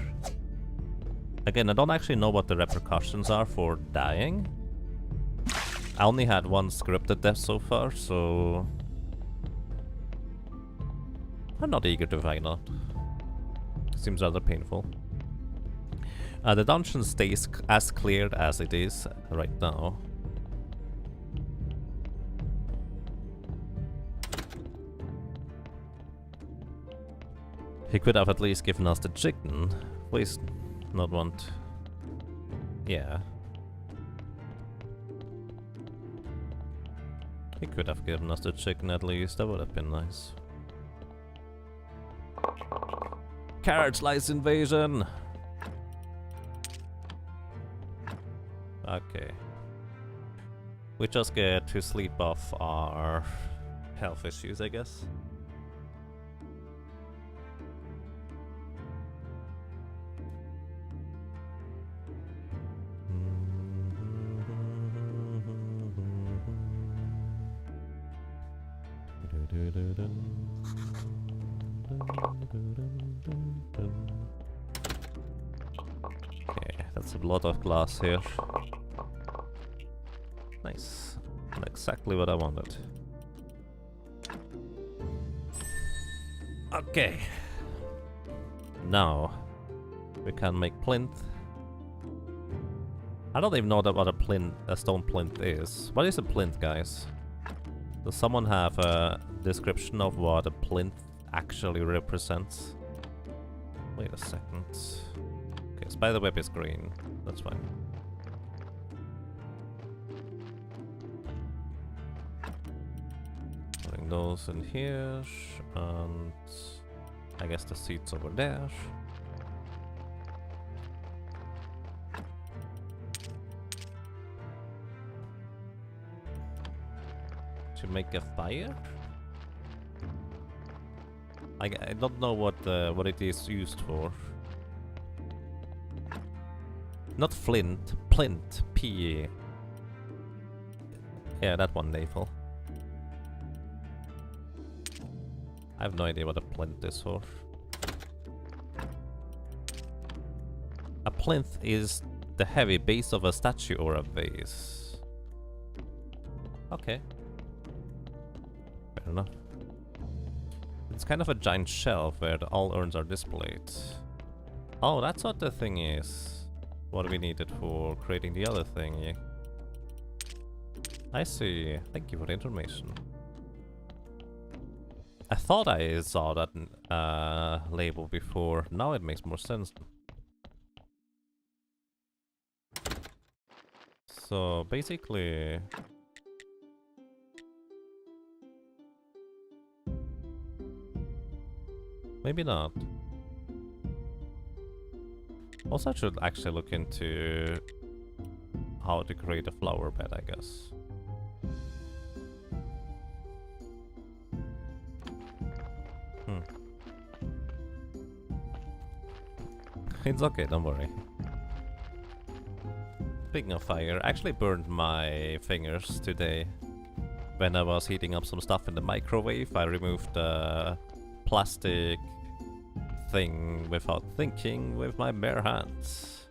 Again, I don't actually know what the repercussions are for dying. I only had one scripted death so far, so I'm not eager to find out. Seems rather painful. The dungeon stays as cleared as it is right now. He could have at least given us the chicken. Please not want... Yeah. He could have given us the chicken at least, that would have been nice. Carrot slice invasion! Okay. We just get to sleep off our health issues, I guess. Okay, that's a lot of glass here. Nice. And exactly what I wanted. Okay. Now we can make plinth. I don't even know what a stone plinth is. What is a plinth, guys? Does someone have a description of what a plinth actually represents? Wait a second. Okay, spiderweb is green. That's fine. Putting those in here, and I guess the seeds over there. To make a fire? I don't know what it is used for. Not flint, plint, P. Yeah, that one, naval. I have no idea what a plinth is for. A plinth is the heavy base of a statue or a vase. Okay. Fair enough. It's kind of a giant shelf where all urns are displayed. Oh, that's what the thing is. What we needed for creating the other thing. I see. Thank you for the information. I thought I saw that label before. Now it makes more sense. So basically... maybe not. Also, I should actually look into how to create a flower bed, I guess. It's okay, don't worry. Speaking of fire, I actually burned my fingers today. When I was heating up some stuff in the microwave, I removed the plastic thing without thinking with my bare hands.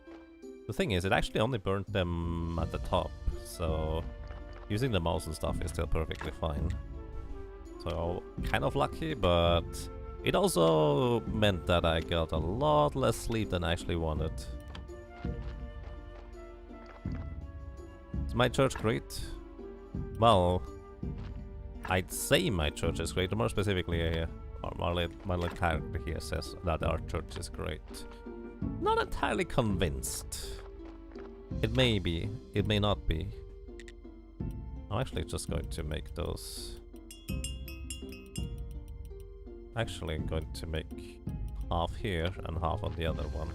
The thing is, it actually only burnt them at the top, so using the mouse and stuff is still perfectly fine. So, kind of lucky, but it also meant that I got a lot less sleep than I actually wanted. Is my church great? Well, I'd say my church is great, or more specifically, my little character here says that our church is great. Not entirely convinced. It may be, it may not be. I'm actually just going to make those... actually going to make half here and half on the other one.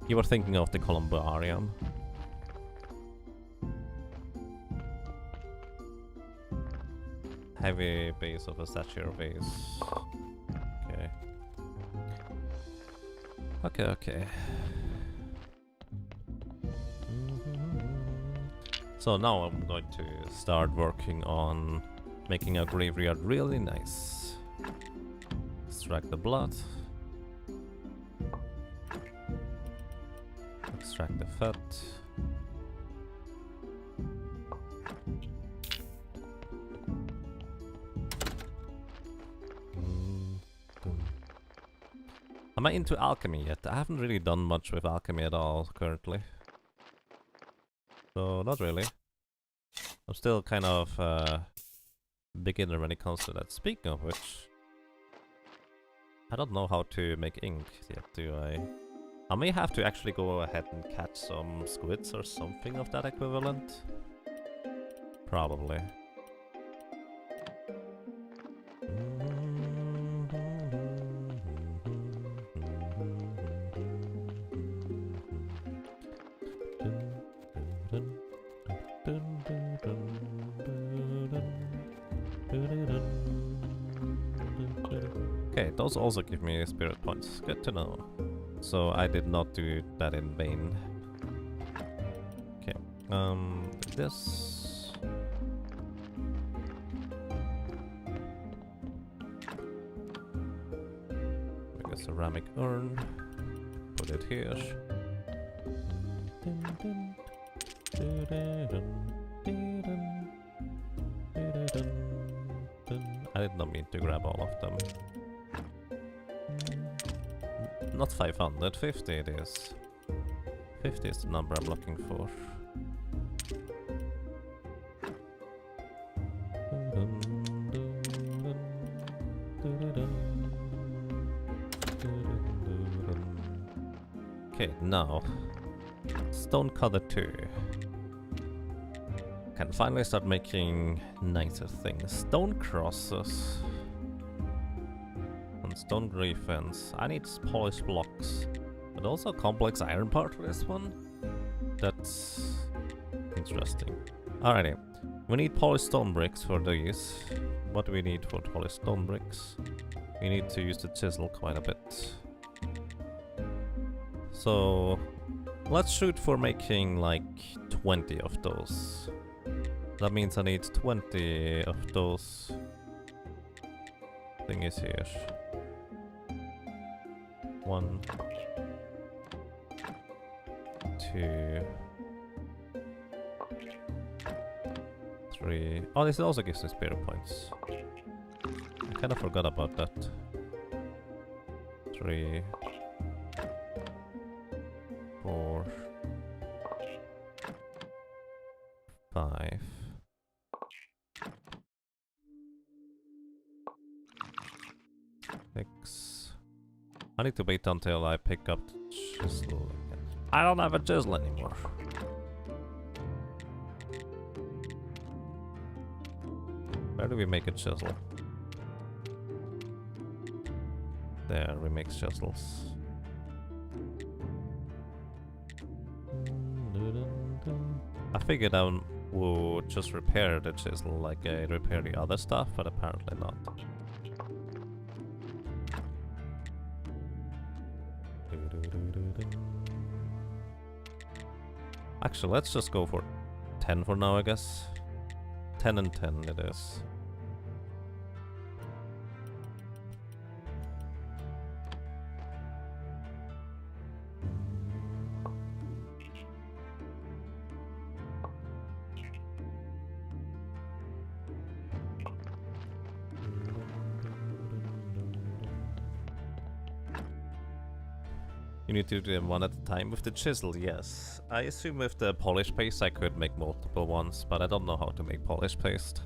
You were thinking of the columbarium. Heavy base of a statue vase. Okay. Okay. So now I'm going to start working on making our graveyard really nice. Extract the blood. Extract the fat. Am I into alchemy yet? I haven't really done much with alchemy at all currently. So, not really. I'm still kind of beginner when it comes to that. Speaking of which, I don't know how to make ink yet, do I? I may have to actually go ahead and catch some squids or something of that equivalent. Probably. Okay, those also give me spirit points. Good to know. So I did not do that in vain. Okay, this... make a ceramic urn. Put it here. I did not mean to grab all of them. Not 550 it is. 50 is the number I'm looking for. Okay, now Stonecutter 2. Can finally start making nicer things. Stone crosses. And stone griffins. I need polished blocks. But also a complex iron part for this one. That's interesting. Alrighty. We need polished stone bricks for these. What do we need for polished stone bricks? We need to use the chisel quite a bit. So let's shoot for making like 20 of those. That means I need 20 of those thingies here. 1, 2, 3. Oh, this also gives me spirit points. I kind of forgot about that. 3, 4, 5. 6. I need to wait until I pick up the chisel again. I don't have a chisel anymore. Where do we make a chisel? There, we make chisels. I figured I would just repair the chisel like I repair the other stuff, but apparently not. Actually, let's just go for 10 for now, I guess. 10 and 10 it is. You need to do them one at a time with the chisel, yes. I assume with the polish paste I could make multiple ones, but I don't know how to make polish paste.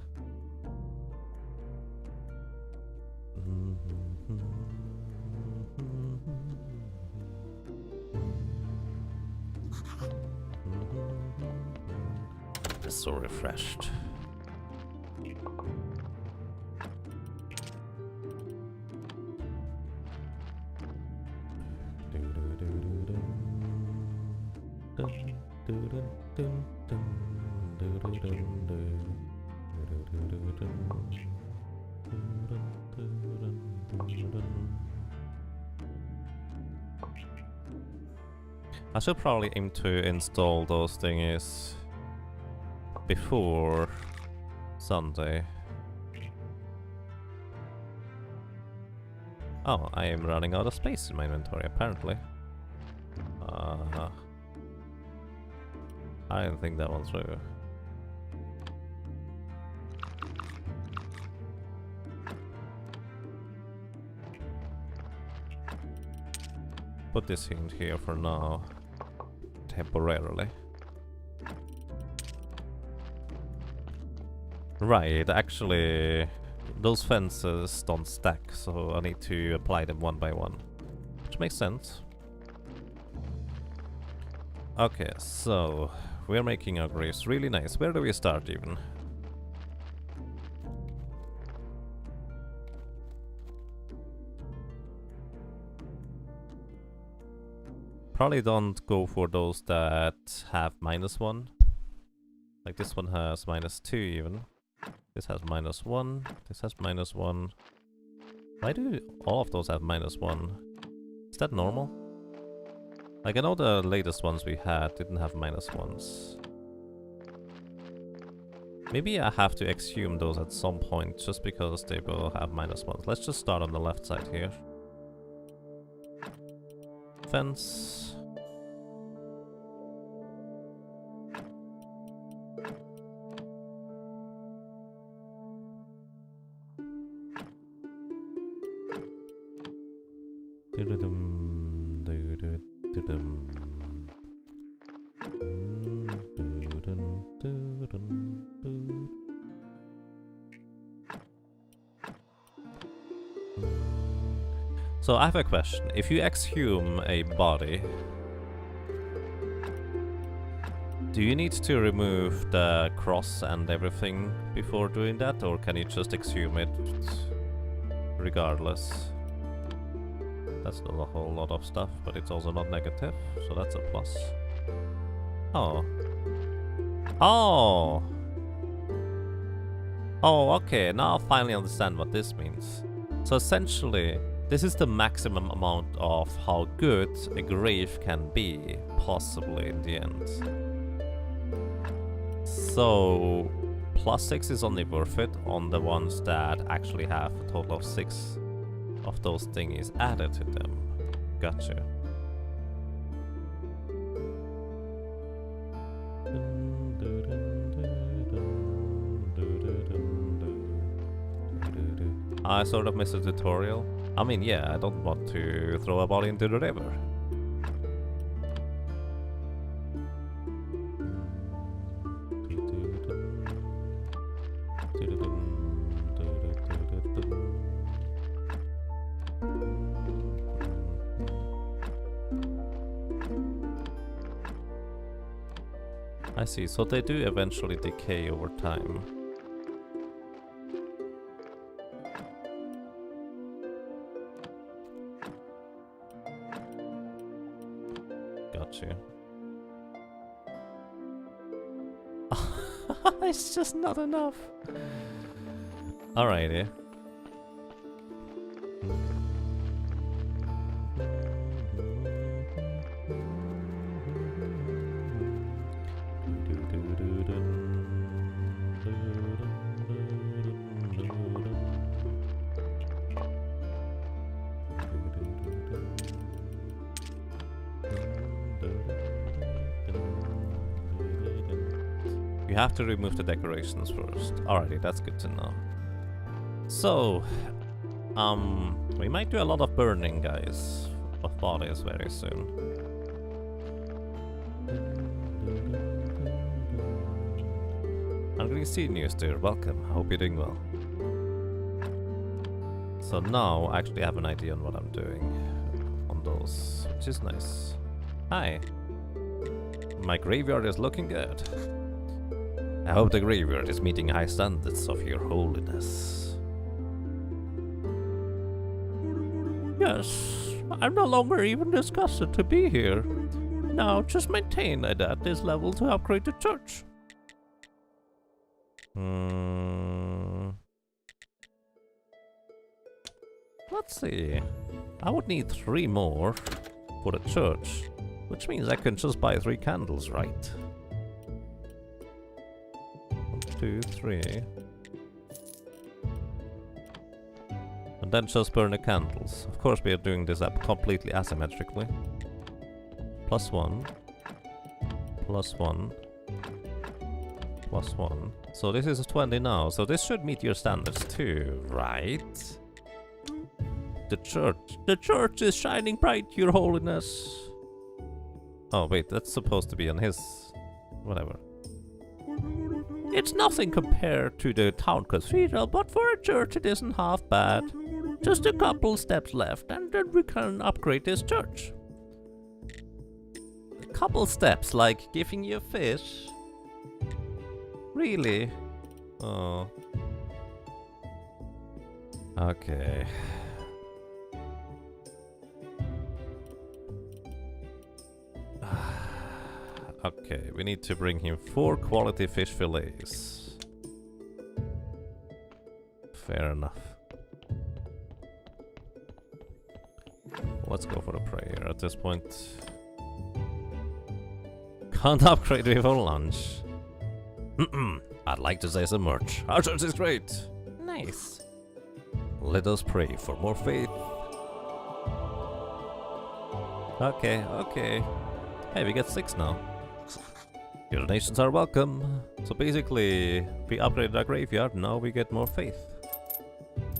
So refreshed. I should probably aim to install those thingies before Sunday. Oh, I am running out of space in my inventory apparently. I didn't think that one through. Put this in here for now, temporarily. Right, actually, those fences don't stack, so I need to apply them one by one, which makes sense. Okay, so we're making our graves really nice. Where do we start even? Probably don't go for those that have -1. Like this one has -2 even. This has -1. This has -1. Why do all of those have -1? Is that normal? Like I know the latest ones we had didn't have -1s. Maybe I have to exhume those at some point just because they will have -1s. Let's just start on the left side here. Fence. So I have a question. If you exhume a body, do you need to remove the cross and everything before doing that, or can you just exhume it regardless? That's not a whole lot of stuff, but it's also not negative, so that's a plus. Oh. Oh! Oh, okay, now I finally understand what this means. So essentially, this is the maximum amount of how good a grave can be, possibly in the end. So, +6 is only worth it on the ones that actually have a total of 6 of those thingies added to them. Gotcha. I sort of missed a tutorial. I mean, yeah, I don't want to throw a body into the river. I see, so they do eventually decay over time. Got you. It's just not enough. Alrighty. You have to remove the decorations first. Alrighty, that's good to know. So, we might do a lot of burning, guys, of bodies very soon. I'm going to see news, dear. Welcome. I hope you're doing well. So now I actually have an idea on what I'm doing on those, which is nice. Hi. My graveyard is looking good. I hope the graveyard is meeting high standards of your holiness. Yes, I'm no longer even disgusted to be here. Now just maintain it at this level to upgrade the church. Let's see. I would need 3 more for the church, which means I can just buy 3 candles, right? 1, 2, 3. And then just burn the candles. Of course we are doing this up completely asymmetrically. +1. +1. +1. So this is a 20 now, so this should meet your standards too, right? The church is shining bright, your holiness. Oh wait, that's supposed to be on his... whatever. It's nothing compared to the town cathedral, but for a church it isn't half bad. Just a couple steps left and then we can upgrade this church. A couple steps, like giving you a fish? Really? Oh. Okay. Okay, we need to bring him 4 quality fish fillets. Fair enough. Let's go for the prayer at this point. Can't upgrade before lunch. I'd like to say some merch. Our church is great. Nice. Let us pray for more faith. Okay, okay. Hey, we get 6 now. Your donations are welcome. So basically, we upgraded our graveyard, now we get more faith.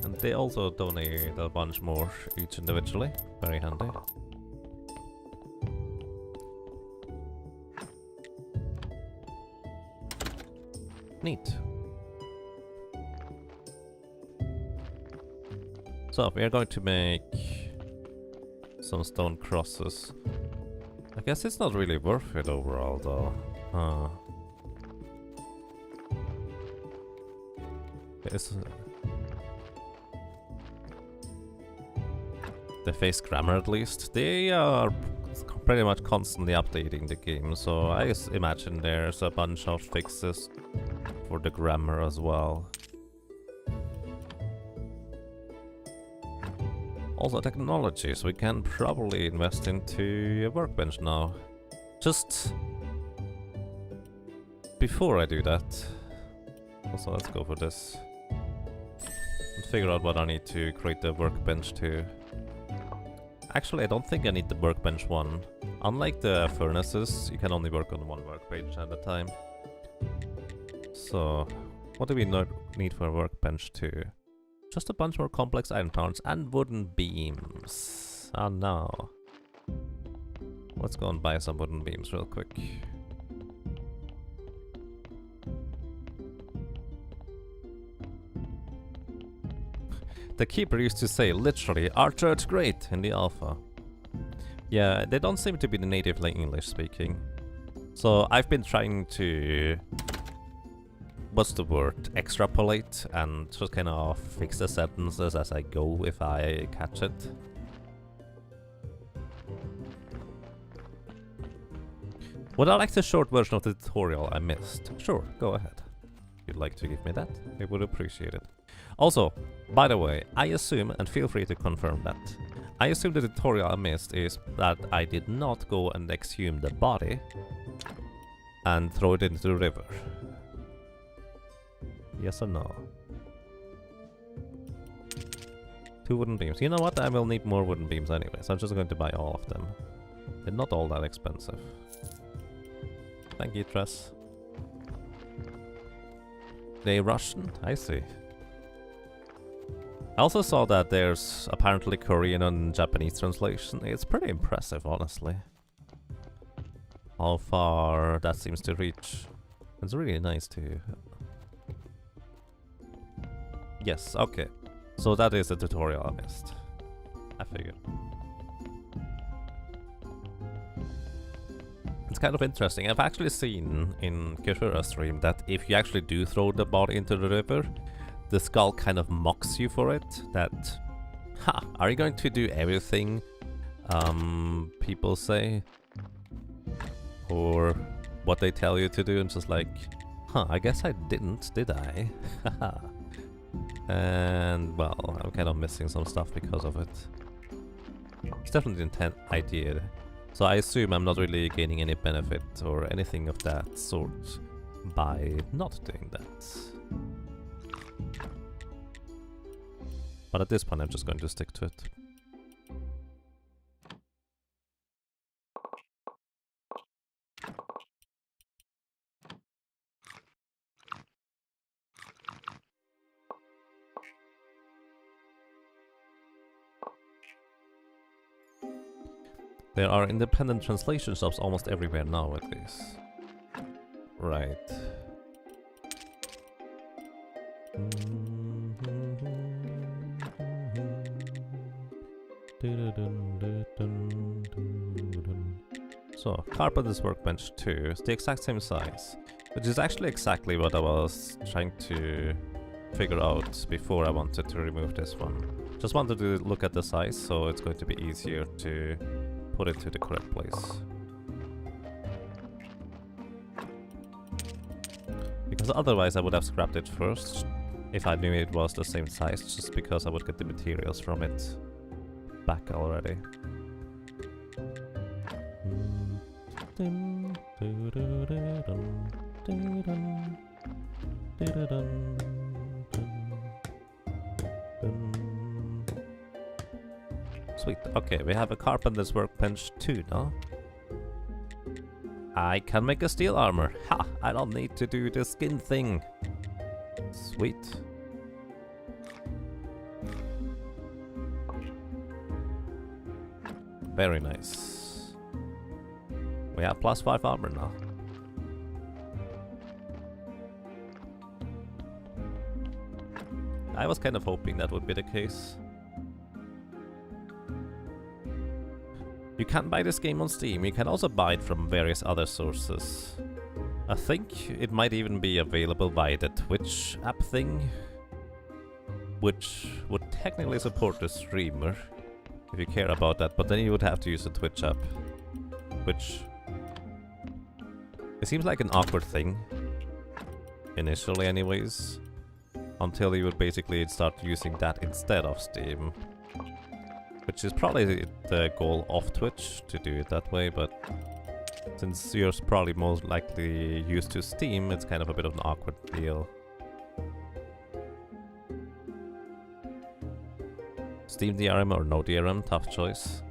And they also donate a bunch more each individually. Very handy. Neat. So, we are going to make some stone crosses. I guess it's not really worth it overall, though. The face grammar, at least. They are pretty much constantly updating the game, so I imagine there's a bunch of fixes for the grammar as well. Also technology, so we can probably invest into a workbench now. Just before I do that, also let's go for this and figure out what I need to create the workbench to. Actually, I don't think I need the workbench 1. Unlike the furnaces, you can only work on 1 workbench at a time. So, what do we need for a workbench 2? Just a bunch more complex iron parts and wooden beams. Oh no. Let's go and buy some wooden beams real quick. The keeper used to say literally, Archer, it's great in the alpha. Yeah, they don't seem to be the natively English speaking. So I've been trying to, what's the word, extrapolate and just kind of fix the sentences as I go if I catch it. Would I like the short version of the tutorial I missed? Sure, go ahead. If you'd like to give me that, I would appreciate it. Also, by the way, I assume, and feel free to confirm that, I assume the tutorial I missed is that I did not go and exhume the body and throw it into the river. Yes or no? 2 wooden beams. You know what? I will need more wooden beams anyway, so I'm just going to buy all of them. They're not all that expensive. Thank you, Tress. They Russian? I see. I also saw that there's apparently Korean and Japanese translation. It's pretty impressive, honestly. How far that seems to reach. It's really nice too. Yes, okay. So that is the tutorial I missed. I figured. It's kind of interesting. I've actually seen in Kishura's stream that if you actually do throw the body into the river, the skull kind of mocks you for it. That, ha, are you going to do everything people say? Or what they tell you to do, and just like, huh, I guess I didn't, did I? Haha. And, well, I'm kind of missing some stuff because of it. It's definitely an intent idea. So I assume I'm not really gaining any benefit or anything of that sort by not doing that. But at this point I'm just going to stick to it. There are independent translation shops almost everywhere nowadays. Right. So, Carpenter's Workbench 2 is the exact same size, which is actually exactly what I was trying to figure out before I wanted to remove this one. Just wanted to look at the size, so it's going to be easier to put it to the correct place. Because otherwise I would have scrapped it first, if I knew it was the same size, just because I would get the materials from it back already. Sweet. Okay, we have a Carpenter's Workbench 2 now. I can make a steel armor. Ha! I don't need to do the skin thing. Sweet. Very nice. We have +5 armor now. I was kind of hoping that would be the case. You can buy this game on Steam. You can also buy it from various other sources. I think it might even be available via the Twitch app thing, which would technically support the streamer if you care about that, but then you would have to use the Twitch app, which it seems like an awkward thing initially anyways, until you would basically start using that instead of Steam. Which is probably the goal of Twitch, to do it that way, but since you're probably most likely used to Steam, it's kind of a bit of an awkward deal. Steam DRM or no DRM, tough choice.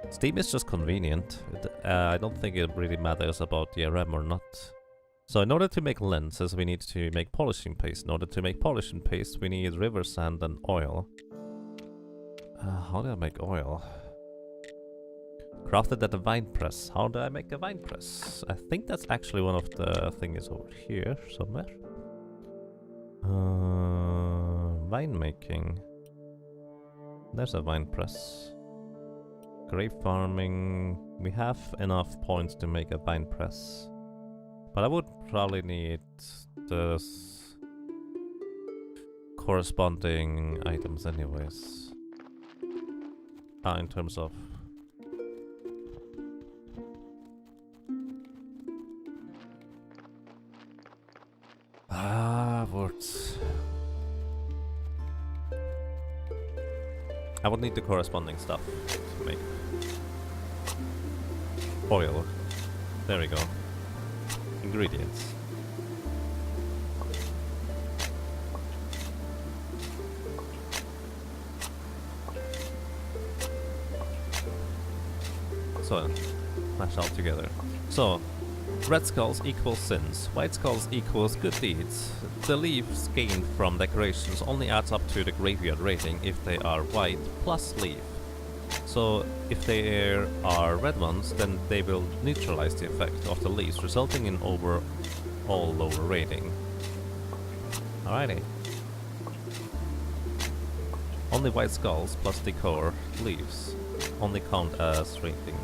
Steam is just convenient. I don't think it really matters about DRM or not. So in order to make lenses, we need to make polishing paste. In order to make polishing paste, we need river sand and oil. How do I make oil? Crafted at a wine press. How do I make a wine press? I think that's actually one of the things over here somewhere. Wine making. There's a wine press. Grape farming. We have enough points to make a wine press. But I would probably need the corresponding items anyways. In terms of... words. I would need the corresponding stuff to make oil. There we go. Ingredients. So, mash all together. So, red skulls equals sins, white skulls equals good deeds. The leaves gained from decorations only adds up to the graveyard rating if they are white plus leaf. So if they are red ones, then they will neutralize the effect of the leaves, resulting in overall lower rating. Alrighty. Only white skulls plus decor leaves only count as rating.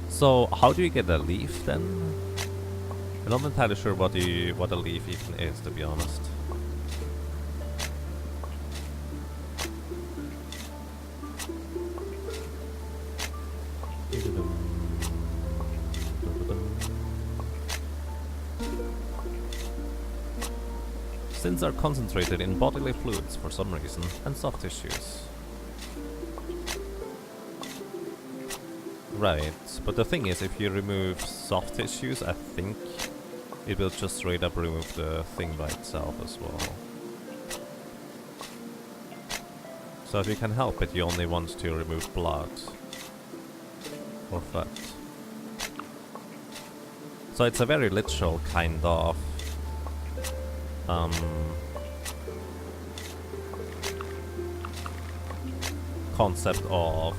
So how do you get a leaf then? I'm not entirely sure what a leaf even is, to be honest. Sins are concentrated in bodily fluids for some reason, and soft tissues. Right, but the thing is, if you remove soft tissues, I think it will just straight up remove the thing by itself as well. So if you can help it, you only want to remove blood or fat. So it's a very literal kind of concept of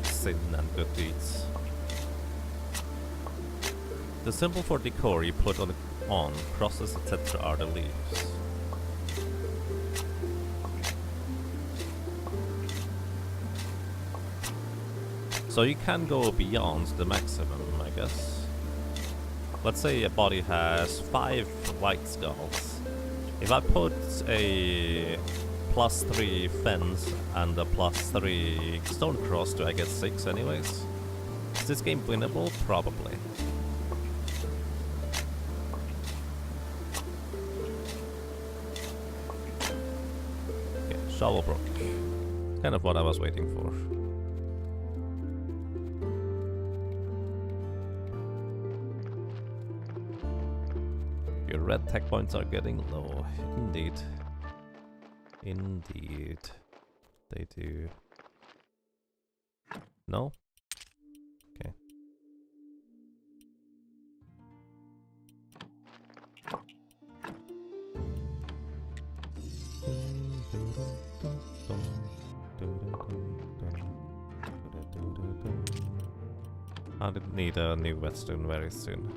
sin and good deeds. The symbol for decor you put on crosses, etc. are the leaves. So you can go beyond the maximum, I guess. Let's say a body has 5 white skulls. If I put a +3 fence and a +3 stone cross, do I get 6 anyways? Is this game winnable? Probably. Okay, Shovelbrook. Kind of what I was waiting for. Your red tech points are getting low. Indeed. Indeed. They do. No? Okay. I did need a new whetstone very soon.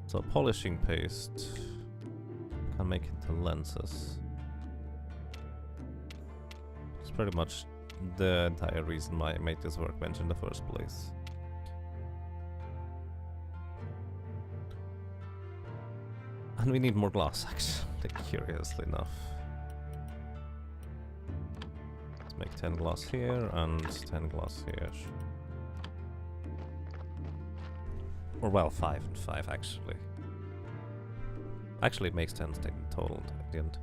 So polishing paste can make into lenses. It's pretty much the entire reason why I made this workbench in the first place. And we need more glass, actually, curiously enough. Let's make 10 glass here and 10 glass here. Or well, 5 and 5 actually. Actually it makes 10 in total at the end.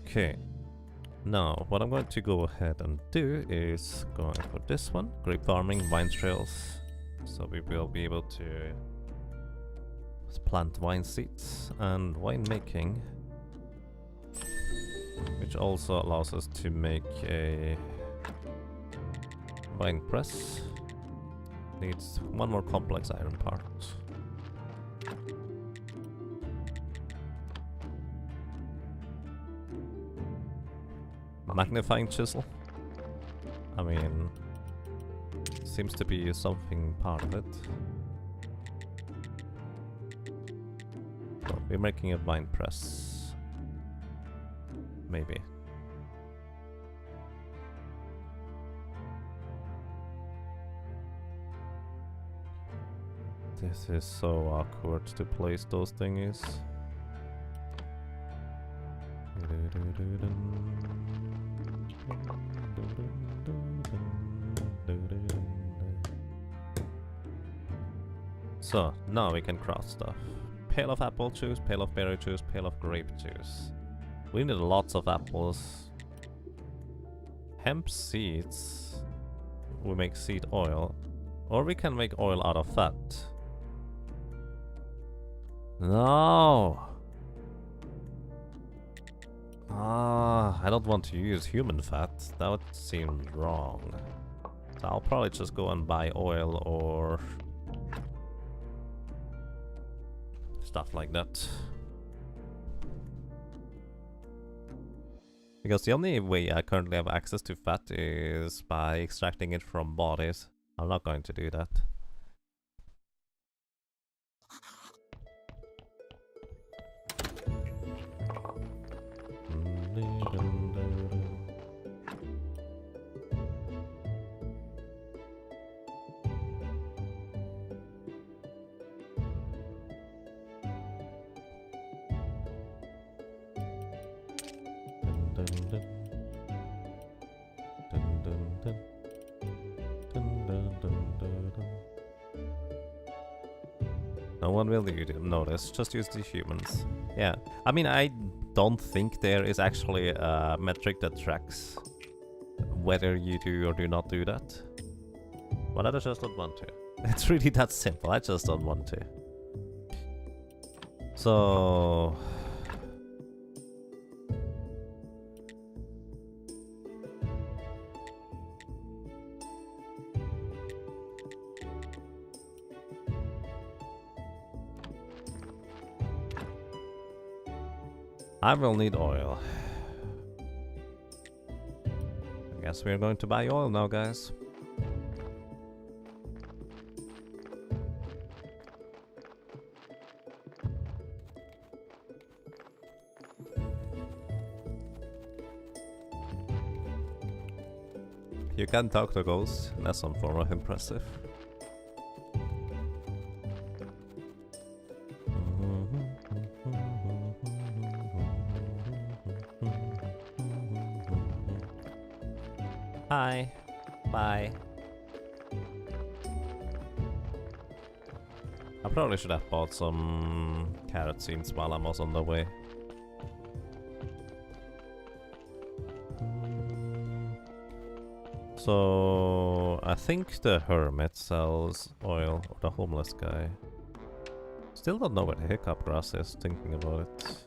Okay. Now, what I'm going to go ahead and do is going for this one, grape farming, vine trails. So we will be able to plant wine seeds and wine making, which also allows us to make a wine press. Needs one more complex iron part. Magnifying chisel. I mean, seems to be something part of it. So we're making a wine press. Maybe. This is so awkward to place those thingies. So, now we can craft stuff. Pail of apple juice, pail of berry juice, pail of grape juice. We need lots of apples. Hemp seeds. We make seed oil. Or we can make oil out of fat. No! I don't want to use human fat. That would seem wrong. So I'll probably just go and buy oil or stuff like that. Because the only way I currently have access to fat is by extracting it from bodies. I'm not going to do that. No one will notice, just use the humans. Yeah, I mean, I don't think there is actually a metric that tracks whether you do or do not do that. But I just don't want to. It's really that simple, I just don't want to. So... I will need oil. I guess we're going to buy oil now, guys. You can talk to ghosts, that's some form of impressive. Hi. Bye. I probably should have bought some carrot seeds while I was on the way. So I think the hermit sells oil, or the homeless guy. Still don't know where the hiccup grass is, thinking about it.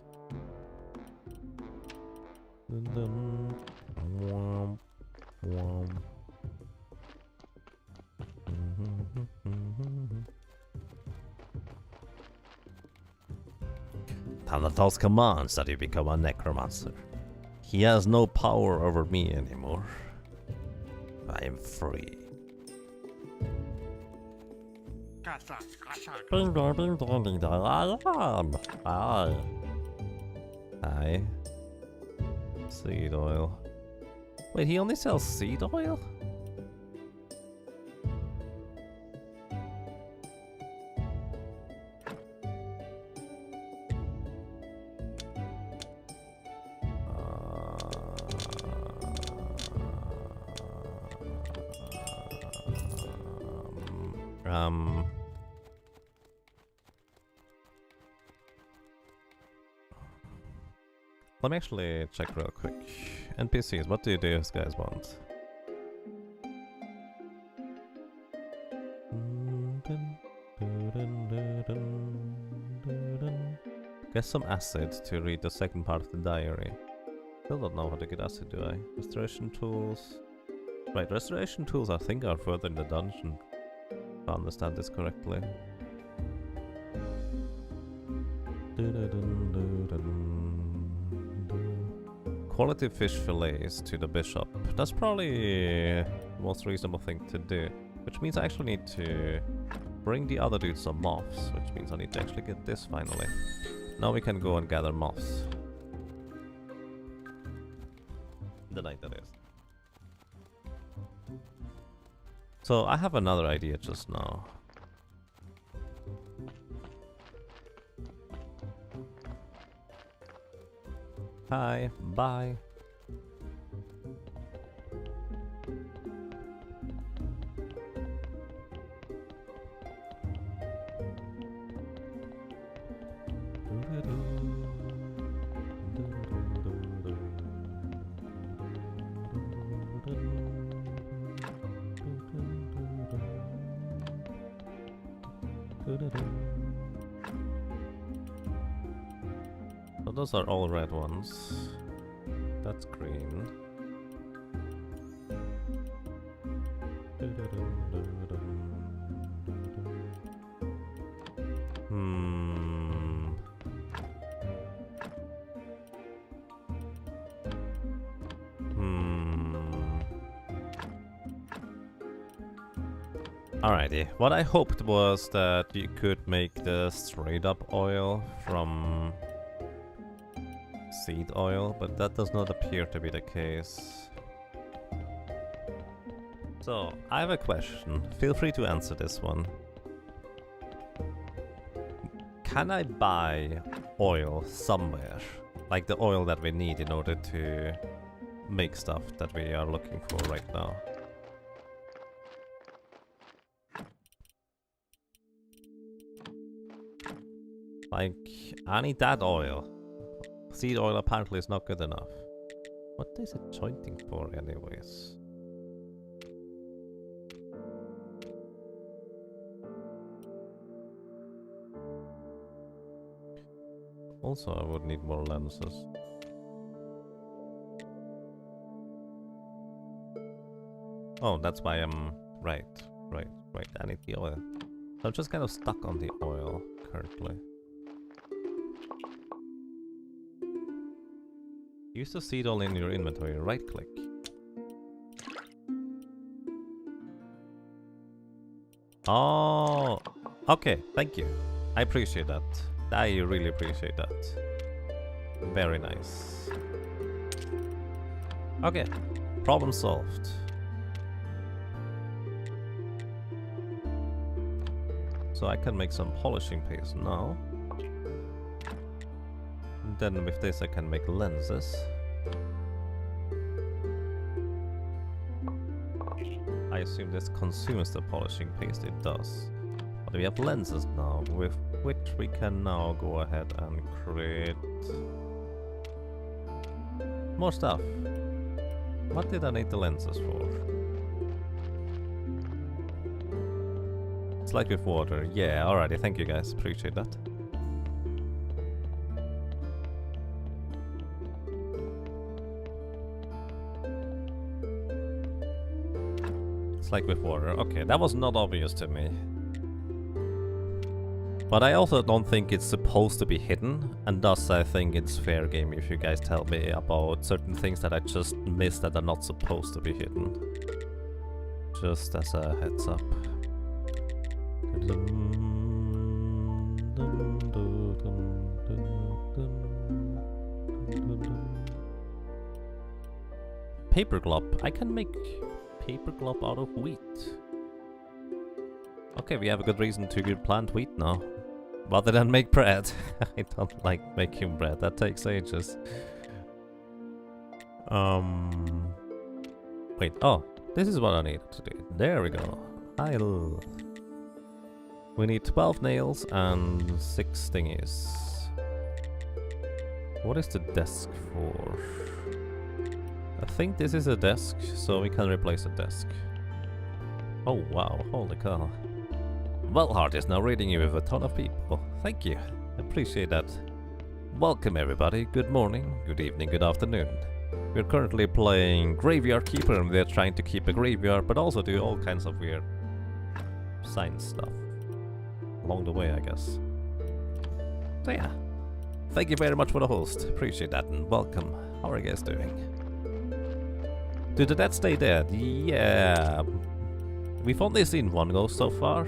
Thanatos commands that you become a necromancer. He has no power over me anymore. I am free. Hi. Seed oil. Wait, he only sells seed oil? Let me actually check real quick. NPCs, what do these guys want? Get some acid to read the second part of the diary. Still don't know how to get acid, do I? Restoration tools. Right, restoration tools I think are further in the dungeon. If I understand this correctly. Quality fish fillets to the bishop. That's probably the most reasonable thing to do. Which means I actually need to bring the other dude some moths. Which means I need to actually get this finally. Now we can go and gather moths. The night that is. So I have another idea just now. Hi, bye. So those are all red ones. That's green. Alrighty, what I hoped was that you could make the straight up oil from seed oil, but that does not appear to be the case. So, I have a question. Feel free to answer this one. Can I buy oil somewhere? Like the oil that we need in order to make stuff that we are looking for right now. Like, I need that oil. Seed oil apparently is not good enough. What is it jointing for anyways? Also, I would need more lenses. Oh, that's why I'm... Right. I need the oil. I'm just kind of stuck on the oil currently. Use the seed oil in your inventory, right click. Oh, okay, thank you. I appreciate that. I really appreciate that. Very nice. Okay, problem solved. So I can make some polishing paste now. Then with this I can make lenses. I assume this consumes the polishing paste, it does. But we have lenses now, with which we can now go ahead and create more stuff. What did I need the lenses for? It's like with water. Yeah, alrighty, thank you guys, appreciate that. Like with water. Okay, that was not obvious to me. But I also don't think it's supposed to be hidden, and thus I think it's fair game if you guys tell me about certain things that I just missed that are not supposed to be hidden. Just as a heads up. Paper glop. I can make paper glop out of wheat. Okay, we have a good reason to plant wheat now. Rather than make bread. I don't like making bread, that takes ages. Wait, oh, this is what I need to do. There we go. We need 12 nails and 6 thingies. What is the desk for? I think this is a desk, so we can replace a desk. Oh wow, holy cow. Valhart is now reading you with a ton of people. Thank you, appreciate that. Welcome everybody, good morning, good evening, good afternoon. We're currently playing Graveyard Keeper and we're trying to keep a graveyard but also do all kinds of weird science stuff along the way, I guess. So yeah, thank you very much for the host, appreciate that and welcome. How are you guys doing? Did the dead stay dead? Yeah, we've only seen one ghost so far.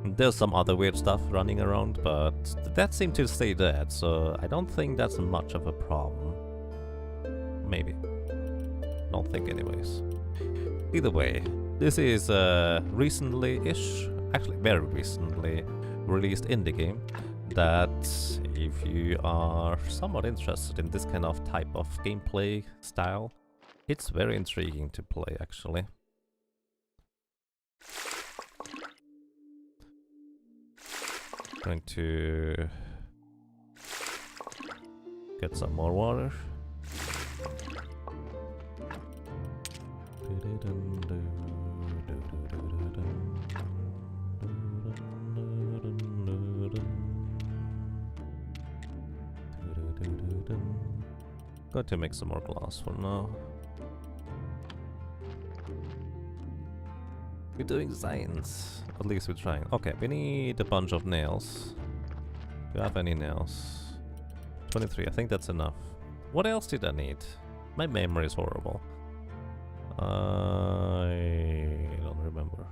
There's some other weird stuff running around, but the dead seem to stay dead, so I don't think that's much of a problem. Maybe. Don't think anyways. Either way, this is recently-ish, actually very recently released indie game that if you are somewhat interested in this kind of type of gameplay style, it's very intriguing to play actually. Going to get some more water. Going to make some more glass for now. We're doing science. At least we're trying. Okay, we need a bunch of nails. Do you have any nails? 23, I think that's enough. What else did I need? My memory is horrible. I don't remember.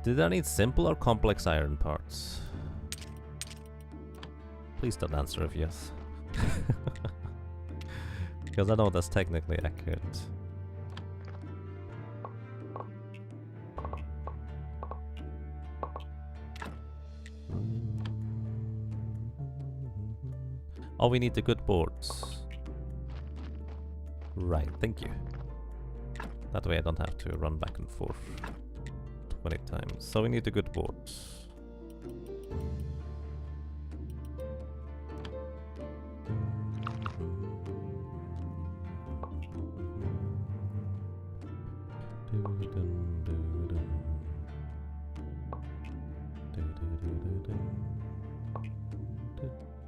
Did I need simple or complex iron parts? Please don't answer if yes. Because I know that's technically accurate. Oh, we need the good boards. Right, thank you. That way I don't have to run back and forth 20 times. So we need the good boards.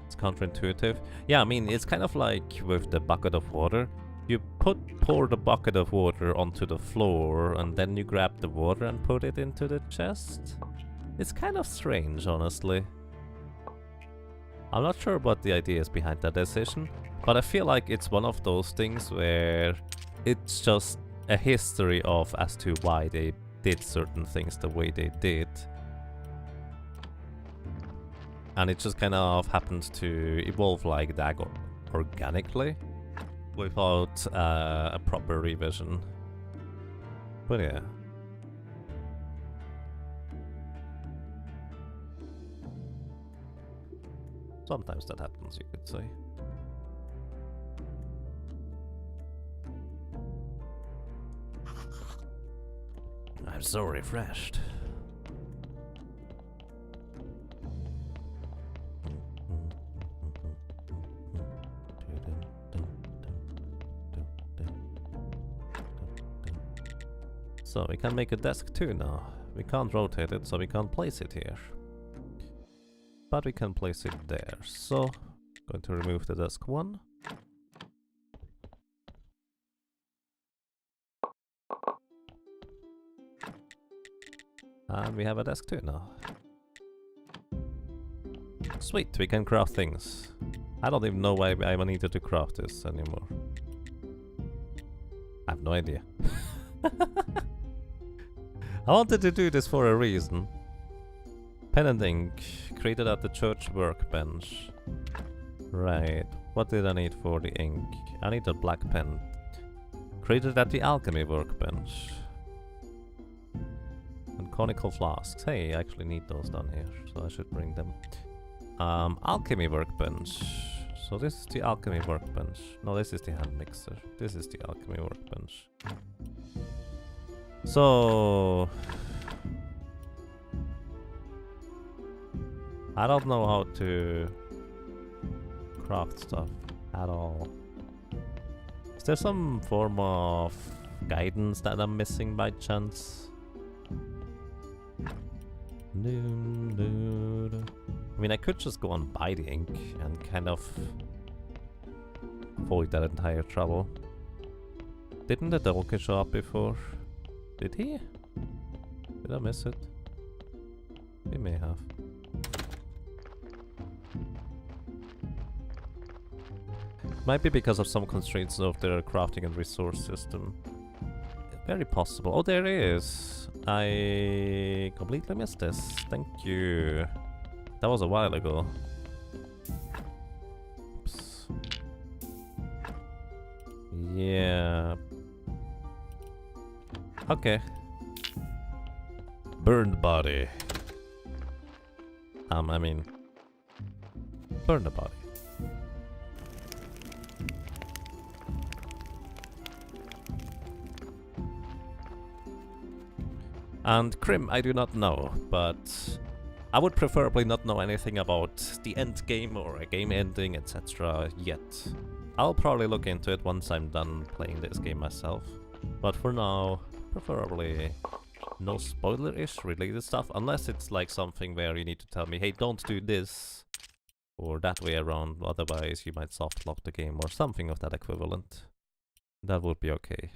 It's counterintuitive. Yeah, I mean, it's kind of like with the bucket of water. You pour the bucket of water onto the floor and then you grab the water and put it into the chest. It's kind of strange, honestly. I'm not sure what the idea is behind that decision, but I feel like it's one of those things where it's just a history of as to why they did certain things the way they did. And it just kind of happened to evolve like that organically without a proper revision. But yeah. Sometimes that happens, you could say. I'm so refreshed. So we can make a desk too now. We can't rotate it, so we can't place it here. But we can place it there. So, going to remove the desk 1. And we have a desk 2 now. Sweet, we can craft things. I don't even know why I needed to craft this anymore. I have no idea. I wanted to do this for a reason. Pen and ink, created at the church workbench. Right, what did I need for the ink? I need a black pen. Created at the alchemy workbench. And conical flasks. Hey, I actually need those down here, so I should bring them. Alchemy workbench. So this is the alchemy workbench. No, this is the hand mixer. This is the alchemy workbench. So I don't know how to craft stuff at all. Is there some form of guidance that I'm missing by chance? I mean, I could just go on buy the ink and kind of avoid that entire trouble. Didn't the donkey show up before? Did he? Did I miss it? He may have. Might be because of some constraints of their crafting and resource system. Very possible. Oh, there it is. I completely missed this. Thank you. That was a while ago. Oops. Yeah. Okay. Burned body. I mean... burn the body. And Crim, I do not know, but I would preferably not know anything about the end game or a game ending, etc. yet. I'll probably look into it once I'm done playing this game myself. But for now, preferably no spoiler-ish related stuff, unless it's like something where you need to tell me, hey, don't do this, or that way around, otherwise you might soft lock the game or something of that equivalent. That would be okay.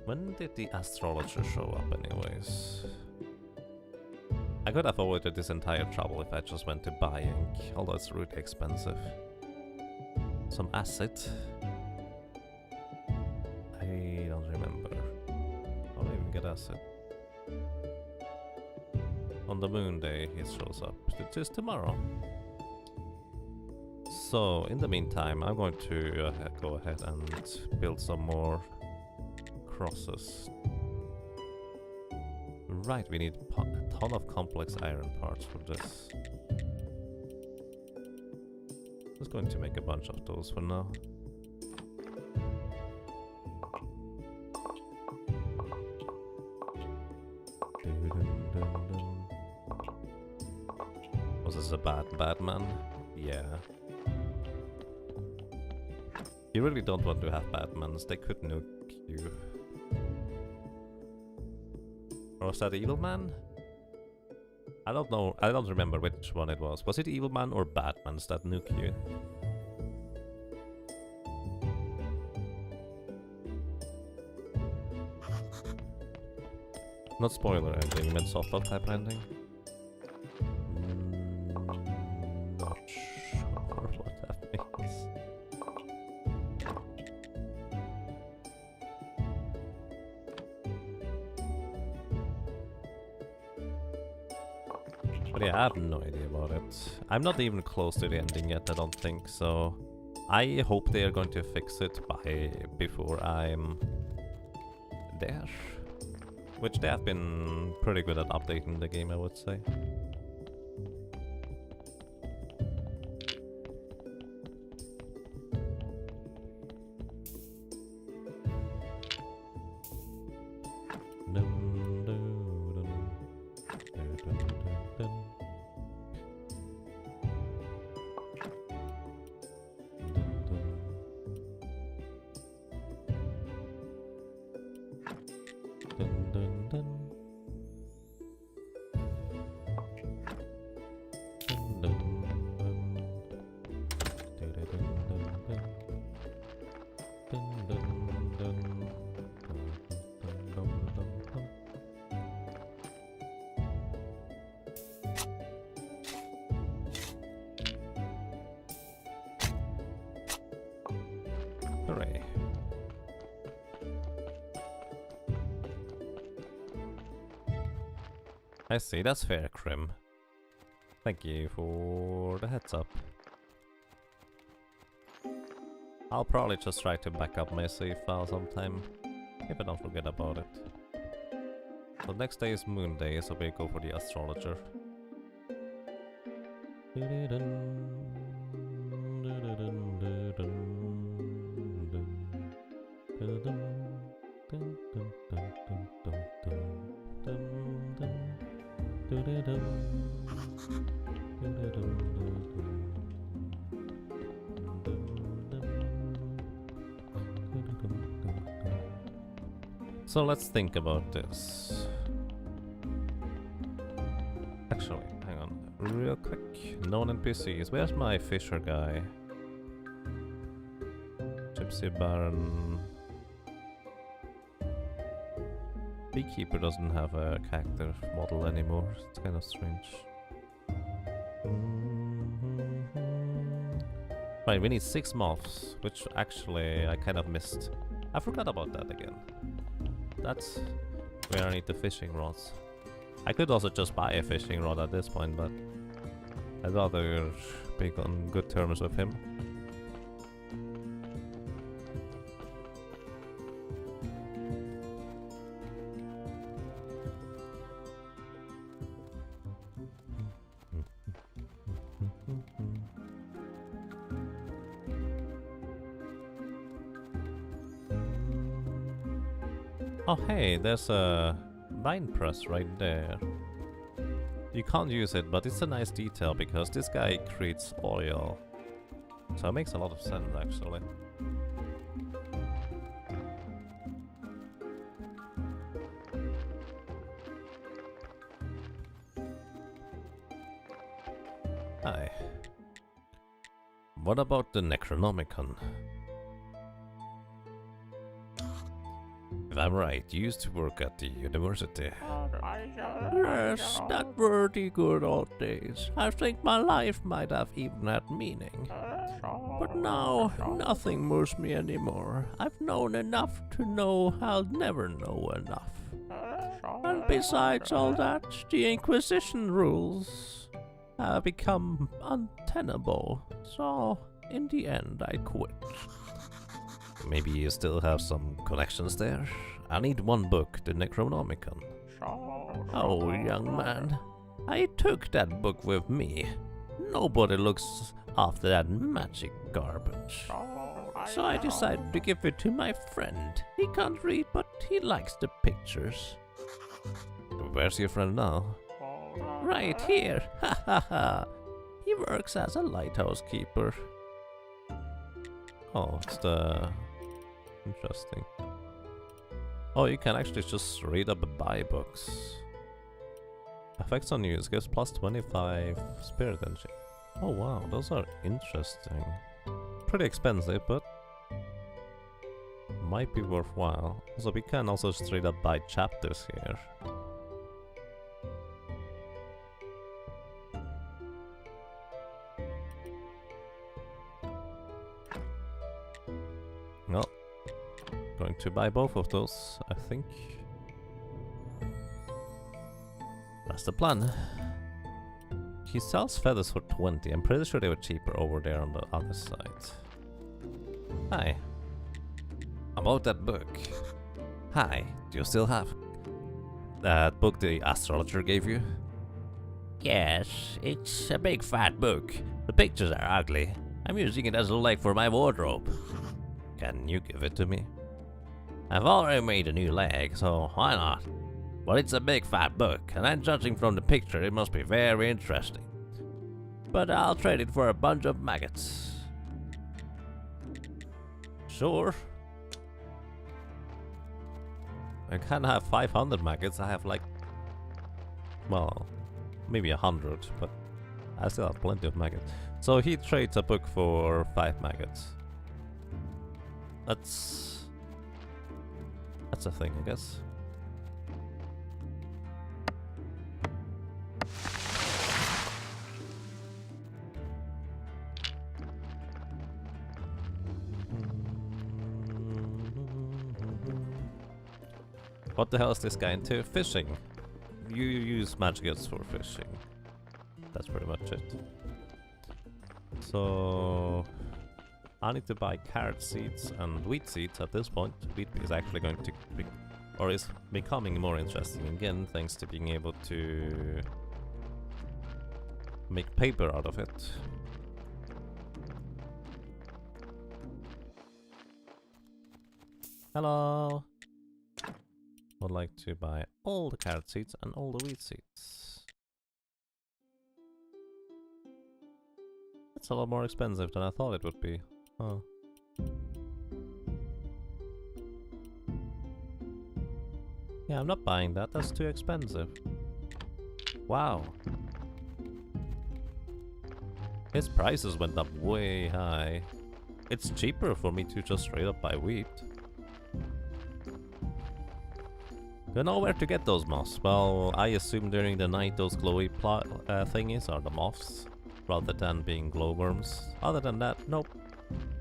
When did the astrologer show up anyways? I could have avoided this entire trouble if I just went to buy ink, although it's really expensive. Some acid. I don't remember. How do I even get acid? On the moon day it shows up. It is tomorrow. So, in the meantime, I'm going to go ahead and build some more crosses. Right, we need a ton of complex iron parts for this. Just going to make a bunch of those for now. Was this a bad man? Yeah. You really don't want to have Batmans, they could nuke you. Or was that Evil Man? I don't know, I don't remember which one it was. Was it Evil Man or Batmans that nuke you? Not spoiler ending, you meant soft lock type ending? Not sure what that means. But yeah, I have no idea about it. I'm not even close to the ending yet, I don't think, so I hope they are going to fix it before I'm there. Which they have been pretty good at updating the game, I would say. Hooray. I see, that's fair, Crim. Thank you for the heads up. I'll probably just try to back up my save file sometime, if I don't forget about it. So next day is Moon Day, so we go for the astrologer. So let's think about this. Actually, hang on, real quick. Known NPCs. Where's my fisher guy? Gypsy Baron. Beekeeper doesn't have a character model anymore. It's kind of strange. Right, we need 6 moths, which actually I kind of missed. I forgot about that again. That's where I need the fishing rods. I could also just buy a fishing rod at this point, but I'd rather be on good terms with him. Oh hey, there's a wine press right there. You can't use it, but it's a nice detail because this guy creates oil. So it makes a lot of sense actually. Hi. What about the Necronomicon? If I'm right, you used to work at the university. Yes, that were the good old days. I think my life might have even had meaning. But now, nothing moves me anymore. I've known enough to know I'll never know enough. And besides all that, the Inquisition rules have become untenable. So, in the end, I quit. Maybe you still have some connections there? I need one book, the Necronomicon. Oh, young man, I took that book with me. Nobody looks after that magic garbage. So I decided to give it to my friend. He can't read, but he likes the pictures. Where's your friend now? Right here, ha ha ha. He works as a lighthouse keeper. Oh, it's the... Interesting. Oh, you can actually just read up buy books. Effects on use gives plus 25 spirit engine. Oh wow, those are interesting. Pretty expensive, but might be worthwhile. So we can also straight up buy chapters here. Well, going to buy both of those, I think. That's the plan. He sells feathers for 20. I'm pretty sure they were cheaper over there on the other side. Hi. About that book. Hi, do you still have that book the astrologer gave you? Yes, it's a big fat book. The pictures are ugly. I'm using it as a leg for my wardrobe. Can you give it to me? I've already made a new leg, so why not? But it's a big fat book, and I'm judging from the picture it must be very interesting. But I'll trade it for a bunch of maggots. Sure. I can't have 500 maggots, I have like... well, maybe 100, but I still have plenty of maggots. So he trades a book for 5 maggots. That's a thing, I guess. What the hell is this guy into? Fishing. You use maggots for fishing. That's pretty much it. So... I need to buy carrot seeds and wheat seeds at this point. Wheat is actually going to be, or is becoming more interesting again, thanks to being able to make paper out of it. Hello! Would like to buy all the carrot seeds and all the wheat seeds. That's a lot more expensive than I thought it would be. Oh. Yeah, I'm not buying that. That's too expensive. Wow. His prices went up way high. It's cheaper for me to just straight up buy wheat. Don't know where to get those moths. Well, I assume during the night those glowy thingies are the moths, rather than being glowworms. Other than that, nope.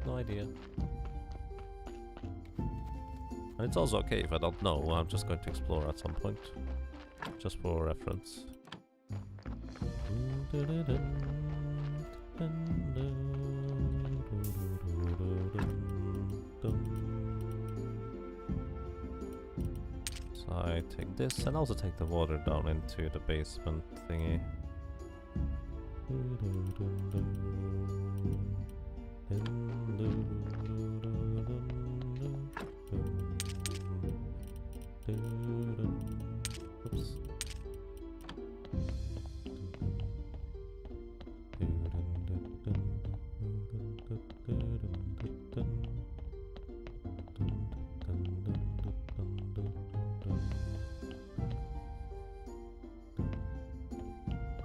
No idea. And it's also okay if I don't know. I'm just going to explore at some point. Just for reference. So I take this and also take the water down into the basement thingy. Oops.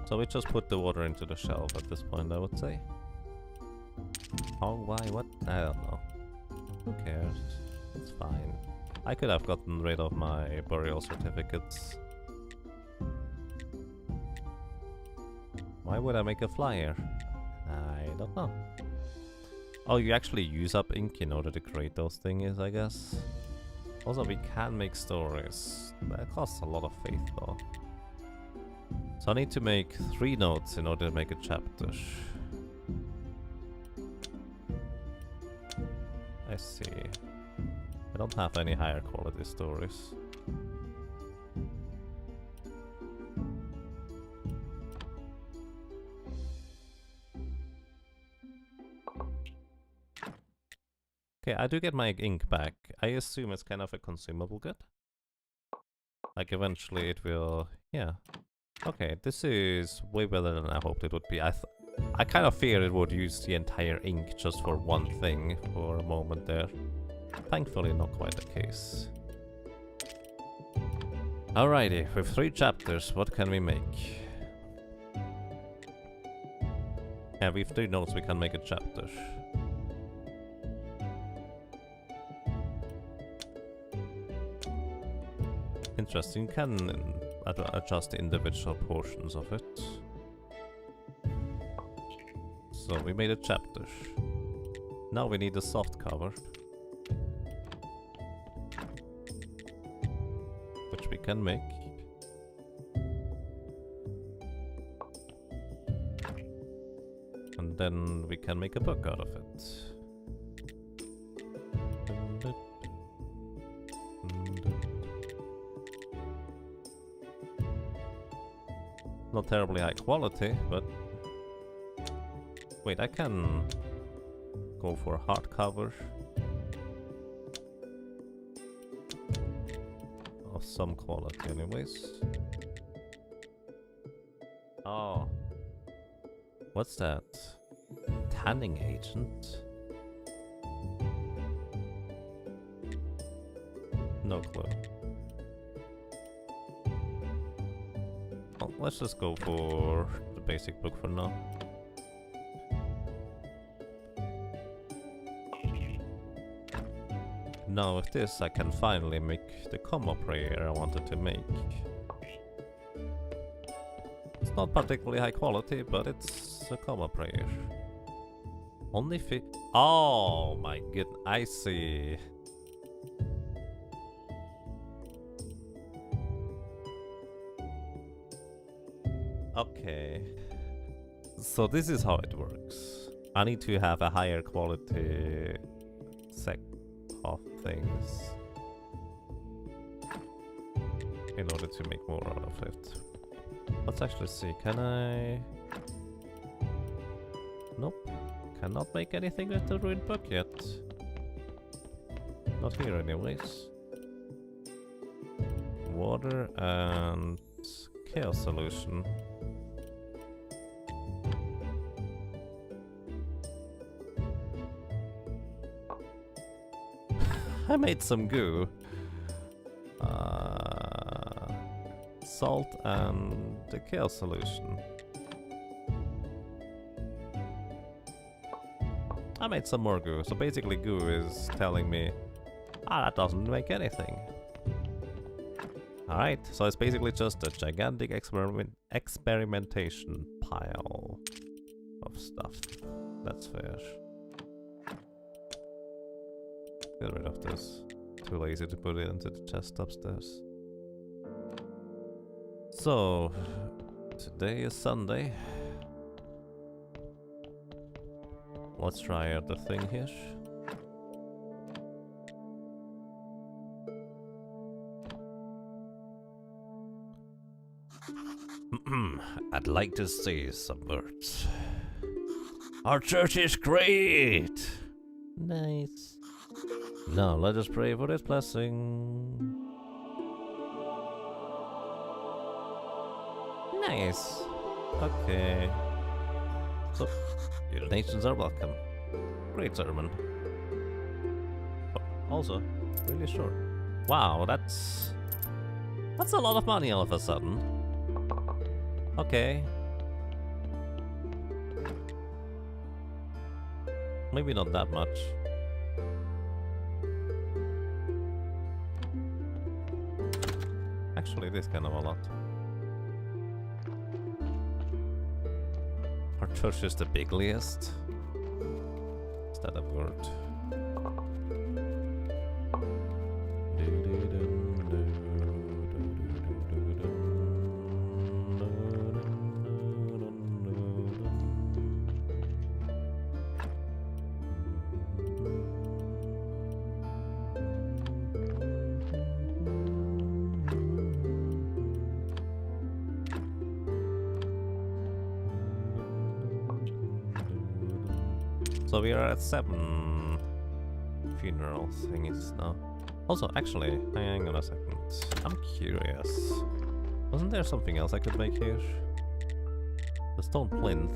So we just put the water into the shelf at this point, I would say. Oh, why? What? I don't know. Who cares? It's fine. I could have gotten rid of my burial certificates. Why would I make a flyer? I don't know. Oh, you actually use up ink in order to create those things, I guess. Also, we can make stories. That costs a lot of faith, though. So I need to make 3 notes in order to make a chapter. I see. I don't have any higher quality stories. Okay, I do get my ink back. I assume it's kind of a consumable good. Like eventually it will... yeah. Okay, this is way better than I hoped it would be. I kind of feared it would use the entire ink just for one thing for a moment there. Thankfully not quite the case. Alrighty, with 3 chapters, what can we make? Yeah, with 3 notes we can make a chapter. Interesting, you can adjust the individual portions of it. So we made a chapter. Now we need a soft cover. Which we can make. And then we can make a book out of it. Not terribly high quality, but... wait, I can go for hardcover. Of some quality anyways. Oh. What's that? Tanning agent? No clue. Well, let's just go for the basic book for now. Now with this I can finally make the comma prayer I wanted to make. It's not particularly high quality, but it's a comma prayer. Only oh my goodness, I see. Okay. So this is how it works. I need to have a higher quality set of things in order to make more out of it. Let's actually see, can I... nope. Cannot make anything with the ruined book yet. Not here anyways. Water and chaos solution. I made some goo. salt and the chaos solution. I made some more goo, so basically goo is telling me, that doesn't make anything. Alright, so it's basically just a gigantic experimentation pile of stuff. That's fair. Get rid of this. Too lazy to put it into the chest upstairs. So, today is Sunday. Let's try out the thing here. I'd like to see some birds. Our church is great! Nice. Now let us pray for his blessing. Nice. Okay. So, your nations are welcome. Great sermon. But also, really short. Wow, that's a lot of money all of a sudden. Okay. Maybe not that much. Actually, it is kind of a lot. Our church is the bigliest. Is that a word? So we are at 7 funeral thingies now. Also, actually, hang on a second. I'm curious. Wasn't there something else I could make here? The stone plinth.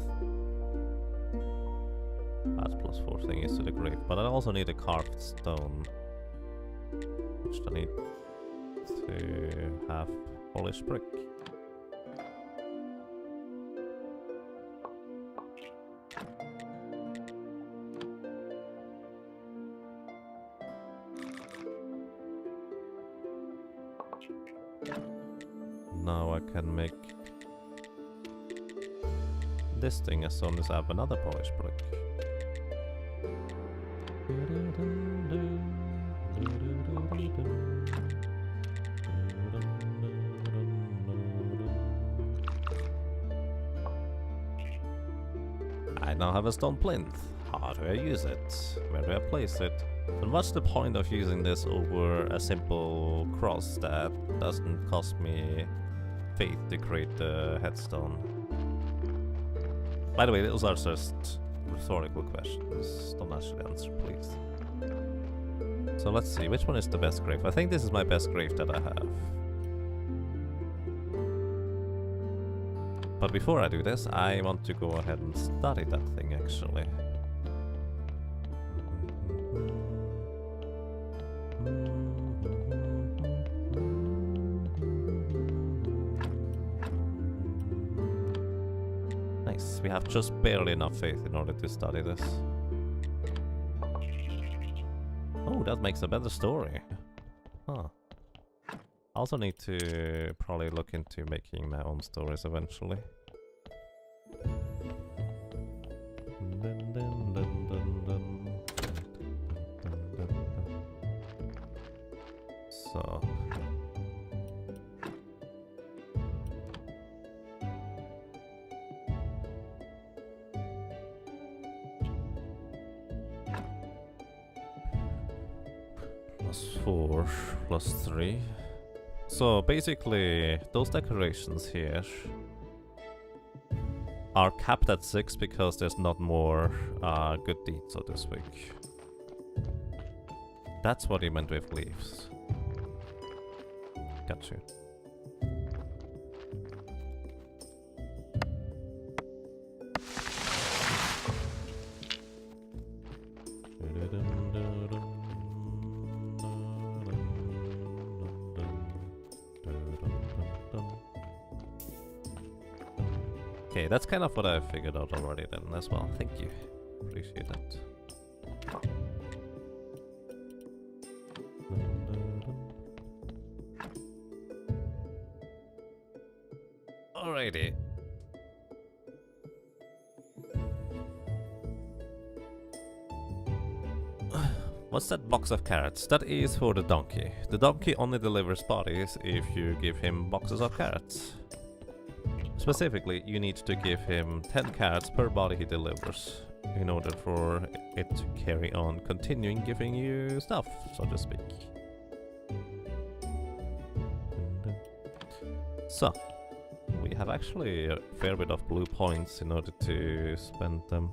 That's +4 thingies to the grave. But I also need a carved stone. Which I need to have polished brick. Now I can make this thing as soon as I have another polished brick. I now have a stone plinth. How do I use it? Where do I place it? And what's the point of using this over a simple cross that doesn't cost me faith to create the headstone? By the way, those are just rhetorical questions. Don't actually answer, please. So let's see, which one is the best grave? I think this is my best grave that I have. But before I do this, I want to go ahead and study that thing actually. Nice, we have just barely enough faith in order to study this. Oh, that makes a better story. Huh. I also need to probably look into making my own stories eventually. So... +4, +3. So basically, those decorations here are capped at 6 because there's not more good deeds, so to speak. That's what he meant with leaves. Got you. Okay, that's kind of what I figured out already then as well. Thank you. Appreciate it. Alrighty. What's that box of carrots? That is for the donkey. The donkey only delivers bodies if you give him boxes of carrots. Specifically, you need to give him 10 carrots per body he delivers in order for it to carry on continuing giving you stuff, so to speak. So, we have actually a fair bit of blue points in order to spend them.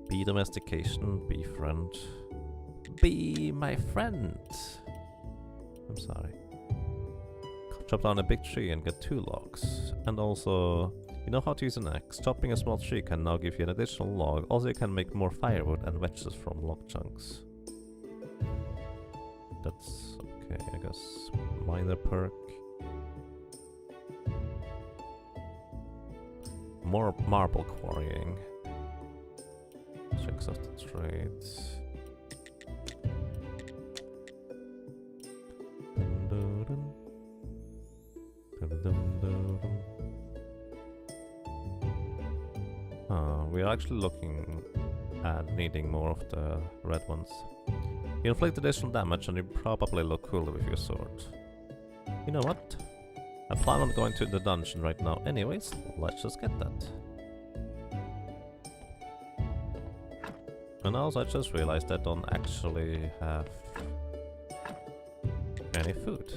Bee domestication, bee friend. Be my friend. I'm sorry. Chop down a big tree and get 2 logs. And also, you know how to use an axe. Chopping a small tree can now give you an additional log. Also, you can make more firewood and wedges from log chunks. That's okay, I guess. Minor perk. More marble quarrying. Checks off the trades. We're actually looking at needing more of the red ones. You inflict additional damage and you probably look cooler with your sword. You know what? I plan on going to the dungeon right now anyways, let's just get that. And also I just realized I don't actually have any food.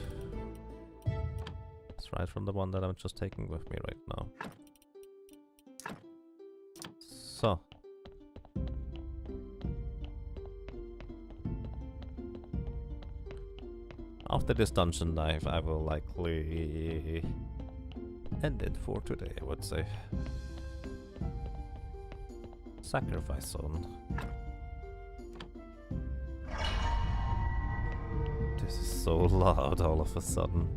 It's right from the one that I'm just taking with me right now. So. After this dungeon dive, I will likely end it for today, I would say. Sacrifice zone. This is so loud all of a sudden.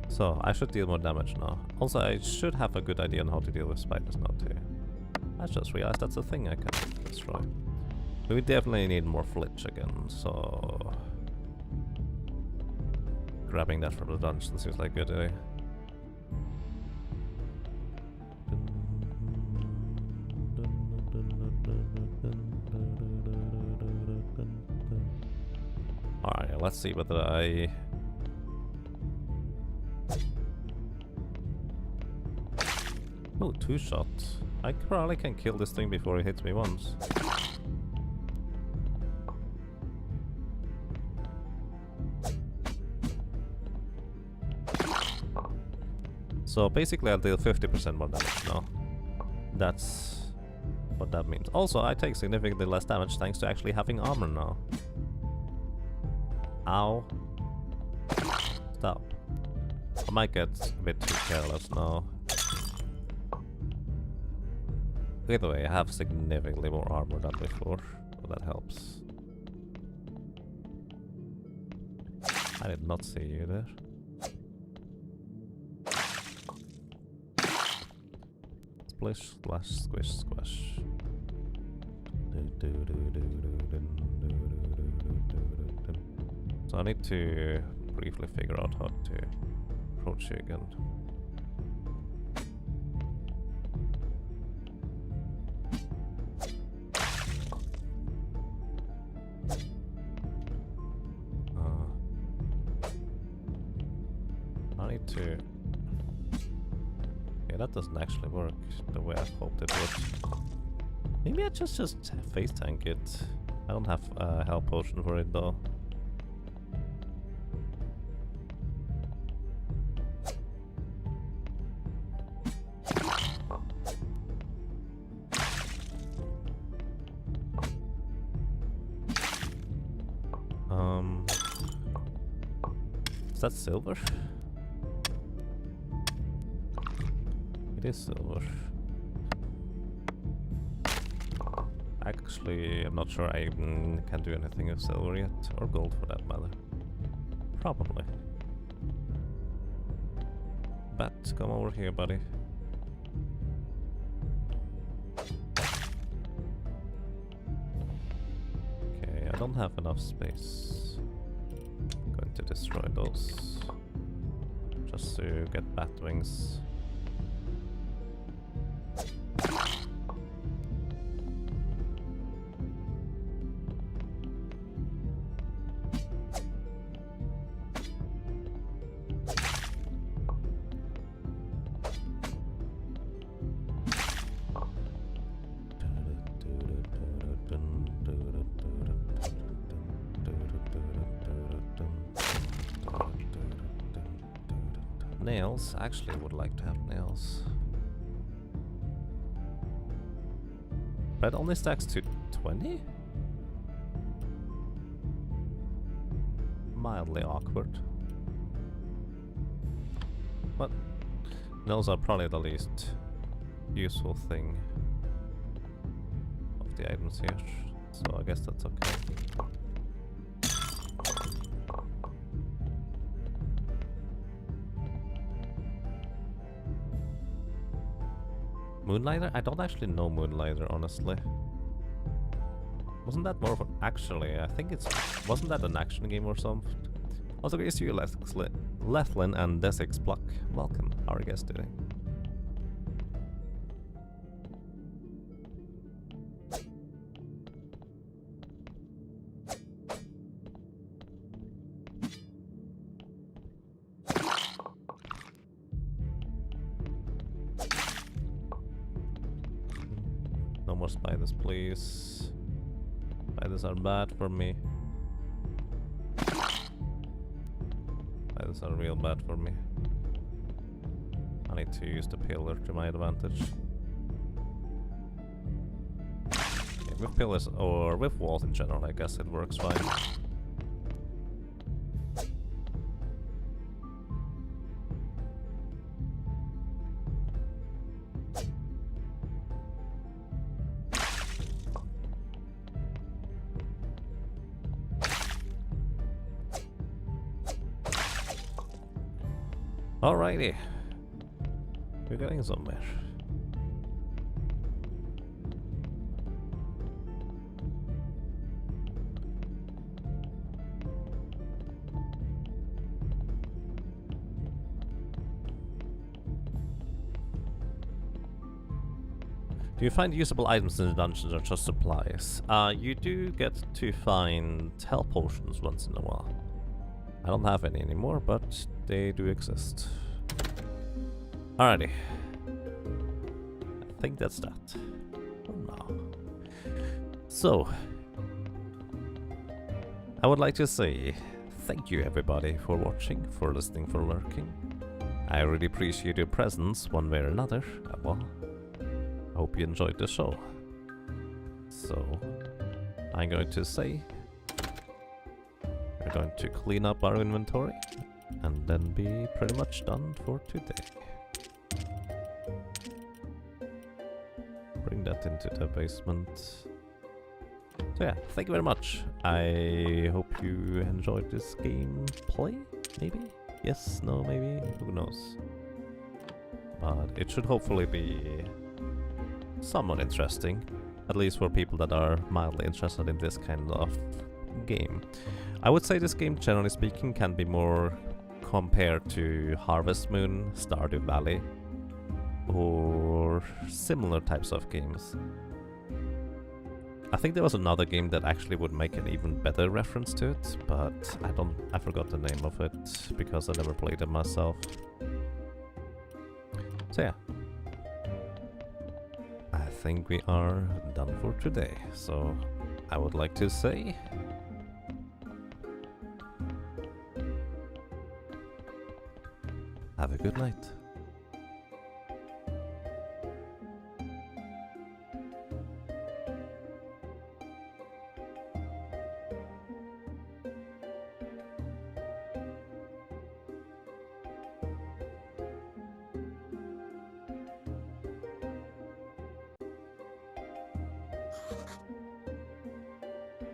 So, I should deal more damage now. Also, I should have a good idea on how to deal with spiders now too. I just realized that's a thing I can destroy. We definitely need more flitch again, so... grabbing that from the dungeon seems like a good idea. Alright, let's see whether I... Oh, 2 shots. I probably can kill this thing before it hits me once. So basically I'll deal 50% more damage now. That's what that means. Also, I take significantly less damage thanks to actually having armor now. Ow. Stop. I might get a bit too careless now. Either way, I have significantly more armor than before, so that helps. I did not see you there. Splish, splash, squish, squash. So I need to briefly figure out how to approach you again. I need to... yeah, that doesn't actually work the way I hoped it would. Maybe I just face tank it. I don't have a health potion for it though. Is that silver? It is silver. Actually, I'm not sure I can do anything with silver yet, or gold for that matter. Probably. bat, come over here, buddy. Okay, I don't have enough space. I'm going to destroy those. Just to get bat wings. Nails. Actually, I would like to have nails. But it only stacks to 20? Mildly awkward. But nails are probably the least useful thing of the items here, so I guess that's okay. Moonlighter? I don't actually know Moonlighter, honestly. Wasn't that more of an... Actually, I think it's... Wasn't that an action game or something? Also, great to see you, Lethlin and Desix Pluck. Welcome. How are you guys doing? No more spiders, please. Spiders are bad for me. Spiders are real bad for me. I need to use the pillar to my advantage. Okay, with pillars, or with walls in general, I guess it works fine. Alrighty, we're getting somewhere. Do you find usable items in the dungeons or just supplies? You do get to find health potions once in a while. I don't have any anymore, but they do exist. Alrighty. I think that's that. For now. So, I would like to say thank you everybody for watching, for listening, for lurking. I really appreciate your presence one way or another. Well, I hope you enjoyed the show. So, I'm going to say we're going to clean up our inventory and then be pretty much done for today. Bring that into the basement. So yeah, thank you very much. I hope you enjoyed this gameplay, maybe? Yes, no, maybe? Who knows? But it should hopefully be somewhat interesting, at least for people that are mildly interested in this kind of game. I would say this game, generally speaking, can be more compared to Harvest Moon, Stardew Valley, or similar types of games. I think there was another game that actually would make an even better reference to it, but I forgot the name of it because I never played it myself. So yeah, I think we are done for today. So I would like to say have a good night.